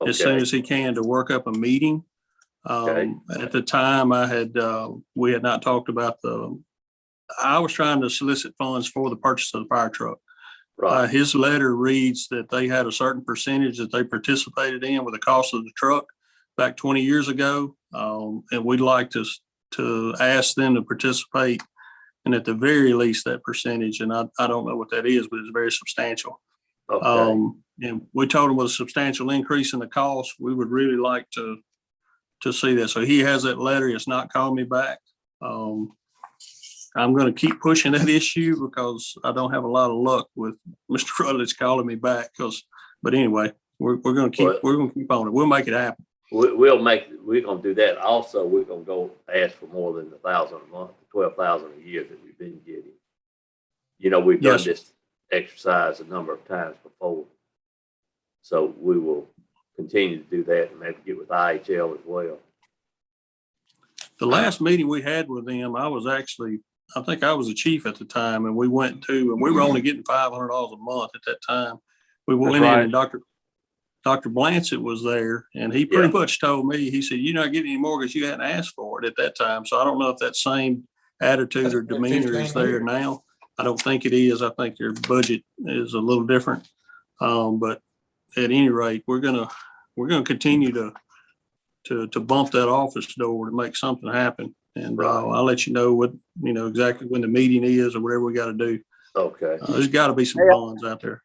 as soon as he can to work up a meeting. At the time, we had not talked about I was trying to solicit funds for the purchase of the fire truck. Right. His letter reads that they had a certain percentage that they participated in with the cost of the truck back 20 years ago. And we'd like to ask them to participate, and at the very least that percentage. And I don't know what that is, but it's very substantial. Okay. And we told him with a substantial increase in the cost, we would really like to see that. So he has that letter. He has not called me back. I'm going to keep pushing that issue because I don't have a lot of luck with Mr. Rutledge calling me back. But anyway, we're going to keep on it. We'll make it happen. We're going to do that. Also, we're going to go ask for more than $1,000 a month, $12,000 a year that we've been getting. You know, we've done this exercise a number of times before. So we will continue to do that and maybe get with IHL as well. The last meeting we had with them, I think I was the chief at the time, and we went to, and we were only getting $500 a month at that time. We went in and Dr. Blanchett was there, and he pretty much told me, he said, "You're not getting any more because you hadn't asked for it at that time." So I don't know if that same attitude or demeanor is there now. I don't think it is. I think their budget is a little different. But at any rate, we're gonna continue to bump that office door to make something happen. And I'll let you know exactly when the meeting is or whatever we got to do. Okay. There's got to be some bonds out there.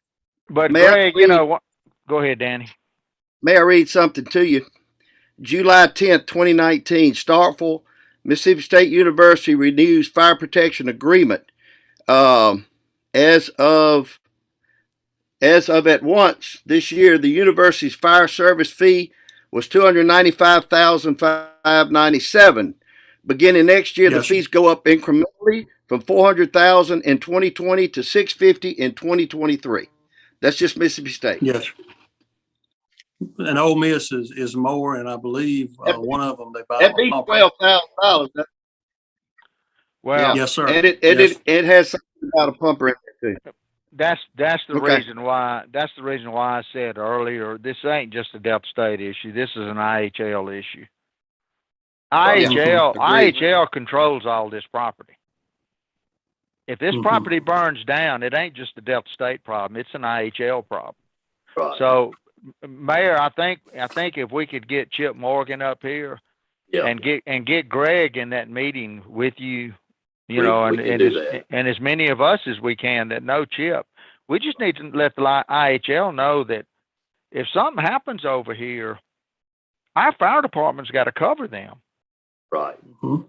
But Greg, go ahead, Danny. May I read something to you? July 10th, 2019, Starkville, Mississippi State University renews fire protection agreement. As of at once this year, the university's fire service fee was $295,597. Beginning next year, the fees go up incrementally from $400,000 in 2020 to $650 in 2023. That's just Mississippi State. Yes. And Ole Miss is more, and I believe one of them they buy. That beats $12,000. Well, yes, sir. And it has something about a pumper in there too. That's the reason why. That's the reason why I said earlier, this ain't just a Delta State issue. This is an IHL issue. IHL controls all this property. If this property burns down, it ain't just a Delta State problem. It's an IHL problem. Right. So, Mayor, I think if we could get Chip Morgan up here and get Greg in that meeting with you, and as many of us as we can that know Chip, we just need to let the IHL know that if something happens over here, our fire department's got to cover them. Right. Mm-hmm.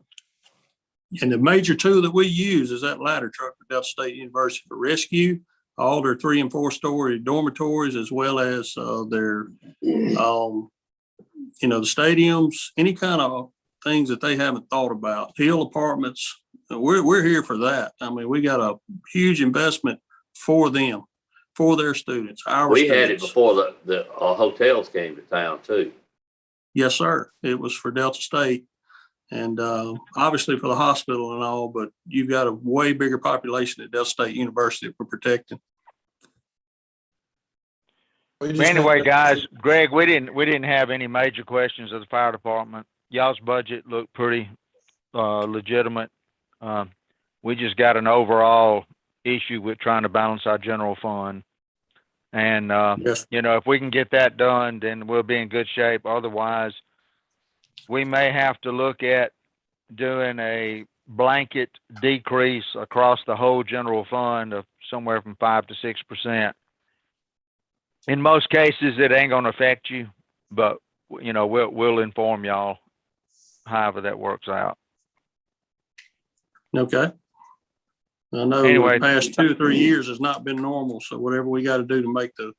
And the major tool that we use is that ladder truck for Delta State University for rescue, all their 3- and 4-story dormitories, as well as their, the stadiums, any kind of things that they haven't thought about. Hill apartments, we're here for that. I mean, we got a huge investment for them, for their students. We had it before the hotels came to town too. Yes, sir. It was for Delta State. And obviously for the hospital and all, but you've got a way bigger population at Delta State University that we're protecting. Anyway, guys, Greg, we didn't have any major questions of the fire department. Y'all's budget looked pretty legitimate. We just got an overall issue with trying to balance our general fund. And, if we can get that done, then we'll be in good shape. Otherwise, we may have to look at doing a blanket decrease across the whole general fund of somewhere from 5 to 6%. In most cases, it ain't going to affect you, but we'll inform y'all however that works out. Okay. I know the past 2 or 3 years has not been normal, so whatever we got to do to make the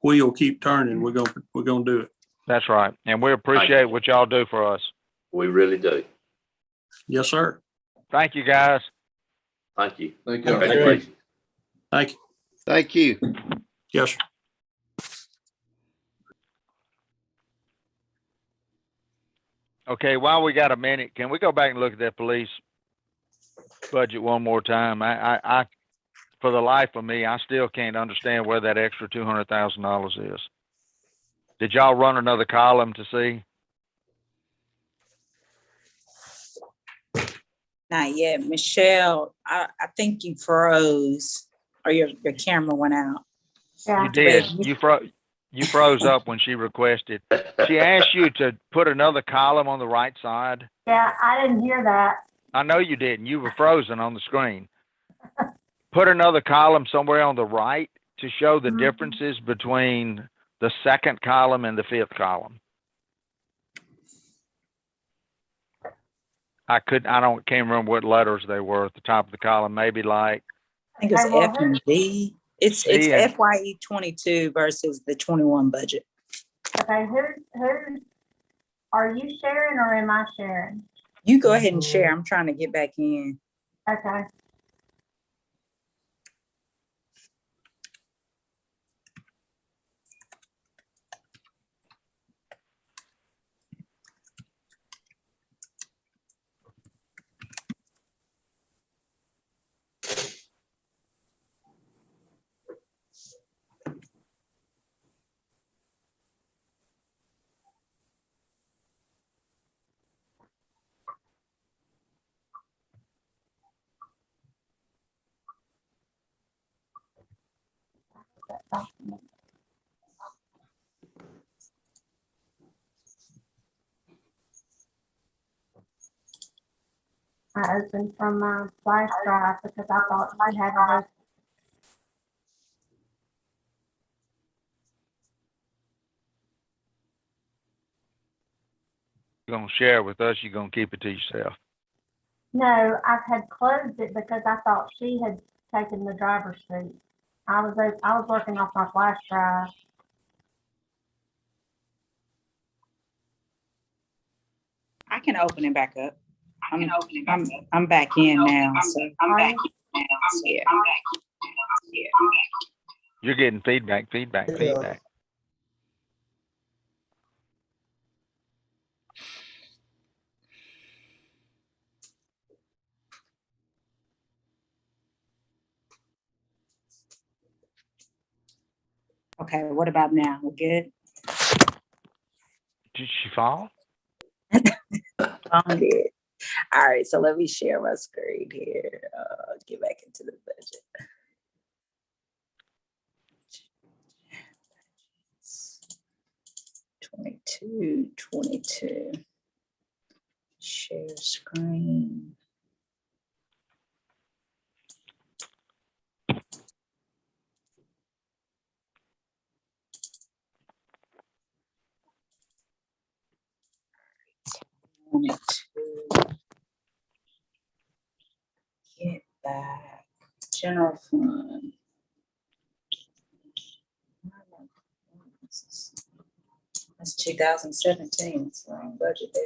wheel keep turning, we're gonna do it. That's right, and we appreciate what y'all do for us. We really do. Yes, sir. Thank you, guys. Thank you. Thank you. Congratulations. Thank you. Thank you. Yes, sir. Okay, while we got a minute, can we go back and look at that police budget one more time? I for the life of me, I still can't understand where that extra $200,000 is. Did y'all run another column to see? Not yet. Michelle, I think you froze or your camera went out. Yeah. You did. You froze up when she requested. She asked you to put another column on the right side. Yeah, I didn't hear that. I know you didn't. You were frozen on the screen. Put another column somewhere on the right to show the Mhm. differences between the second column and the fifth column. can't remember what letters they were at the top of the column, maybe like I think it's Okay, well, F and V. It's V and- FYE 22 versus the 21 budget. Okay, who's, are you sharing or am I sharing? You go ahead and share. I'm trying to get back in. Okay. I opened from my flash drive because I thought I had it. you're gonna share it with us, you're gonna keep it to yourself. No, I had closed it because I thought she had taken the driver's seat. I was working off my flash drive. I can open it back up. I'm back in now. So yeah. You're getting feedback. Okay, what about now? We're good? Did she fall? I'm good. All right, so let me share my screen here. Get back into the budget. '22. Share screen. Get back. General fund. That's 2017. It's the wrong budget there.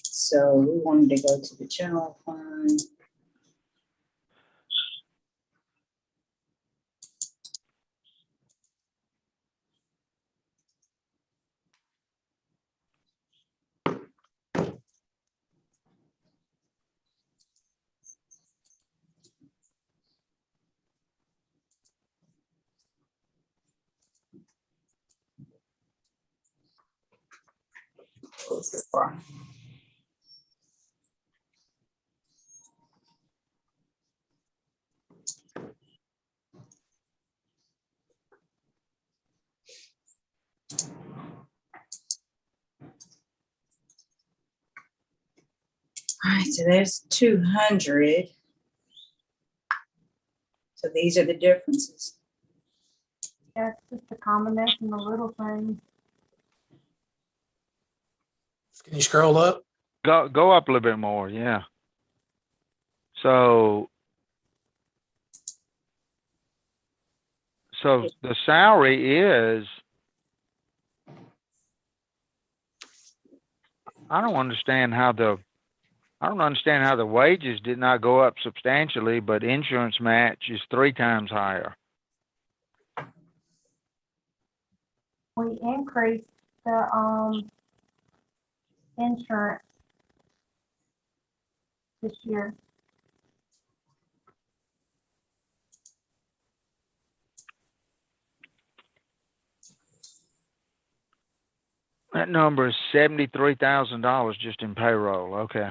So we wanted to go to the general fund. All right, so there's 200. So these are the differences. Yeah, it's just a combination of little things. Can you scroll up? Go up a little bit more, yeah. So the salary is, I don't understand how the wages did not go up substantially, but insurance match is 3 times higher. We increased the insurance this year. That number is $73,000 just in payroll. Okay.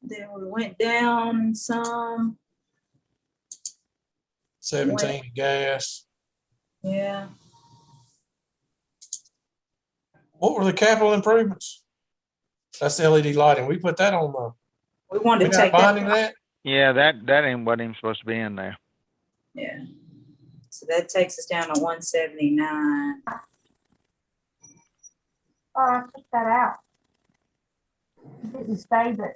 Then we went down some. 17 gas. Yeah. What were the capital improvements? That's the LED lighting. We put that on the, We wanted we're to not take bonding that. that? Yeah, that ain't what even supposed to be in there. Yeah. So that takes us down to 179. Oh, I took that out. Didn't save it.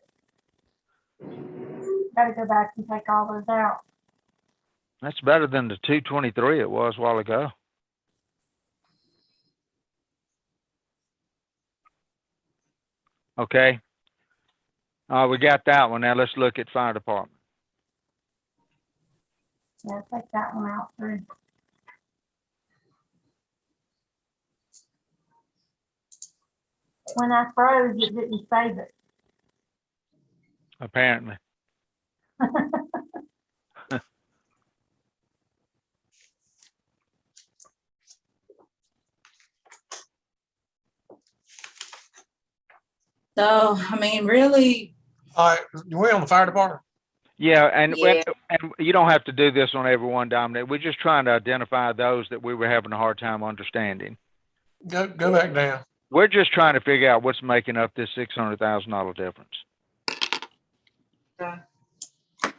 Gotta go back and take all those out. That's better than the 223 it was a while ago. Okay. We got that one. Now let's look at fire department. Yeah, take that one out too. When I froze, it didn't save it. Apparently. So, I mean, really. All right, we're on the fire department. Yeah, and Yeah. and you don't have to do this on every one, Dominic. We're just trying to identify those that we were having a hard time understanding. Go back down. We're just trying to figure out what's making up this $600,000 difference. Okay. All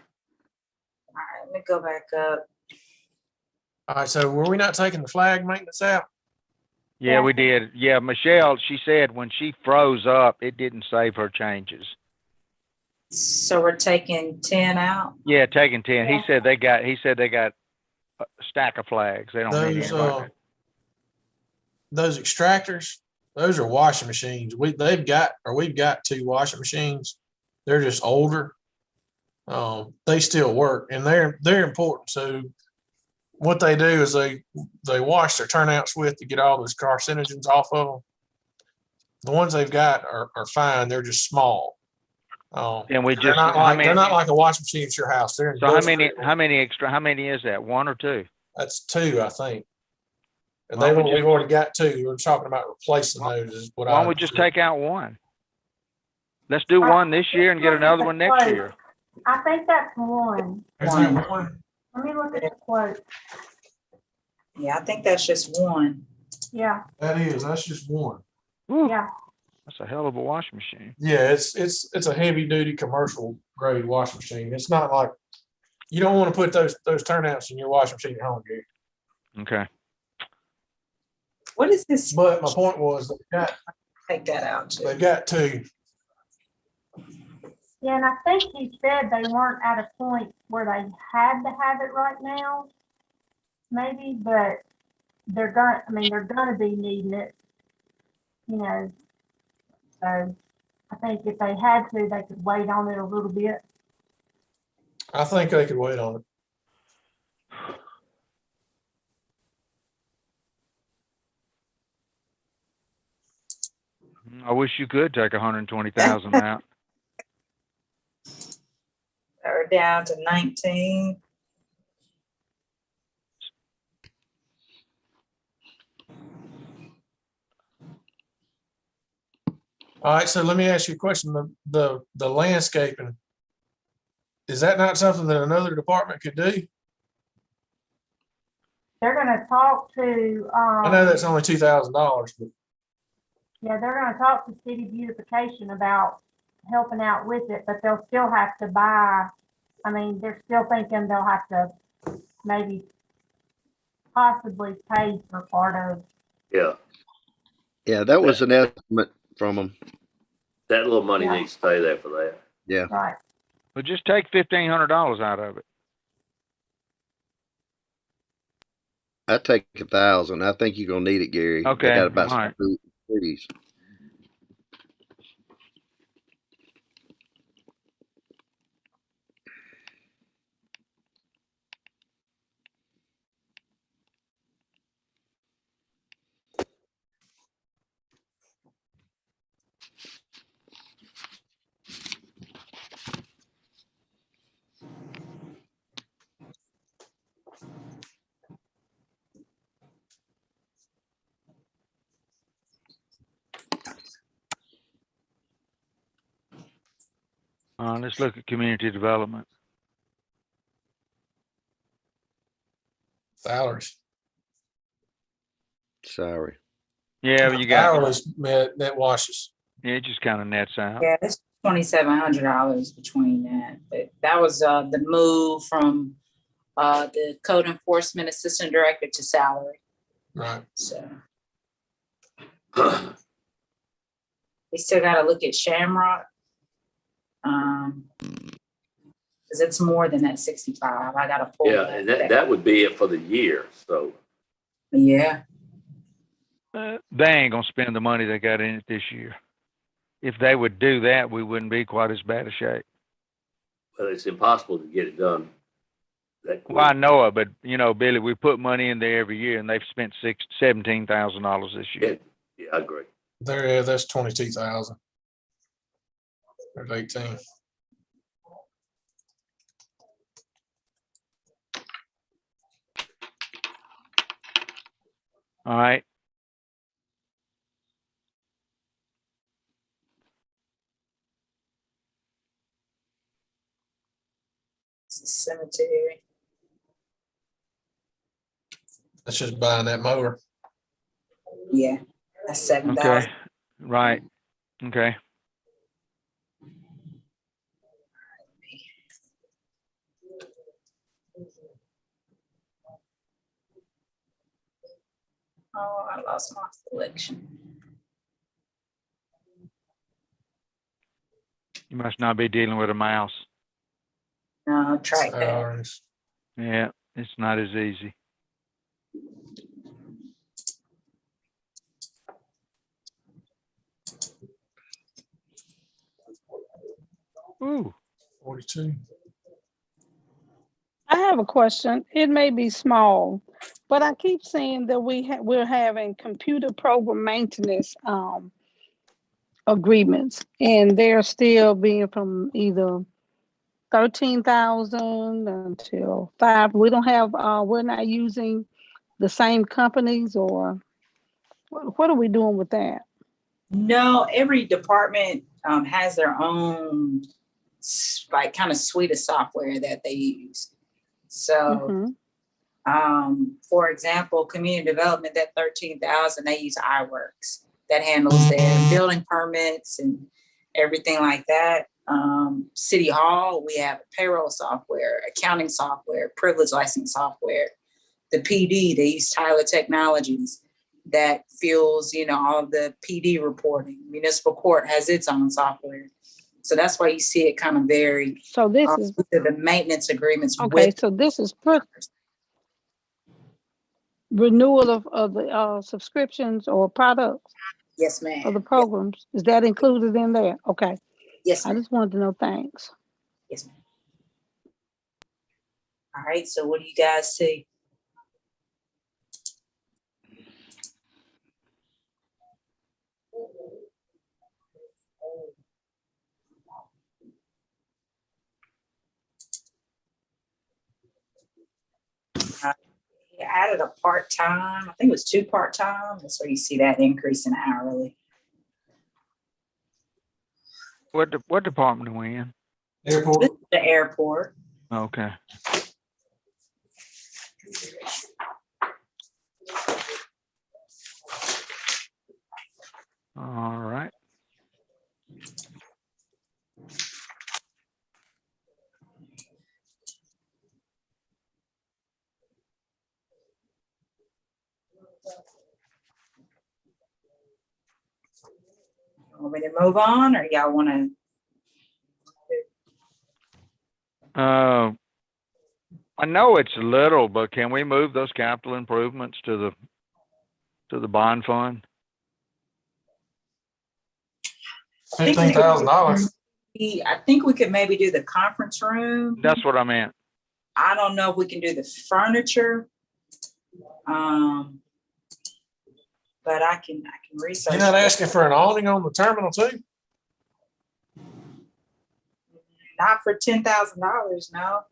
right, let me go back up. All right, so were we not taking the flag maintenance out? Yeah, we did. Yeah, Michelle, she said when she froze up, it didn't save her changes. So we're taking 10 out. Yeah, taking 10. He said they got a stack of flags. They don't need Those anybody. those extractors, those are washing machines. We've got 2 washing machines. They're just older. They still work and they're important. So what they do is they wash their turnouts with to get all those carcinogens off of them. The ones they've got are fine. They're just small. And we they're just not like a washing machine at your house. They're so how many is that? 1 or 2? That's 2, I think. And Why don't we've already got 2. We're talking about replacing those. Is what Why don't we just take out 1? Let's do 1 this year and get another one next year. I think that's 1. Is that 1? Let me look at the quote. Yeah, I think that's just 1. Yeah, That's just 1. Whew, yeah. that's a hell of a washing machine. Yeah, it's a heavy duty commercial grade washing machine. It's not like you don't want to put those turnouts in your washing machine at home, Gary. Okay. What is this? But my point was Take that out too. they've got 2. Yeah, and I think he said they weren't at a point where they had to have it right now. Maybe, but they're gonna be needing it, you know. So I think if they had to, they could wait on it a little bit. I think they could wait on it. I wish you could take 120,000 out. We're down to 19. All right, so let me ask you a question. The landscaping, is that not something that another department could do? They're gonna talk to, I know that's only $2,000, but yeah, they're gonna talk to city beautification about helping out with it, but they'll still have to buy. I mean, they're still thinking they'll have to maybe possibly pay for part of. Yeah, Yeah, that was an estimate from them. that little money Yeah. needs to stay there for that. Yeah. Right. But just take $1,500 out of it. I'd take 1,000. I think you're gonna need it, Gary. Okay, They got about all right. 3 cities. Let's look at community development. salaries. Sorry. Yeah, but you got, Hourly net washes. yeah, it just kind of nets out. Yeah, it's $2,700 between that. But that was the move from the code enforcement assistant director to salary. Right. So we still got to look at Shamrock. Because it's more than that 65. I got to pull. Yeah, and that would be it for the year. So Yeah. They ain't gonna spend the money they got in it this year. If they would do that, we wouldn't be quite as bad a shape. well, it's impossible to get it done that quick. Well, I know it, but you know, Billy, we put money in there every year, and they've spent $17,000 this year. Yeah, I agree. There, that's 22,000. There's 18. All right. Cemetery. That's just buying that mower. Yeah, that's 7,000. Okay. Right. Okay. Oh, I lost my selection. You must not be dealing with a mouse. No, trackpad. Yeah, it's not as easy. Ooh. 42. I have a question. It may be small, but I keep seeing that we're having computer program maintenance agreements, and they're still being from either 13,000 until 5. We don't have. We're not using the same companies, or what are we doing with that? No, every department has their own like kind of suite of software that they use. So, for example, community development, that 13,000, they use iWorks that handles their building permits and everything like that. City Hall, we have payroll software, accounting software, privilege license software. The PD, they use Tyler Technologies that fuels, all of the PD reporting. Municipal court has its own software. So that's why you see it kind of vary. So this is the maintenance agreements. Okay, so this is renewal of the subscriptions or products. Yes, ma'am. Of the programs. Is that included in there? Okay. Yes, ma'am. I just wanted to know. Thanks. Yes, ma'am. All right. So what do you guys see? He added a part-time. I think it was 2 part-time. That's where you see that increase in hourly. What department are we in? Airport. The airport. Okay. All right. Want me to move on, or y'all want to? I know it's little, but can we move those capital improvements to the bond fund? $15,000. I think we could maybe do the conference room. That's what I meant. I don't know if we can do the furniture. But I can research. You're not asking for an awning on the terminal too? Not for $10,000, no.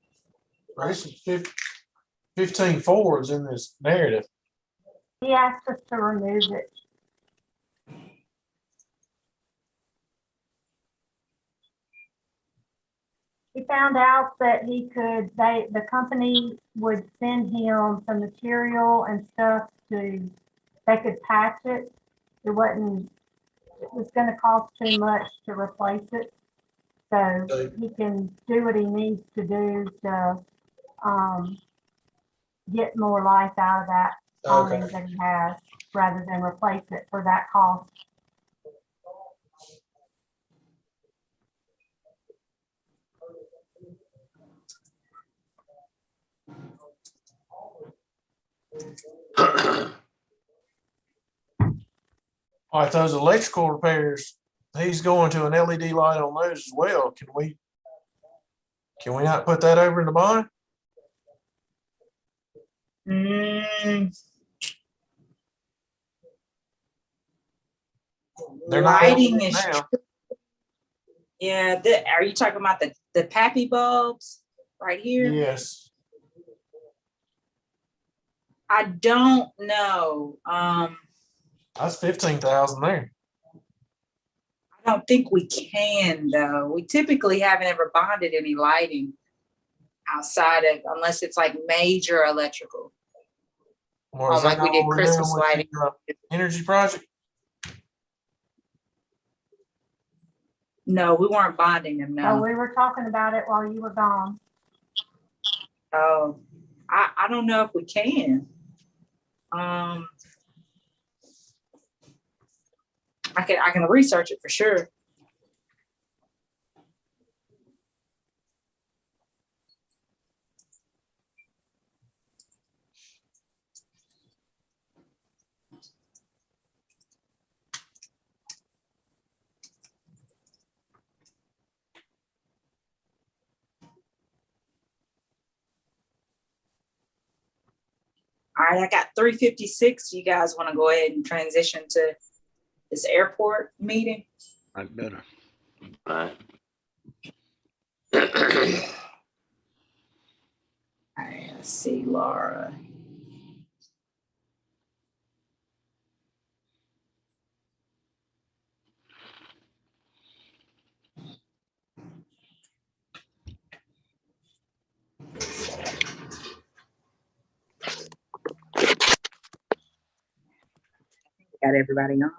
This is 15 forwards in this narrative. He asked us to remove it. He found out that the company would send him some material and stuff they could patch it, it was gonna cost too much to replace it. So he can do what he needs to do to, get more life out of that awning that he has, rather than replace it for that cost. All right, those electrical repairs, he's going to an LED light on those as well. Can we not put that over in the bond? They're not Lighting LED is now. Yeah, are you talking about the Pappy bulbs right here? Yes. I don't know. That's 15,000 there. I don't think we can though. We typically haven't ever bonded any lighting outside of, unless it's like major electrical. Or is like that we did what we're Christmas doing with lighting. the, energy project? No, we weren't bonding them, So no. we were talking about it while you were gone. Oh, I don't know if we can. I can research it for sure. All right, I got 3:56. You guys want to go ahead and transition to this airport meeting? I better. All right. All right, let's see, Laura. Got everybody on.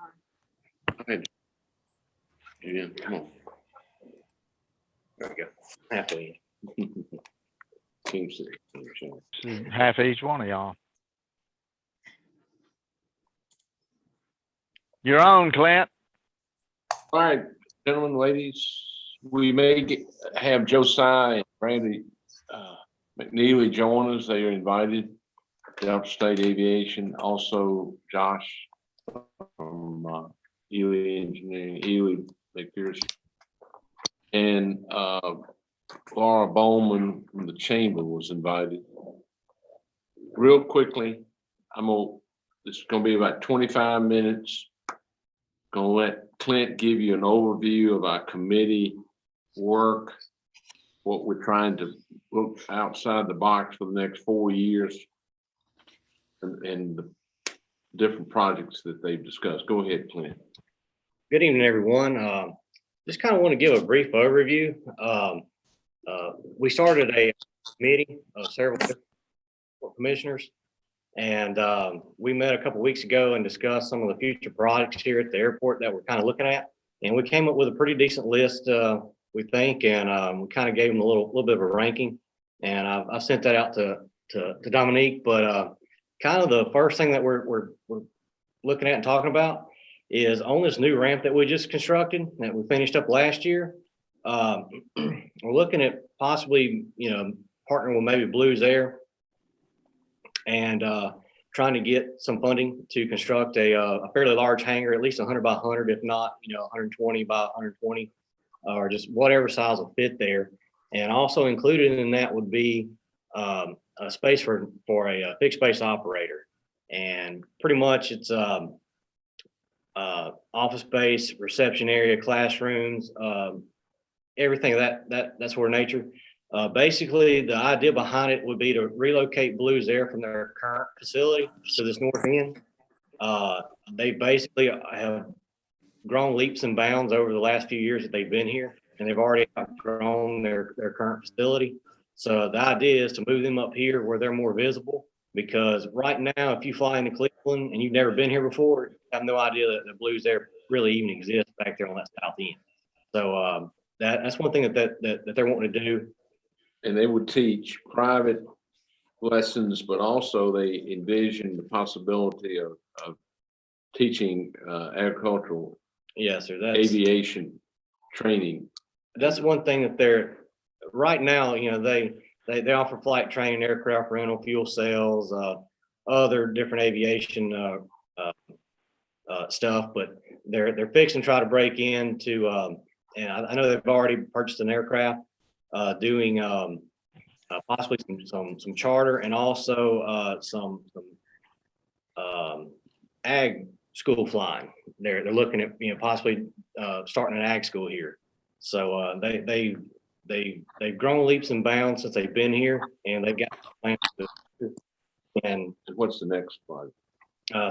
Yeah, come on. There we go. Halfway. Team six. Half each one of y'all. You're on, Clint. All right, gentlemen, ladies, we may have Josiah and Randy McNeely join us. They are invited to Upstate Aviation. Also, Josh from Ely Engineering, Ely McPherson, and Laura Bowman from the Chamber was invited. Real quickly, this is gonna be about 25 minutes. Gonna let Clint give you an overview of our committee work, what we're trying to look outside the box for the next 4 years, and the different projects that they've discussed. Go ahead, Clint. Good evening, everyone. Just kind of want to give a brief overview. We started a committee of several commissioners, and we met a couple weeks ago and discussed some of the future projects here at the airport that we're kind of looking at. And we came up with a pretty decent list, we think, and we kind of gave them a little bit of a ranking. And I sent that out to Dominique. But kind of the first thing that we're looking at and talking about is on this new ramp that we just constructed that we finished up last year. We're looking at possibly, partnering with maybe Blues Air and trying to get some funding to construct a fairly large hangar, at least 100 by 100, if not, 120 by 120, or just whatever size will fit there. And also included in that would be a space for a fixed base operator. And pretty much it's office space, reception area, classrooms, everything of that sort of nature. Basically, the idea behind it would be to relocate Blues Air from their current facility to this north end. They basically have grown leaps and bounds over the last few years that they've been here, and they've already outgrown their current facility. So the idea is to move them up here where they're more visible because right now, if you fly into Cleveland and you've never been here before, you have no idea that the Blues there really even exist back there on that south end. So that's one thing that they're wanting to do. And they would teach private lessons, but also they envision the possibility of teaching agricultural, Yes, sir. That's aviation training. That's one thing that they're right now. You know, they offer flight training, aircraft rental, fuel cells, other different aviation stuff. But they're fixing to try to break into. And I know they've already purchased an aircraft, doing possibly some charter and also some ag school flying. They're looking at possibly starting an ag school here. So they've grown leaps and bounds since they've been here, and they've got plans to. And what's the next project?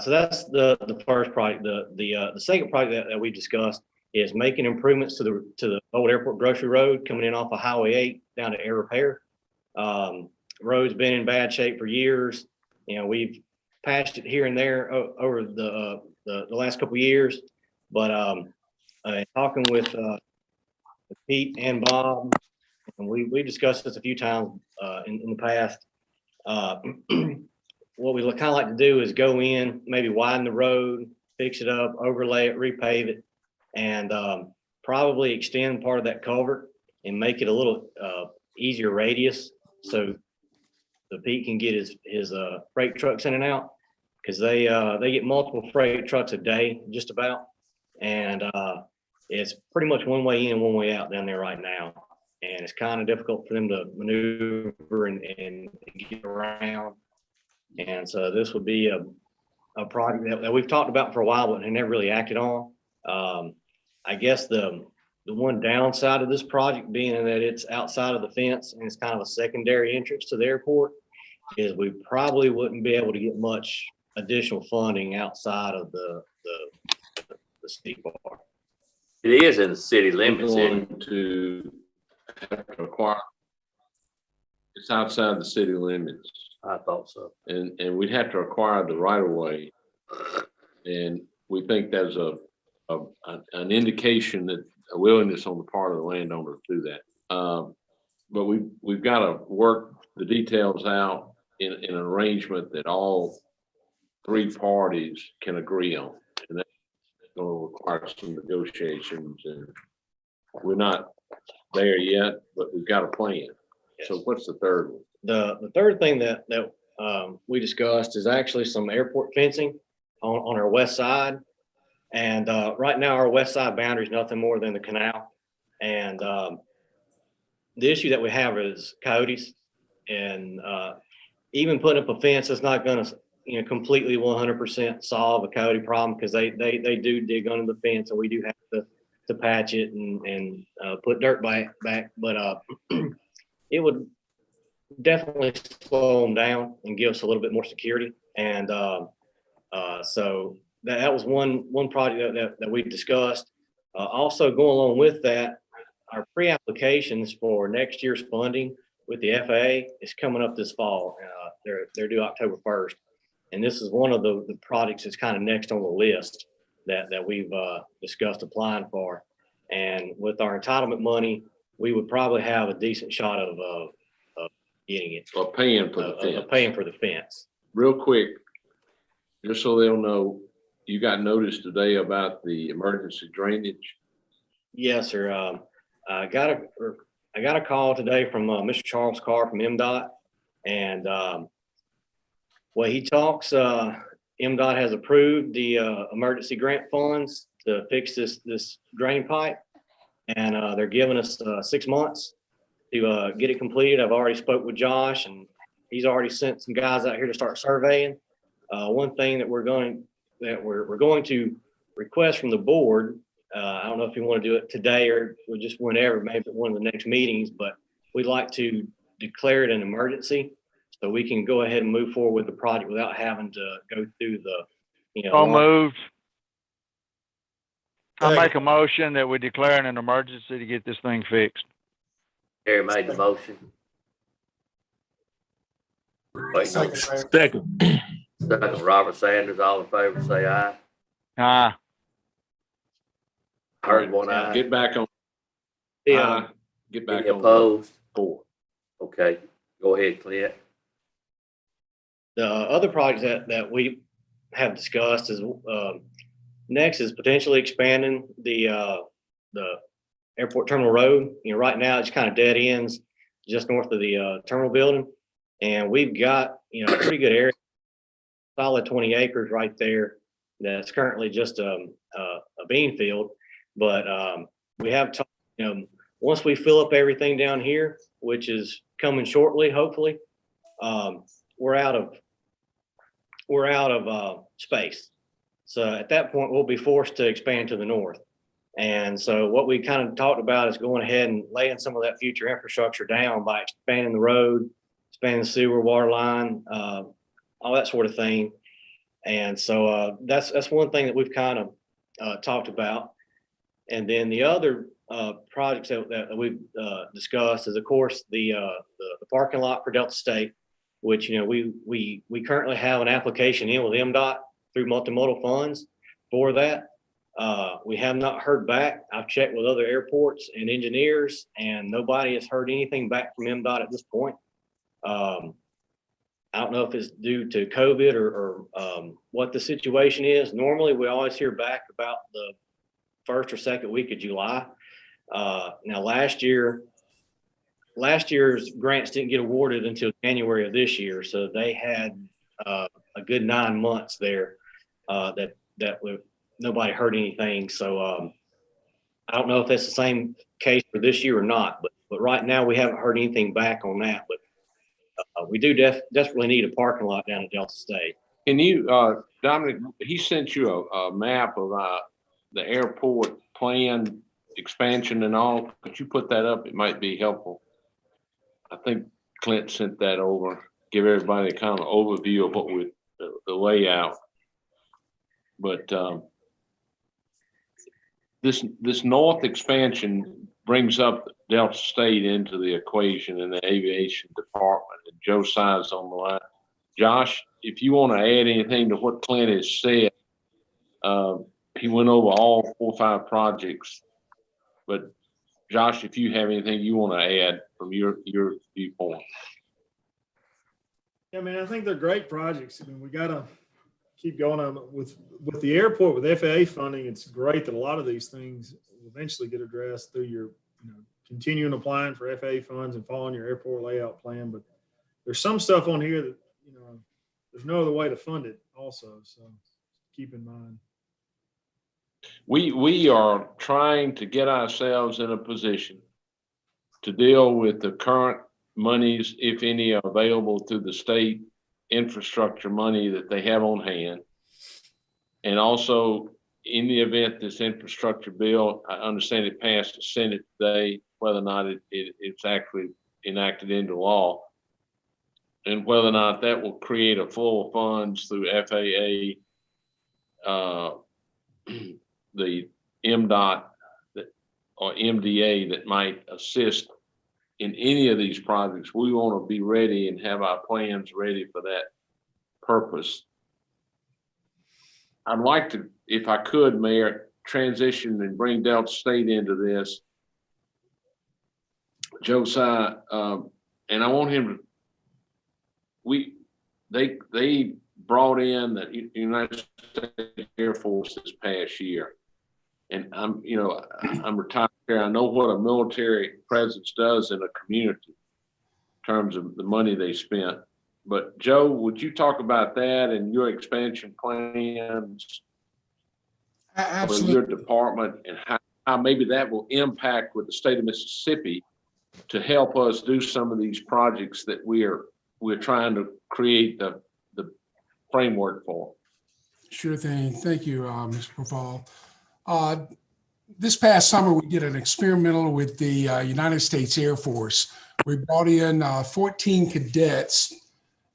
So that's the first project. The second project that we discussed is making improvements to the old airport grocery road coming in off of Highway 8 down to air repair. Road's been in bad shape for years. We've patched it here and there over the last couple of years, but talking with Pete and Bob, and we discussed this a few times in the past. What we kind of like to do is go in, maybe widen the road, fix it up, overlay it, repave it, and probably extend part of that culvert and make it a little easier radius, so the Pete can get his freight trucks in and out, because they get multiple freight trucks a day, just about, and it's pretty much one way in, one way out down there right now, and it's kind of difficult for them to maneuver and get around. And so this would be a project that we've talked about for a while, but never really acted on. I guess the one downside of this project being that it's outside of the fence and it's kind of a secondary entrance to the airport is we probably wouldn't be able to get much additional funding outside of the city park. It is in the city We're limits. going to have to acquire. It's outside the city limits. I thought so. And we'd have to acquire the right of way. And we think there's an indication that a willingness on the part of the landowner to do that. But we've got to work the details out in an arrangement that all three parties can agree on. And that's going to require some negotiations, and we're not there yet, but we've got a plan. Yes. So what's the third one? The third thing that we discussed is actually some airport fencing on our west side. And right now our west side boundary is nothing more than the canal. And the issue that we have is coyotes, and even putting up a fence is not going to completely 100% solve a coyote problem, because they do dig under the fence, and we do have to patch it and put dirt back. But it would definitely slow them down and give us a little bit more security. And so that was one project that we discussed. Also going along with that, our pre-applications for next year's funding with the FAA is coming up this fall. They're due October 1st. And this is one of the projects that's kind of next on the list that we've discussed applying for. And with our entitlement money, we would probably have a decent shot of getting it. Or paying for the fence. Paying for the fence. Real quick, just so they'll know, you got notice today about the emergency drainage? Yes, sir. I got a call today from Mr. Charles Carr from MDOT, and well, he talks. MDOT has approved the emergency grant funds to fix this drain pipe, and they're giving us 6 months to get it completed. I've already spoke with Josh, and he's already sent some guys out here to start surveying. One thing that we're going to request from the board. I don't know if you want to do it today or just whenever, maybe at one of the next meetings, but we'd like to declare it an emergency so we can go ahead and move forward with the project without having to go through the, So moved. I make a motion that we declare an emergency to get this thing fixed. Harry made the motion. Wait, no. Second. Second, Robert Sanders, all in favor, say aye. Aye. Heard one aye. Get back on. Yeah. Get back Any on. opposed? 4. Okay, go ahead, Clint. The other project that we have discussed is next is potentially expanding the airport terminal road. You know, right now it's kind of dead ends just north of the terminal building, and we've got, you know, a pretty good area, solid 20 acres right there. That's currently just a bean field, but we have talked, you know, once we fill up everything down here, which is coming shortly, hopefully, we're out of space. So at that point, we'll be forced to expand to the north. And so what we kind of talked about is going ahead and laying some of that future infrastructure down by expanding the road, expanding the sewer, water line, all that sort of thing. And so that's one thing that we've kind of talked about. And then the other projects that we've discussed is, of course, the parking lot for Delta State, which, you know, we currently have an application in with MDOT through multimodal funds for that. We have not heard back. I've checked with other airports and engineers, and nobody has heard anything back from MDOT at this point. I don't know if it's due to COVID or what the situation is. Normally, we always hear back about the first or second week of July. Now, last year's grants didn't get awarded until January of this year, so they had a good 9 months there that nobody heard anything. So I don't know if that's the same case for this year or not, but right now we haven't heard anything back on that. But we do desperately need a parking lot down at Delta State. Can you, Dominic, he sent you a map of the airport plan expansion and all. Could you put that up? It might be helpful. I think Clint sent that over, give everybody a kind of overview of what the layout. But this north expansion brings up Delta State into the equation in the aviation department, and Joe Si's on the line. Josh, if you want to add anything to what Clint has said, he went over all 4 or 5 projects. But Josh, if you have anything you want to add from your viewpoint. Yeah, I mean, I think they're great projects. I mean, we got to keep going on with the airport, with FAA funding. It's great that a lot of these things will eventually get addressed through your, continuing applying for FAA funds and following your airport layout plan. But there's some stuff on here that, there's no other way to fund it also. So keep in mind. We are trying to get ourselves in a position to deal with the current monies, if any, are available through the state infrastructure money that they have on hand. And also, in the event this infrastructure bill, I understand it passed the Senate today, whether or not it's actually enacted into law, and whether or not that will create a flow of funds through FAA, the MDOT or MDA that might assist in any of these projects. We want to be ready and have our plans ready for that purpose. I'd like to, if I could, Mayor, transition and bring Delta State into this. Josiah, and I want him to, they brought in the United States Air Force this past year. And I'm retired here. I know what a military presence does in a community in terms of the money they spent. But Joe, would you talk about that and your expansion plans for your department, and how maybe that will impact with the state of Mississippi to help us do some of these projects that we're trying to create the framework for? Sure thing. Thank you, Mr. Pavall. This past summer, we did an experimental with the United States Air Force. We brought in 14 cadets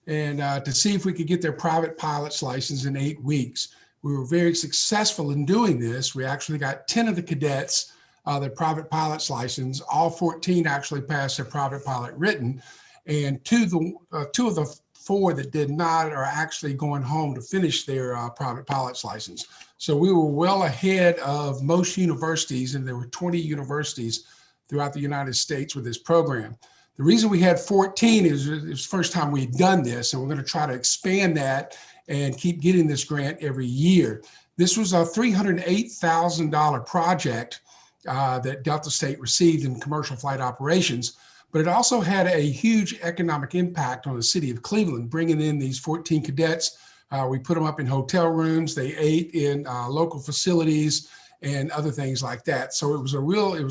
and to see if we could get their private pilot's license in 8 weeks. We were very successful in doing this. We actually got 10 of the cadets their private pilot's license. All 14 actually passed their private pilot written, and two of the 4 that did not are actually going home to finish their private pilot's license. So we were well ahead of most universities, and there were 20 universities throughout the United States with this program. The reason we had 14 is it was the first time we'd done this, and we're going to try to expand that and keep getting this grant every year. This was a $308,000 project that Delta State received in commercial flight operations, but it also had a huge economic impact on the city of Cleveland, bringing in these 14 cadets. We put them up in hotel rooms. They ate in local facilities and other things like that. So it was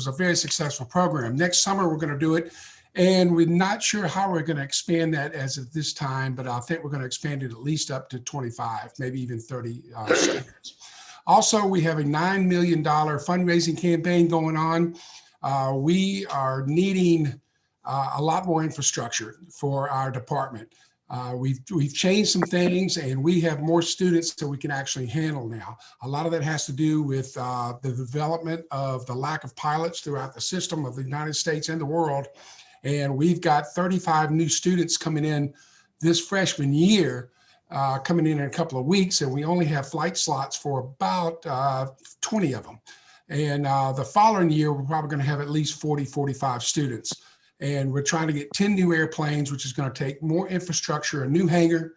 a very successful program. Next summer, we're going to do it. And we're not sure how we're going to expand that as of this time, but I think we're going to expand it at least up to 25, maybe even 30 students. Also, we have a $9 million fundraising campaign going on. We are needing a lot more infrastructure for our department. We've changed some things, and we have more students that we can actually handle now. A lot of that has to do with the development of the lack of pilots throughout the system of the United States and the world. And we've got 35 new students coming in this freshman year, coming in a couple of weeks, and we only have flight slots for about 20 of them. And the following year, we're probably going to have at least 40, 45 students. And we're trying to get 10 new airplanes, which is going to take more infrastructure, a new hangar,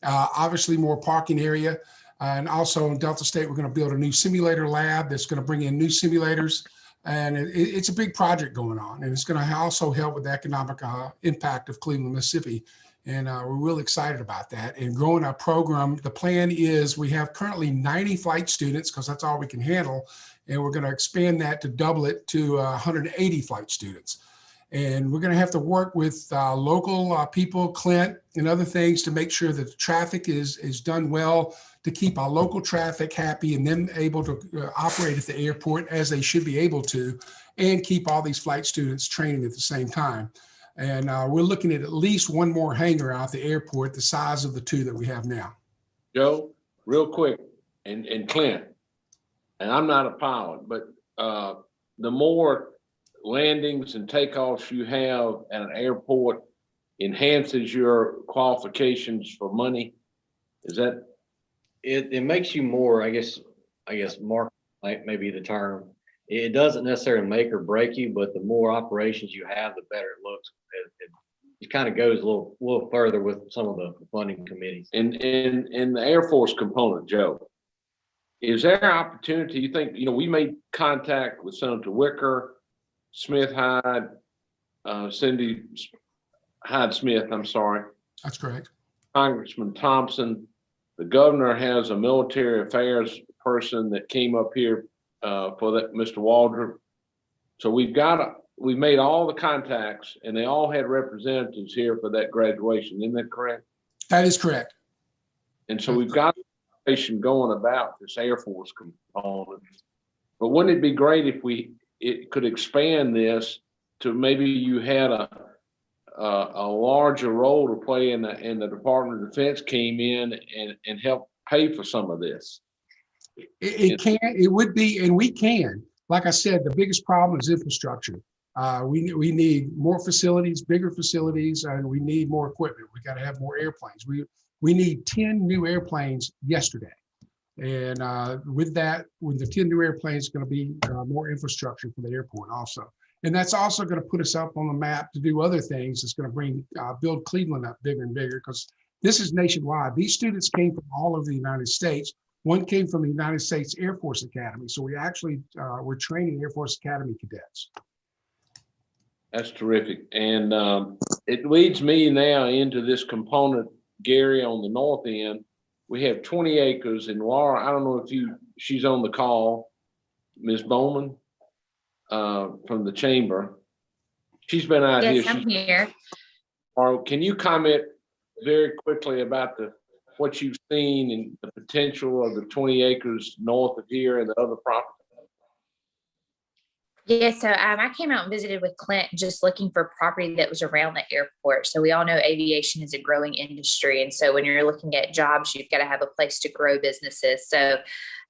obviously more parking area. And also in Delta State, we're going to build a new simulator lab that's going to bring in new simulators. And it's a big project going on, and it's going to also help with the economic impact of Cleveland, Mississippi. And we're really excited about that and growing our program. The plan is we have currently 90 flight students because that's all we can handle. And we're going to expand that to double it to 180 flight students. And we're going to have to work with local people, Clint, and other things to make sure that the traffic is done well, to keep our local traffic happy and then able to operate at the airport as they should be able to, and keep all these flight students training at the same time. And we're looking at least one more hangar out the airport, the size of the 2 that we have now. Joe, real quick, and Clint, and I'm not a pilot, but the more landings and takeoffs you have at an airport enhances your qualifications for money. Is that? It makes you more, I guess market may be the term. It doesn't necessarily make or break you, but the more operations you have, the better it looks. It kind of goes a little further with some of the funding committees. In the Air Force component, Joe, is there opportunity? You think, we made contact with Senator Wicker, Smith Hyde, Cindy Hyde Smith, I'm sorry. That's correct. Congressman Thompson. The governor has a military affairs person that came up here for that, Mr. Waldron. So we've made all the contacts, and they all had representatives here for that graduation. Isn't that correct? That is correct. And so we've got information going about this Air Force component. But wouldn't it be great if it could expand this to maybe you had a larger role to play in the Department of Defense came in and helped pay for some of this? It would be, and we can. Like I said, the biggest problem is infrastructure. We need more facilities, bigger facilities, and we need more equipment. We got to have more airplanes. We need 10 new airplanes yesterday. And with the 10 new airplanes, going to be more infrastructure for the airport also. And that's also going to put us up on the map to do other things. It's going to build Cleveland up bigger and bigger, because this is nationwide. These students came from all over the United States. One came from the United States Air Force Academy. So we actually, we're training Air Force Academy cadets. That's terrific. And it leads me now into this component, Gary, on the north end. We have 20 acres, and Laura, I don't know if she's on the call, Ms. Bowman from the chamber. She's been out here. Yes, I'm here. Can you comment very quickly about what you've seen and the potential of the 20 acres north of here and the other property? Yeah, so I came out and visited with Clint, just looking for property that was around the airport. So we all know aviation is a growing industry. And so when you're looking at jobs, you've got to have a place to grow businesses. So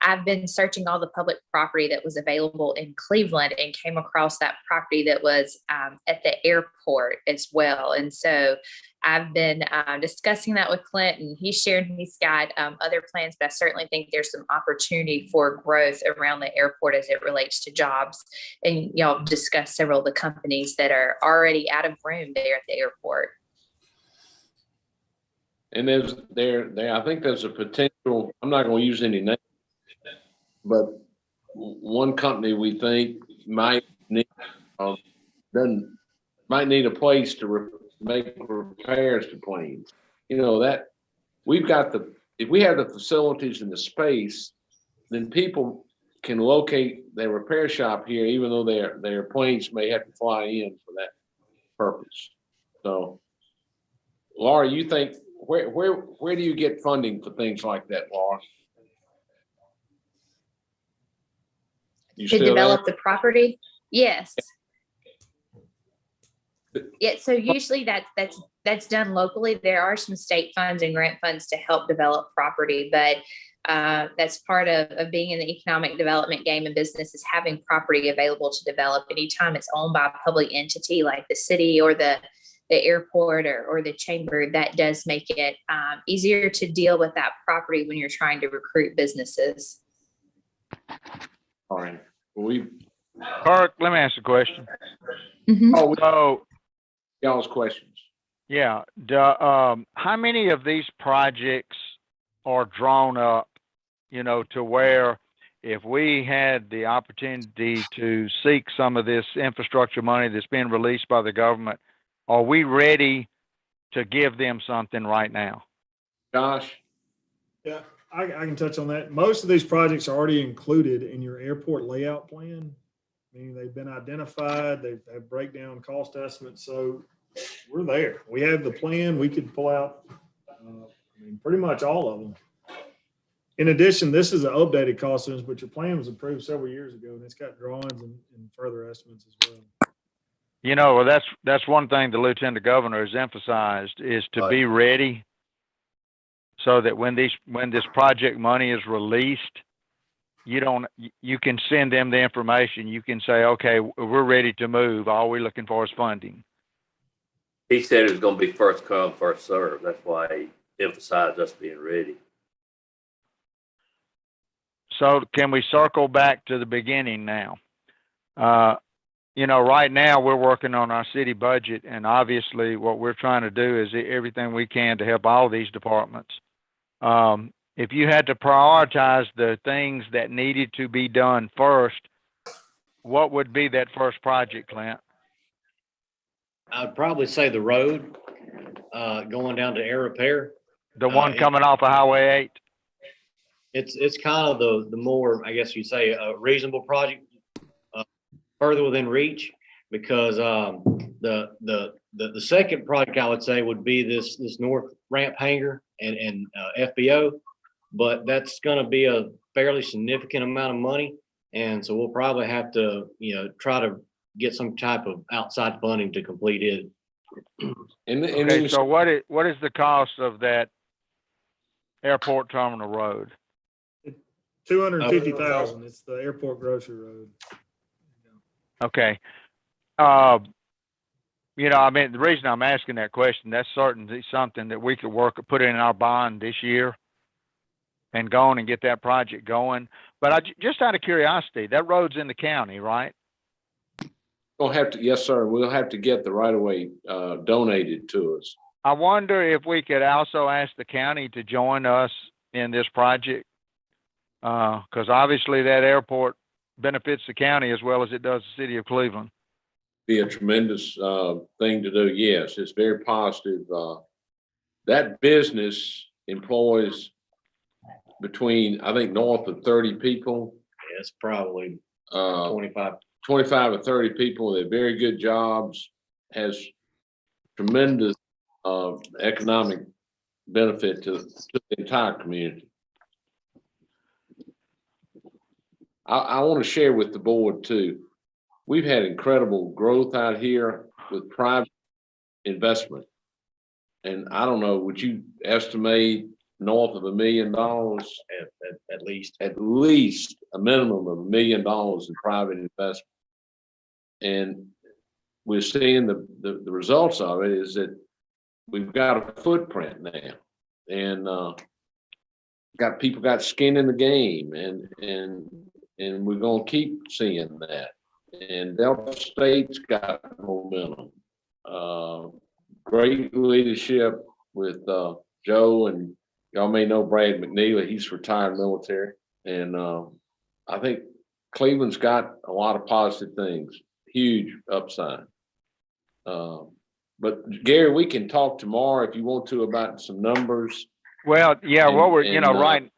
I've been searching all the public property that was available in Cleveland and came across that property that was at the airport as well. And so I've been discussing that with Clint, and he's shared he's got other plans, but I certainly think there's some opportunity for growth around the airport as it relates to jobs. And y'all discussed several of the companies that are already out of room there at the airport. And I think there's a potential, I'm not going to use any names, but one company we think might need, might need a place to make repairs to planes. You know, that we've got if we have the facilities and the space, then people can locate their repair shop here, even though their planes may have to fly in for that purpose. So, Laura, you think, where do you get funding for things like that, Laura? To develop the property? Yes. Yeah, so usually that's done locally. There are some state funds and grant funds to help develop property, but that's part of being in the economic development game and business is having property available to develop. Anytime it's owned by a public entity like the city or the airport or the chamber, that does make it easier to deal with that property when you're trying to recruit businesses. All right. Kirk, let me ask a question. Mm-hmm. So, y'all's questions. Yeah. How many of these projects are drawn up, to where if we had the opportunity to seek some of this infrastructure money that's being released by the government, are we ready to give them something right now? Josh? Yeah, I can touch on that. Most of these projects are already included in your airport layout plan. Meaning they've been identified, they have breakdown cost estimates. So we're there. We have the plan. We could pull out, pretty much all of them. In addition, this is an updated cost estimate, but your plan was approved several years ago, and it's got drawings and further estimates as well. Well, that's one thing the Lieutenant Governor has emphasized is to be ready, so that when this project money is released, you can send them the information. You can say, okay, we're ready to move. All we're looking for is funding. He said it was going to be first come, first serve. That's why he emphasized us being ready. So can we circle back to the beginning now? Right now we're working on our city budget, and obviously what we're trying to do is everything we can to help all these departments. If you had to prioritize the things that needed to be done first, what would be that first project, Clint? I'd probably say the road going down to air repair. The one coming off of Highway 8? It's kind of the more, I guess you'd say, a reasonable project, further within reach, because the second project I would say would be this north ramp hangar and FBO, but that's going to be a fairly significant amount of money, and so we'll probably have to try to get some type of outside funding to complete it. Okay, so what is the cost of that airport terminal road? $250,000. It's the airport grocery road. Okay. The reason I'm asking that question, that's certainly something that we could put in our bond this year and go on and get that project going. But just out of curiosity, that road's in the county, right? We'll have to, yes, sir. We'll have to get the right of way donated to us. I wonder if we could also ask the county to join us in this project, because obviously that airport benefits the county as well as it does the city of Cleveland. Be a tremendous thing to do. Yes, it's very positive. That business employs between, I think, north of 30 people. Yeah, it's probably 25 or 30 people. They're very good jobs, has tremendous economic benefit to the entire community. I want to share with the board too. We've had incredible growth out here with private investment. And I don't know, would you estimate north of $1 million? At least. At least a minimum of $1 million in private investment. And we're seeing the results of it is that we've got a footprint now, and got people got skin in the game, and we're gonna keep seeing that. And Delta State's got momentum. Great leadership with Joe, and y'all may know Brad McNeely. He's retired military, and I think Cleveland's got a lot of positive things, huge upside. But Gary, we can talk tomorrow if you want to about some numbers. Well, yeah, And- what we're, and,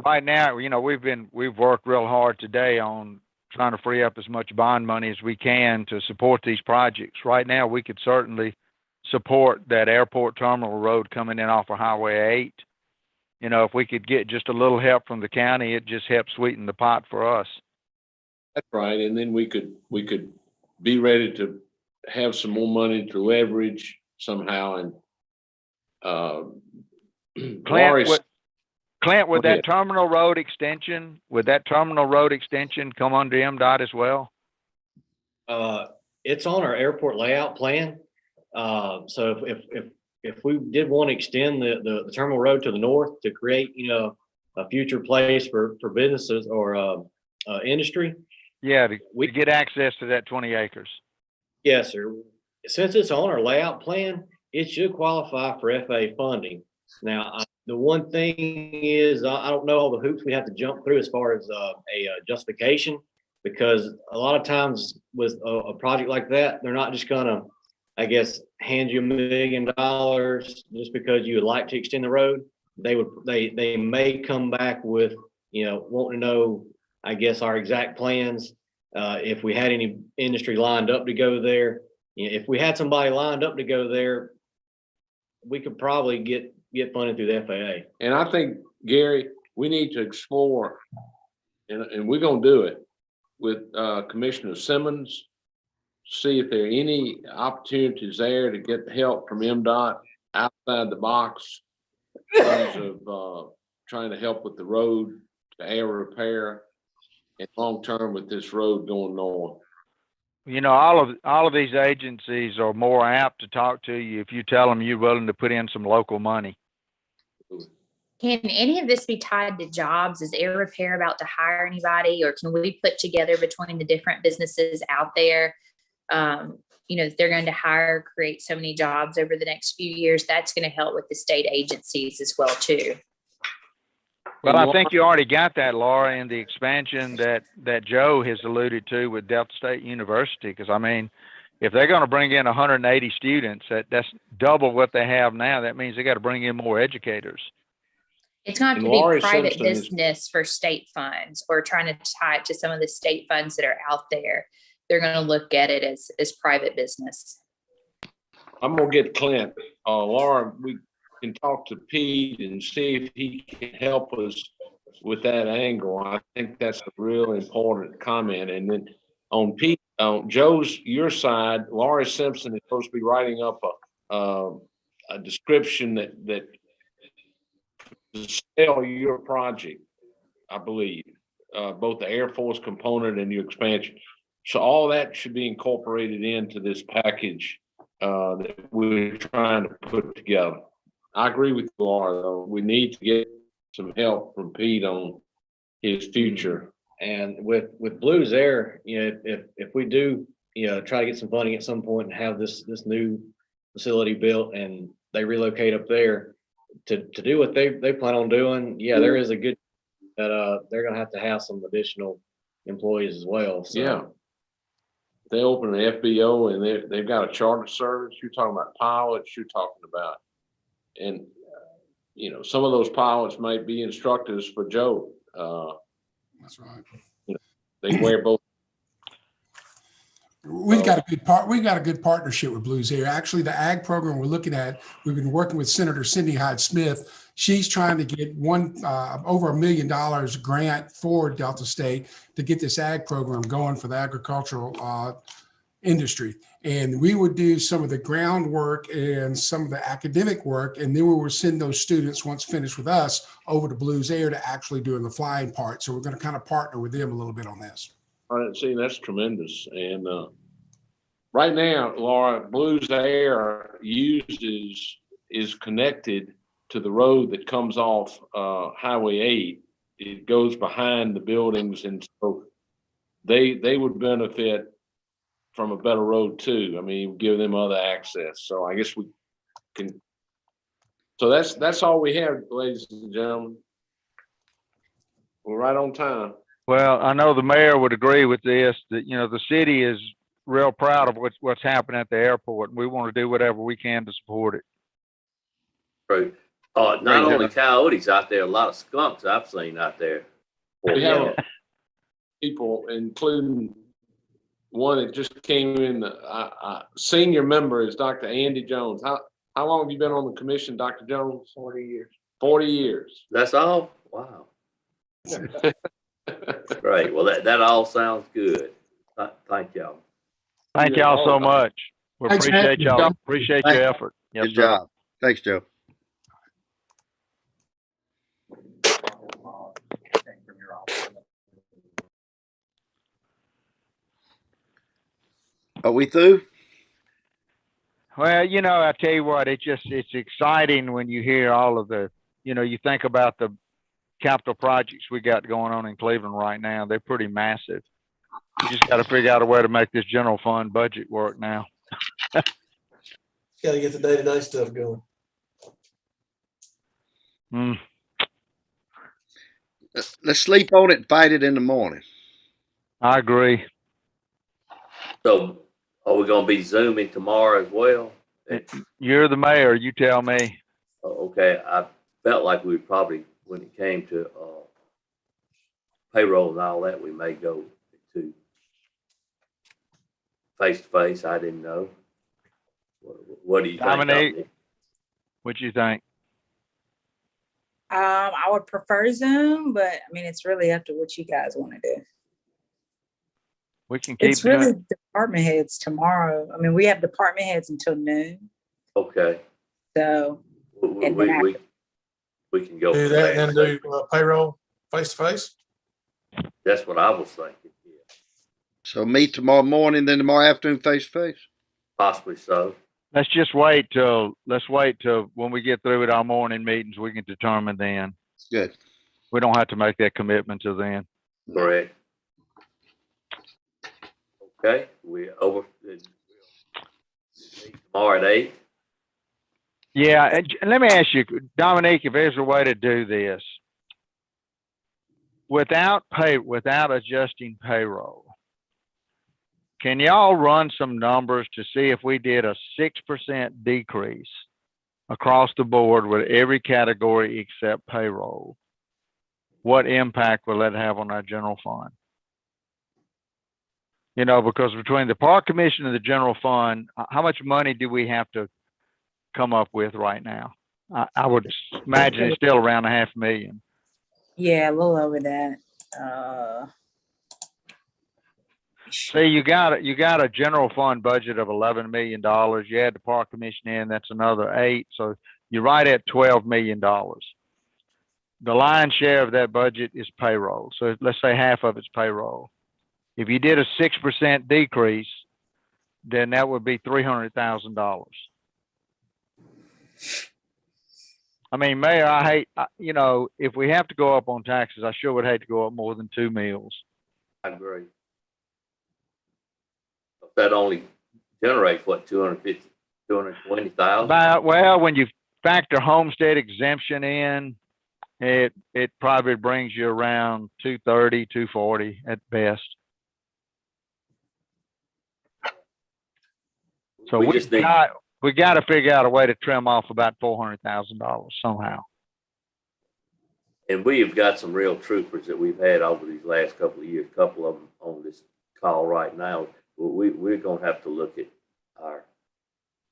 right now, we've worked real hard today on trying to free up as much bond money as we can to support these projects. Right now, we could certainly support that airport terminal road coming in off of Highway 8. If we could get just a little help from the county, it just helps sweeten the pot for us. That's right, and then we could be ready to have some more money to leverage somehow. And Clint, would Go ahead. that terminal road extension come under MDOT as well? It's on our airport layout plan. So if we did want to extend the terminal road to the north to create, a future place for businesses or industry. Yeah, to get access to that 20 acres. Yes, sir. Since it's on our layout plan, it should qualify for FAA funding. Now, the one thing is, I don't know all the hoops we have to jump through as far as a justification, because a lot of times with a project like that, they're not just gonna, I guess, hand you $1 million just because you would like to extend the road. They may come back with, wanting to know, I guess, our exact plans. If we had any industry lined up to go there, if we had somebody lined up to go there, we could probably get funded through the FAA. And I think, Gary, we need to explore, and we're gonna do it with Commissioner Simmons, see if there are any opportunities there to get help from MDOT outside the box in terms of trying to help with the road, the air repair, and long-term with this road going north. All of these agencies are more apt to talk to you if you tell them you're willing to put in some local money. Can any of this be tied to jobs? Is Air Repair about to hire anybody, or can we put together between the different businesses out there, if they're going to hire, create so many jobs over the next few years? That's going to help with the state agencies as well too. Well, I think you already got that, Laura, in the expansion that Joe has alluded to with Delta State University. Because, if they're going to bring in 180 students, that's double what they have now. That means they got to bring in more educators. It's going to have to be private business for state funds, or trying to tie it to some of the state funds that are out there. They're going to look at it as private business. I'm gonna get Clint. Laura, we can talk to Pete and see if he can help us with that angle. I think that's a real important comment. And then on Pete, on your side, Laura Simpson is supposed to be writing up a description that to sell your project, I believe, both the Air Force component and your expansion. So all that should be incorporated into this package that we're trying to put together. I agree with you, Laura, though. We need to get some help from Pete on his future. And with Blues Air, if we do, try to get some funding at some point and have this new facility built and they relocate up there to do what they plan on doing, there is a good that they're gonna have to have some additional employees as well. So. Yeah. They open an FBO and they've got a charter service. You're talking about pilots. You're talking about, and some of those pilots might be instructors for Joe. That's right. They wear both. We've got a good partnership with Blues Air. Actually, the ag program we're looking at, we've been working with Senator Cindy Hyde-Smith. She's trying to get over $1 million grant for Delta State to get this ag program going for the agricultural industry. And we would do some of the groundwork and some of the academic work, and then we would send those students, once finished with us, over to Blues Air to actually doing the flying part. So we're going to kind of partner with them a little bit on this. See, that's tremendous. And right now, Laura, Blues Air uses is connected to the road that comes off Highway 8. It goes behind the buildings, and so they would benefit from a better road too. I mean, give them other access. So I guess we can. So that's all we have, ladies and gentlemen. We're right on time. Well, I know the mayor would agree with this, that, you know, the city is real proud of what's happening at the airport, and we want to do whatever we can to support it. True. Not only coyotes out there, a lot of skunks I've seen out there. We have people, including one that just came in. Senior member is Dr. Andy Jones. How long have you been on the commission, Dr. Jones? 40 years. 40 years. That's all? Wow. Great. Well, that all sounds good. Thank y'all. Thank y'all so much. We Thanks, appreciate Andy. y'all. Appreciate your effort. Yes, Good sir. job. Thanks, Joe. Are we through? Well, you know, I tell you what, it's exciting when you hear all of the, you know, you think about the capital projects we got going on in Cleveland right now. They're pretty massive. You just got to figure out a way to make this general fund budget work now. Got to get the day-to-day stuff going. Let's sleep on it and fight it in the morning. I agree. So are we going to be Zooming tomorrow as well? You're the mayor. You tell me. Okay. I felt like we probably, when it came to payroll and all that, we may go to face-to-face. I didn't know. What do you think, Dominique? What do you think? I would prefer Zoom, but I mean, it's really up to what you guys want to do. We can keep It's really department heads tomorrow. I mean, we have department heads until noon. Okay. So we can go Do from that there. and then do payroll face to face. That's what I was thinking. Yeah. So meet tomorrow morning, then tomorrow afternoon face to face? Possibly so. Let's wait till when we get through with our morning meetings, we can determine then. Good. We don't have to make that commitment till then. Correct. Okay, we over tomorrow at 8. Yeah, and let me ask you, Dominique, if there's a way to do this without adjusting payroll, can y'all run some numbers to see if we did a 6% decrease across the board with every category except payroll? What impact will that have on our general fund? You know, because between the park commission and the general fund, how much money do we have to come up with right now? I would imagine it's still around $500,000. Yeah, a little over that. See, you got a general fund budget of $11 million. You add the park commission in, that's another $8 million. So you're right at $12 million. The lion's share of that budget is payroll. So let's say half of it's payroll. If you did a 6% decrease, then that would be $300,000. I mean, Mayor, you know, if we have to go up on taxes, I sure would hate to go up more than 2 meals. I agree. That only generates what, 220,000? Well, when you factor homestead exemption in, it probably brings you around 230, 240 at best. So we got to figure out a way to trim off about $400,000 somehow. And we have got some real troopers that we've had over these last couple of years, a couple of them on this call right now. We're going to have to look at our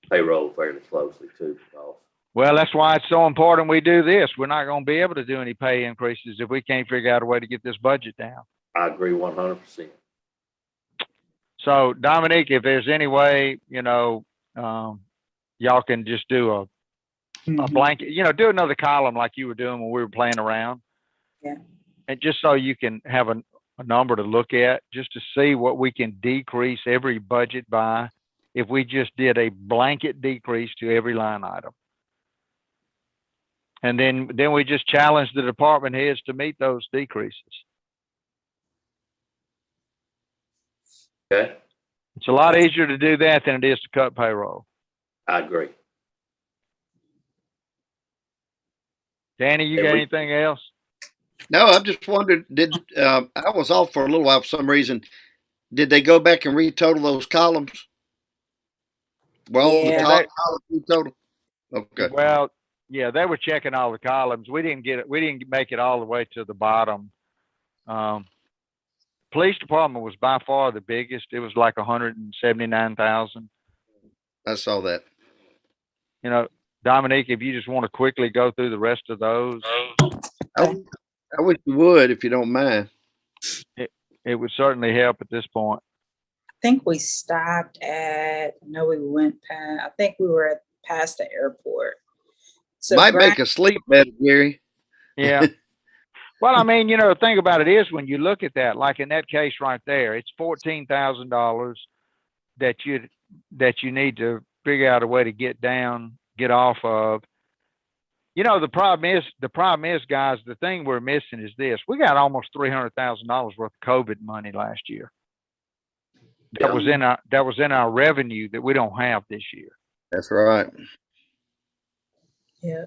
payroll fairly closely too. Well, that's why it's so important we do this. We're not going to be able to do any pay increases if we can't figure out a way to get this budget down. I agree 100%. So, Dominique, if there's any way, you know, y'all can just do a blanket, you know, do another column like you were doing when we were playing around. Yeah. And just so you can have a number to look at, just to see what we can decrease every budget by if we just did a blanket decrease to every line item. And then we just challenge the department heads to meet those decreases. Okay, It's a lot easier to do that than it is to cut payroll. I agree. Danny, you got anything else? No, I just wondered, I was off for a little while for some reason. Did they go back and retotal those columns? Well, Yeah. the column retotal? Okay. Well, yeah, they were checking all the columns. We didn't get it. We didn't make it all the way to the bottom. Police department was by far the biggest. It was like 179,000. I saw that. You know, Dominique, if you just want to quickly go through the rest of those. I wish you would, if you don't mind. It would certainly help at this point. I think we stopped at, I know we went past, I think we were past the airport. So Might make us sleep better, Gary. Yeah. Well, I mean, you know, the thing about it is when you look at that, like in that case right there, it's $14,000 that you need to figure out a way to get off of. You know, the problem is, guys, the thing we're missing is this. We got almost $300,000 worth of COVID money last year. That was in our revenue that we don't have this year. That's right. Yeah.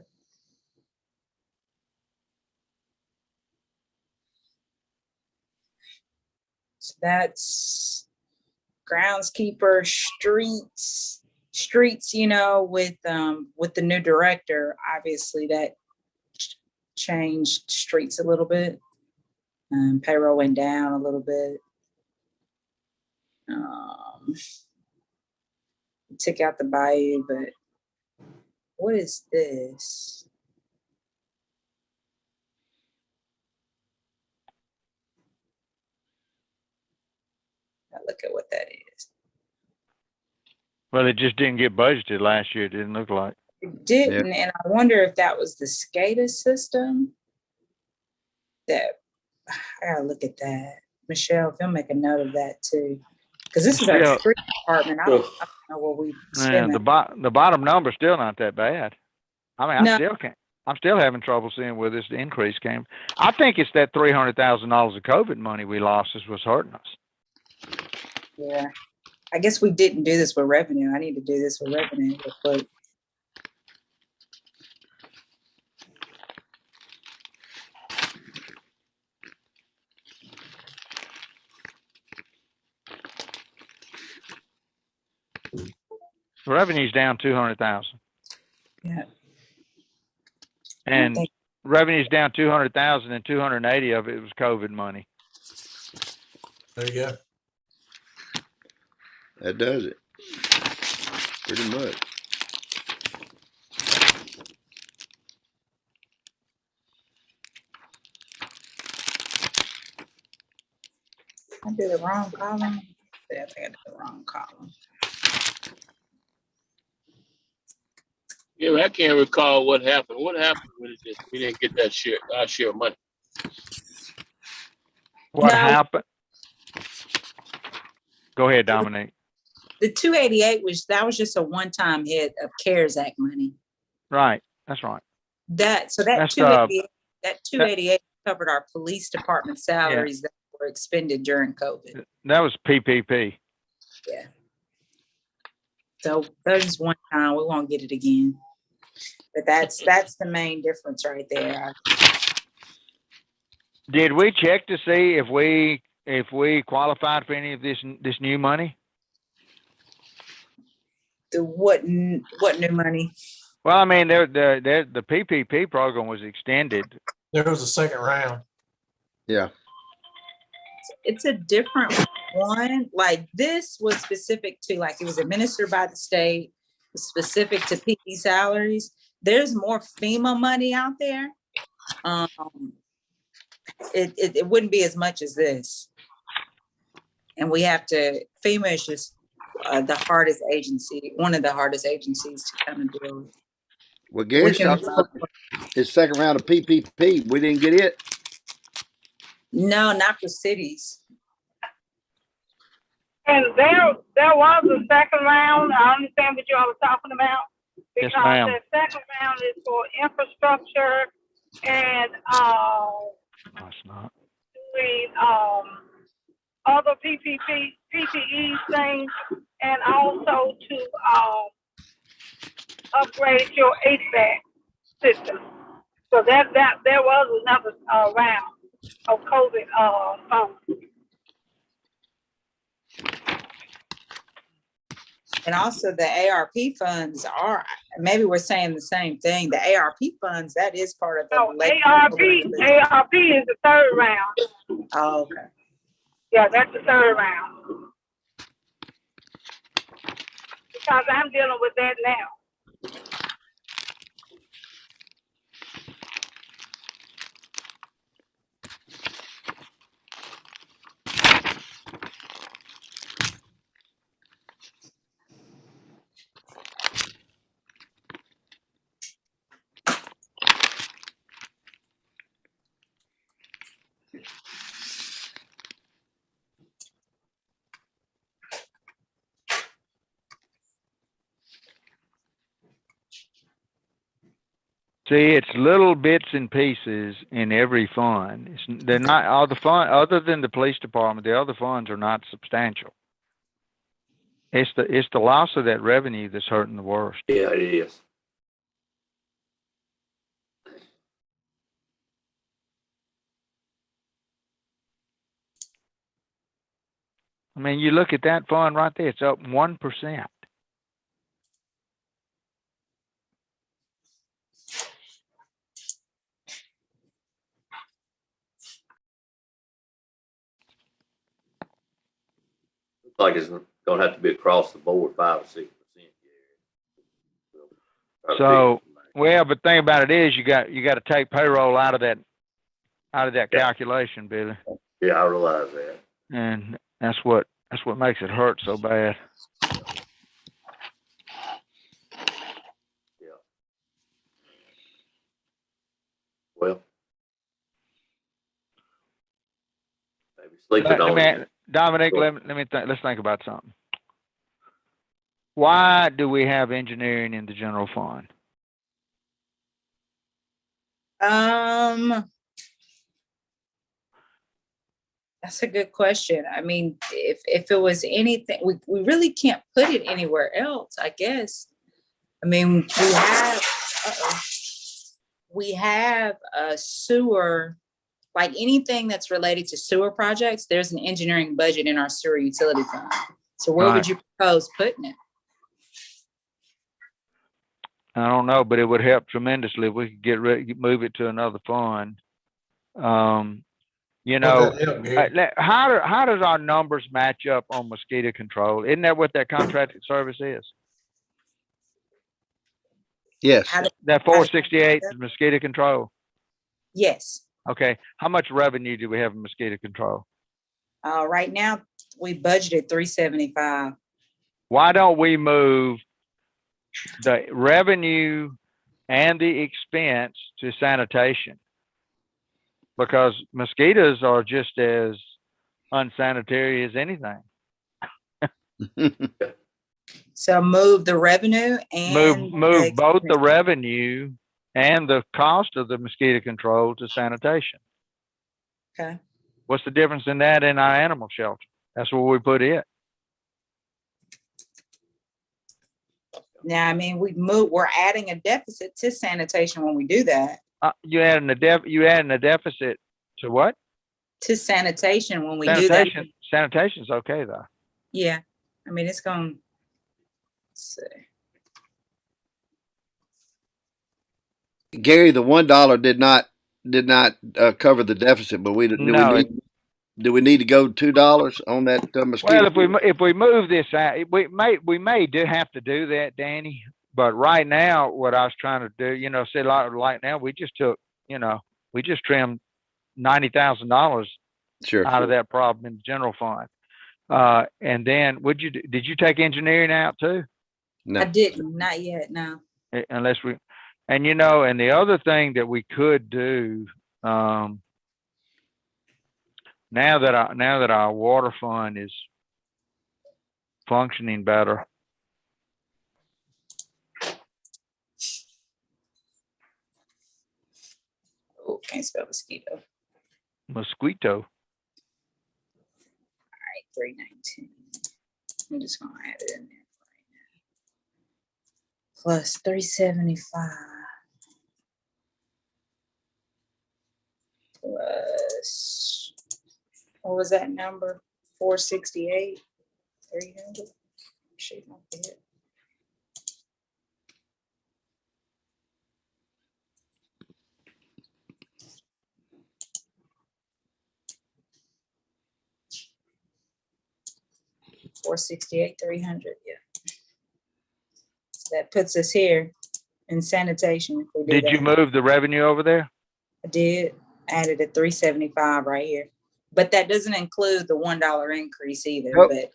So that's groundskeeper, streets, you know, with the new director, obviously that changed streets a little bit. Payroll went down a little bit. Took out the bayou, but what is this? Now look at what that is. Well, it just didn't get budgeted last year. It didn't look like. It didn't, yeah. And I wonder if that was the SCADA system. That I gotta look at that. Michelle, if you'll make a note of that too, because this is our street department. I don't know what we spend. The bottom number's still not that bad. I mean, No. I'm still having trouble seeing where this increase came. I think it's that $300,000 of COVID money we lost was hurting us. Yeah. I guess we didn't do this with revenue. I need to do this with revenue real quick. Revenue's down 200,000. Yeah. And revenue's down 200,000, and 280 of it was COVID money. There you go. That does it. Pretty much. I did the wrong column. I think I did the wrong column. Yeah, I can't recall what happened. What happened when we didn't get that our share of money? What happened? Go ahead, Dominique. The 288 was just a one-time hit of CARES Act money. Right, that's right. That 288 covered our police department salaries that were expended during COVID. That was PPP. Yeah. So that's one time. We won't get it again. But that's the main difference right there. Did we check to see if we qualified for any of this new money? What new money? Well, I mean, the PPP program was extended. There was a second round. Yeah. It's a different one. Like this was specific to, like, it was administered by the state, specific to PD salaries. There's more FEMA money out there. It wouldn't be as much as this. And we have to, FEMA is just the hardest agency, one of the hardest agencies to come and deal with. Well, Gary talked about his second round of PPP. We didn't get it. No, not for cities. And there was a second round. I understand what you all were talking about. Yes, Because ma'am. the second round is for infrastructure and, No, it's not. doing, other PPE things, and also to, upgrade your HVAC system. So there was another, round of COVID, funds. And also the ARP funds are, maybe we're saying the same thing. The ARP funds, that is part of the. No, ARP is the third round. Oh, okay. Yeah, that's the third round. Because I'm dealing with that now. See, it's little bits and pieces in every fund. They're not all the fund other than the police department. The other funds are not substantial. It's the loss of that revenue that's hurting the worst. Yeah, it is. I mean, you look at that fund right there; it's up 1%. Looks like it's gonna have to be across the board, 5 or 6%. So, well, but the thing about it is, you got to take payroll out of that calculation, Billy. Yeah, I realize that. And that's what makes it hurt so bad. Yeah. Well, maybe sleeping on it. Dominic, let's think about something. Why do we have engineering in the general fund? That's a good question. I mean, if it was anything, we really can't put it anywhere else, I guess. I mean, we have a sewer, like anything that's related to sewer projects, there's an engineering budget in our sewer utility fund. So where would you propose putting it? I don't know, but it would help tremendously if we could move it to another fund. You know, how does our numbers match up on mosquito control? Isn't that what that contracted service is? Yes. That 468 is mosquito control. Yes. Okay. How much revenue do we have in mosquito control? Right now we budgeted 375. Why don't we move the revenue and the expense to sanitation? Because mosquitoes are just as unsanitary as anything. So move the revenue and move both the revenue and the cost of the mosquito control to sanitation. Okay. What's the difference in that in our animal shelter? That's where we put it. Now, I mean, we're adding a deficit to sanitation when we do that. You adding a deficit to what? To sanitation when we do that. Sanitation's okay though. Yeah, I mean it's going. Let's see. Gary, the $1 did not cover the deficit, but do we need to go $2 on that mosquito? Well, if we move this out, we may have to do that, Danny. But right now, what I was trying to do, say like now, we just trimmed $90,000 out of that problem in the general fund. And then did you take engineering out too? No. I didn't, not yet, no. Unless and the other thing that we could do, now that our water fund is functioning better, can't spell mosquito. Mosquito. All right, 319. I'm just gonna add it in there right now. Plus 375. Plus, what was that number? 468, 300. Shake my head. $468, 300. Yeah. So that puts us here in sanitation. If we do Did that. you move the revenue over there? I did. Added a 375 right here, but that doesn't include the $1 increase either. Go, But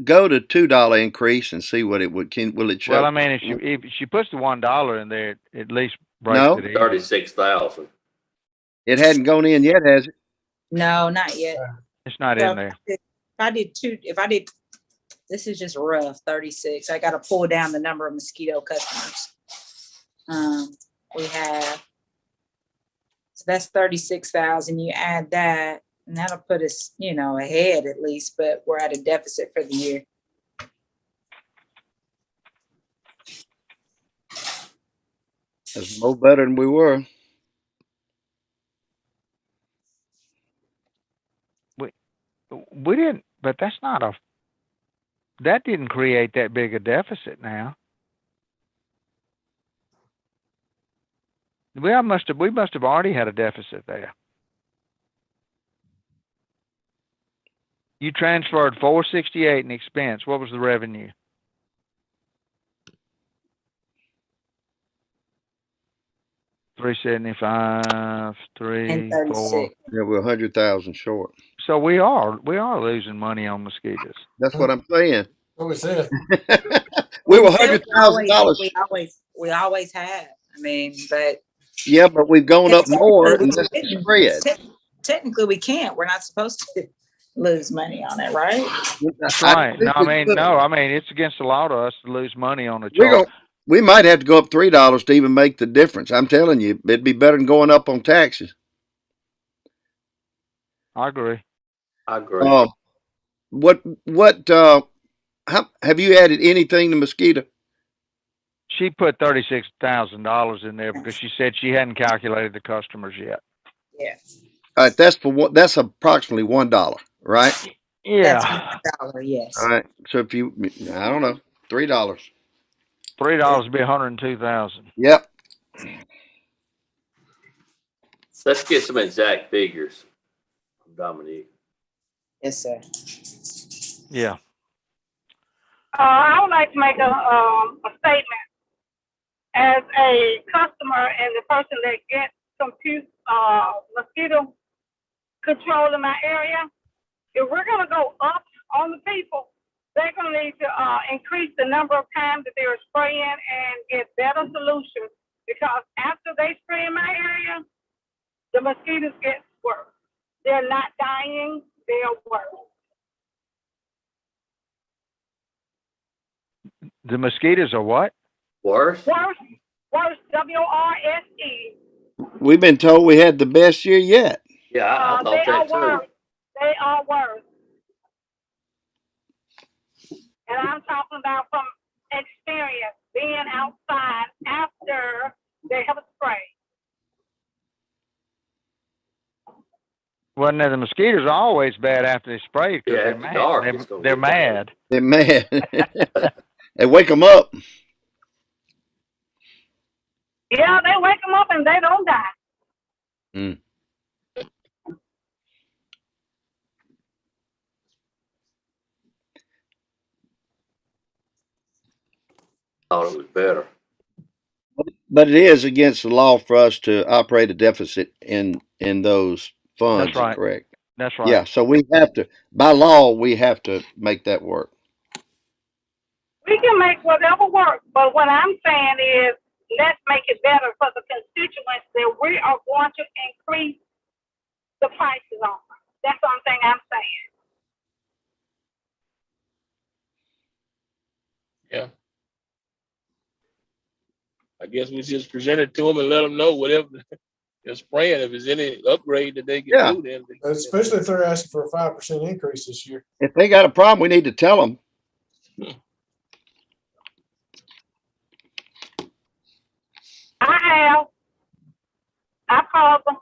go to $2 increase and see what it would. Will it show? Well, I mean, if she puts the $1 in there, it at least breaks No. it even. 36,000. It hadn't gone in yet, has it? no, not yet. It's not So in there. if I did this is just rough, 36. I got to pull down the number of mosquito customers. We have, so that's 36,000. You add that, and that'll put us, ahead at least, but we're at a deficit for the year. That's more better than we were. We didn't, but that didn't create that big a deficit now. We must have already had a deficit there. You transferred 468 in expense. What was the revenue? $375, And 4. 36. Yeah, we're 100,000 short. So we are losing money on mosquitoes. That's what I'm saying. What we said. We were We $100,000. we always have. I mean, but Yeah, but we've gone up more, and that's the spread. Technically, we can't. We're not supposed to lose money on it, right? That's right. No, I mean, it's against the law to us to lose money on a charge. We might have to go up $3 to even make the difference. I'm telling you, it'd be better than going up on taxes. I agree. Have you added anything to mosquito? She put $36,000 in there because she said she hadn't calculated the customers yet. Yeah. All right, that's approximately $1, right? Yeah. That's $1, yes. All right. So if you, I don't know, $3. $3 would be 102,000. Yep. Let's get some exact figures from Dominique. Yes, sir. Yeah. I would like to make a statement as a customer and the person that gets mosquito control in my area. If we're going to go up on the people, they're going to need to increase the number of times that they're spraying and get better solutions, because after they spray in my area, the mosquitoes get worse. They're not dying, they're worse. The mosquitoes are what? Worse? Worse, W-R-S-E. We've been told we had the best year yet. Yeah, I thought that too. Worse. They are worse. And I'm talking about from experience, being outside after they have a spray. Well, now the mosquitoes are always bad after they spray because Yeah, they're after mad. dark, They're mad. They're mad. They wake them up. Yeah, they wake them up and they don't die. Mm. Thought it was better. But it is against the law for us to operate a deficit in those funds. That's right. Correct. That's right. Yeah. So we have to, by law, we have to make that work. We can make whatever work, but what I'm saying is, let's make it better for the constituents that we are going to increase the prices on. That's the only thing I'm saying. Yeah. I guess we just present it to them and let them know whatever spraying, if there's any upgrade that they can Yeah. do, then. Especially if they're asking for a 5% increase this year. If they got a problem, we need to tell them. I called them.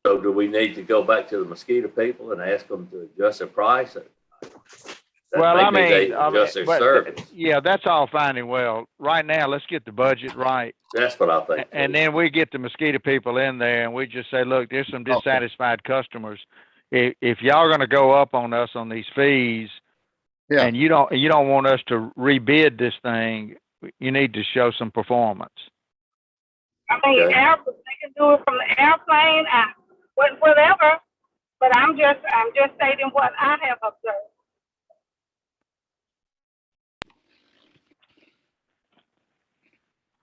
So do we need to go back to the mosquito people and ask them to adjust their price? That Well, I maybe mean, they adjust their but service. yeah, that's all fine and well. Right now, let's get the budget right. That's what I think. And then we get the mosquito people in there and we just say, look, there's some dissatisfied customers. If y'all are going to go up on us on these fees, and you don't want us to rebid this thing, you need to show some performance. I mean, they can do it from the airplane, whatever. But I'm just stating what I have observed.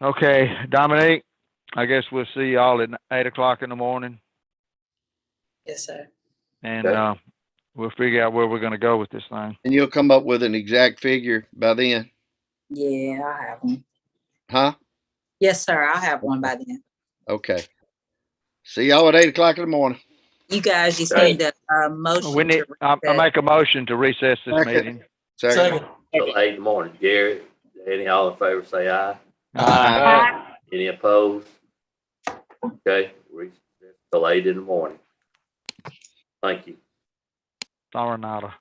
Okay, Dominique, I guess we'll see y'all at 8 o'clock in the morning. Yes, sir. And we'll figure out where we're going to go with this thing. And you'll come up with an exact figure by then. Yeah, I'll have one. Huh? Yes, sir. I'll have one by then. Okay. See y'all at 8 o'clock in the morning. You guys just need a motion. We need. I make a motion to recess this meeting. Second. Till 8 in the morning. Gary, any all in favor, say aye. Aye. Any opposed? Okay, till 8 in the morning. Thank you. Sorry, nada.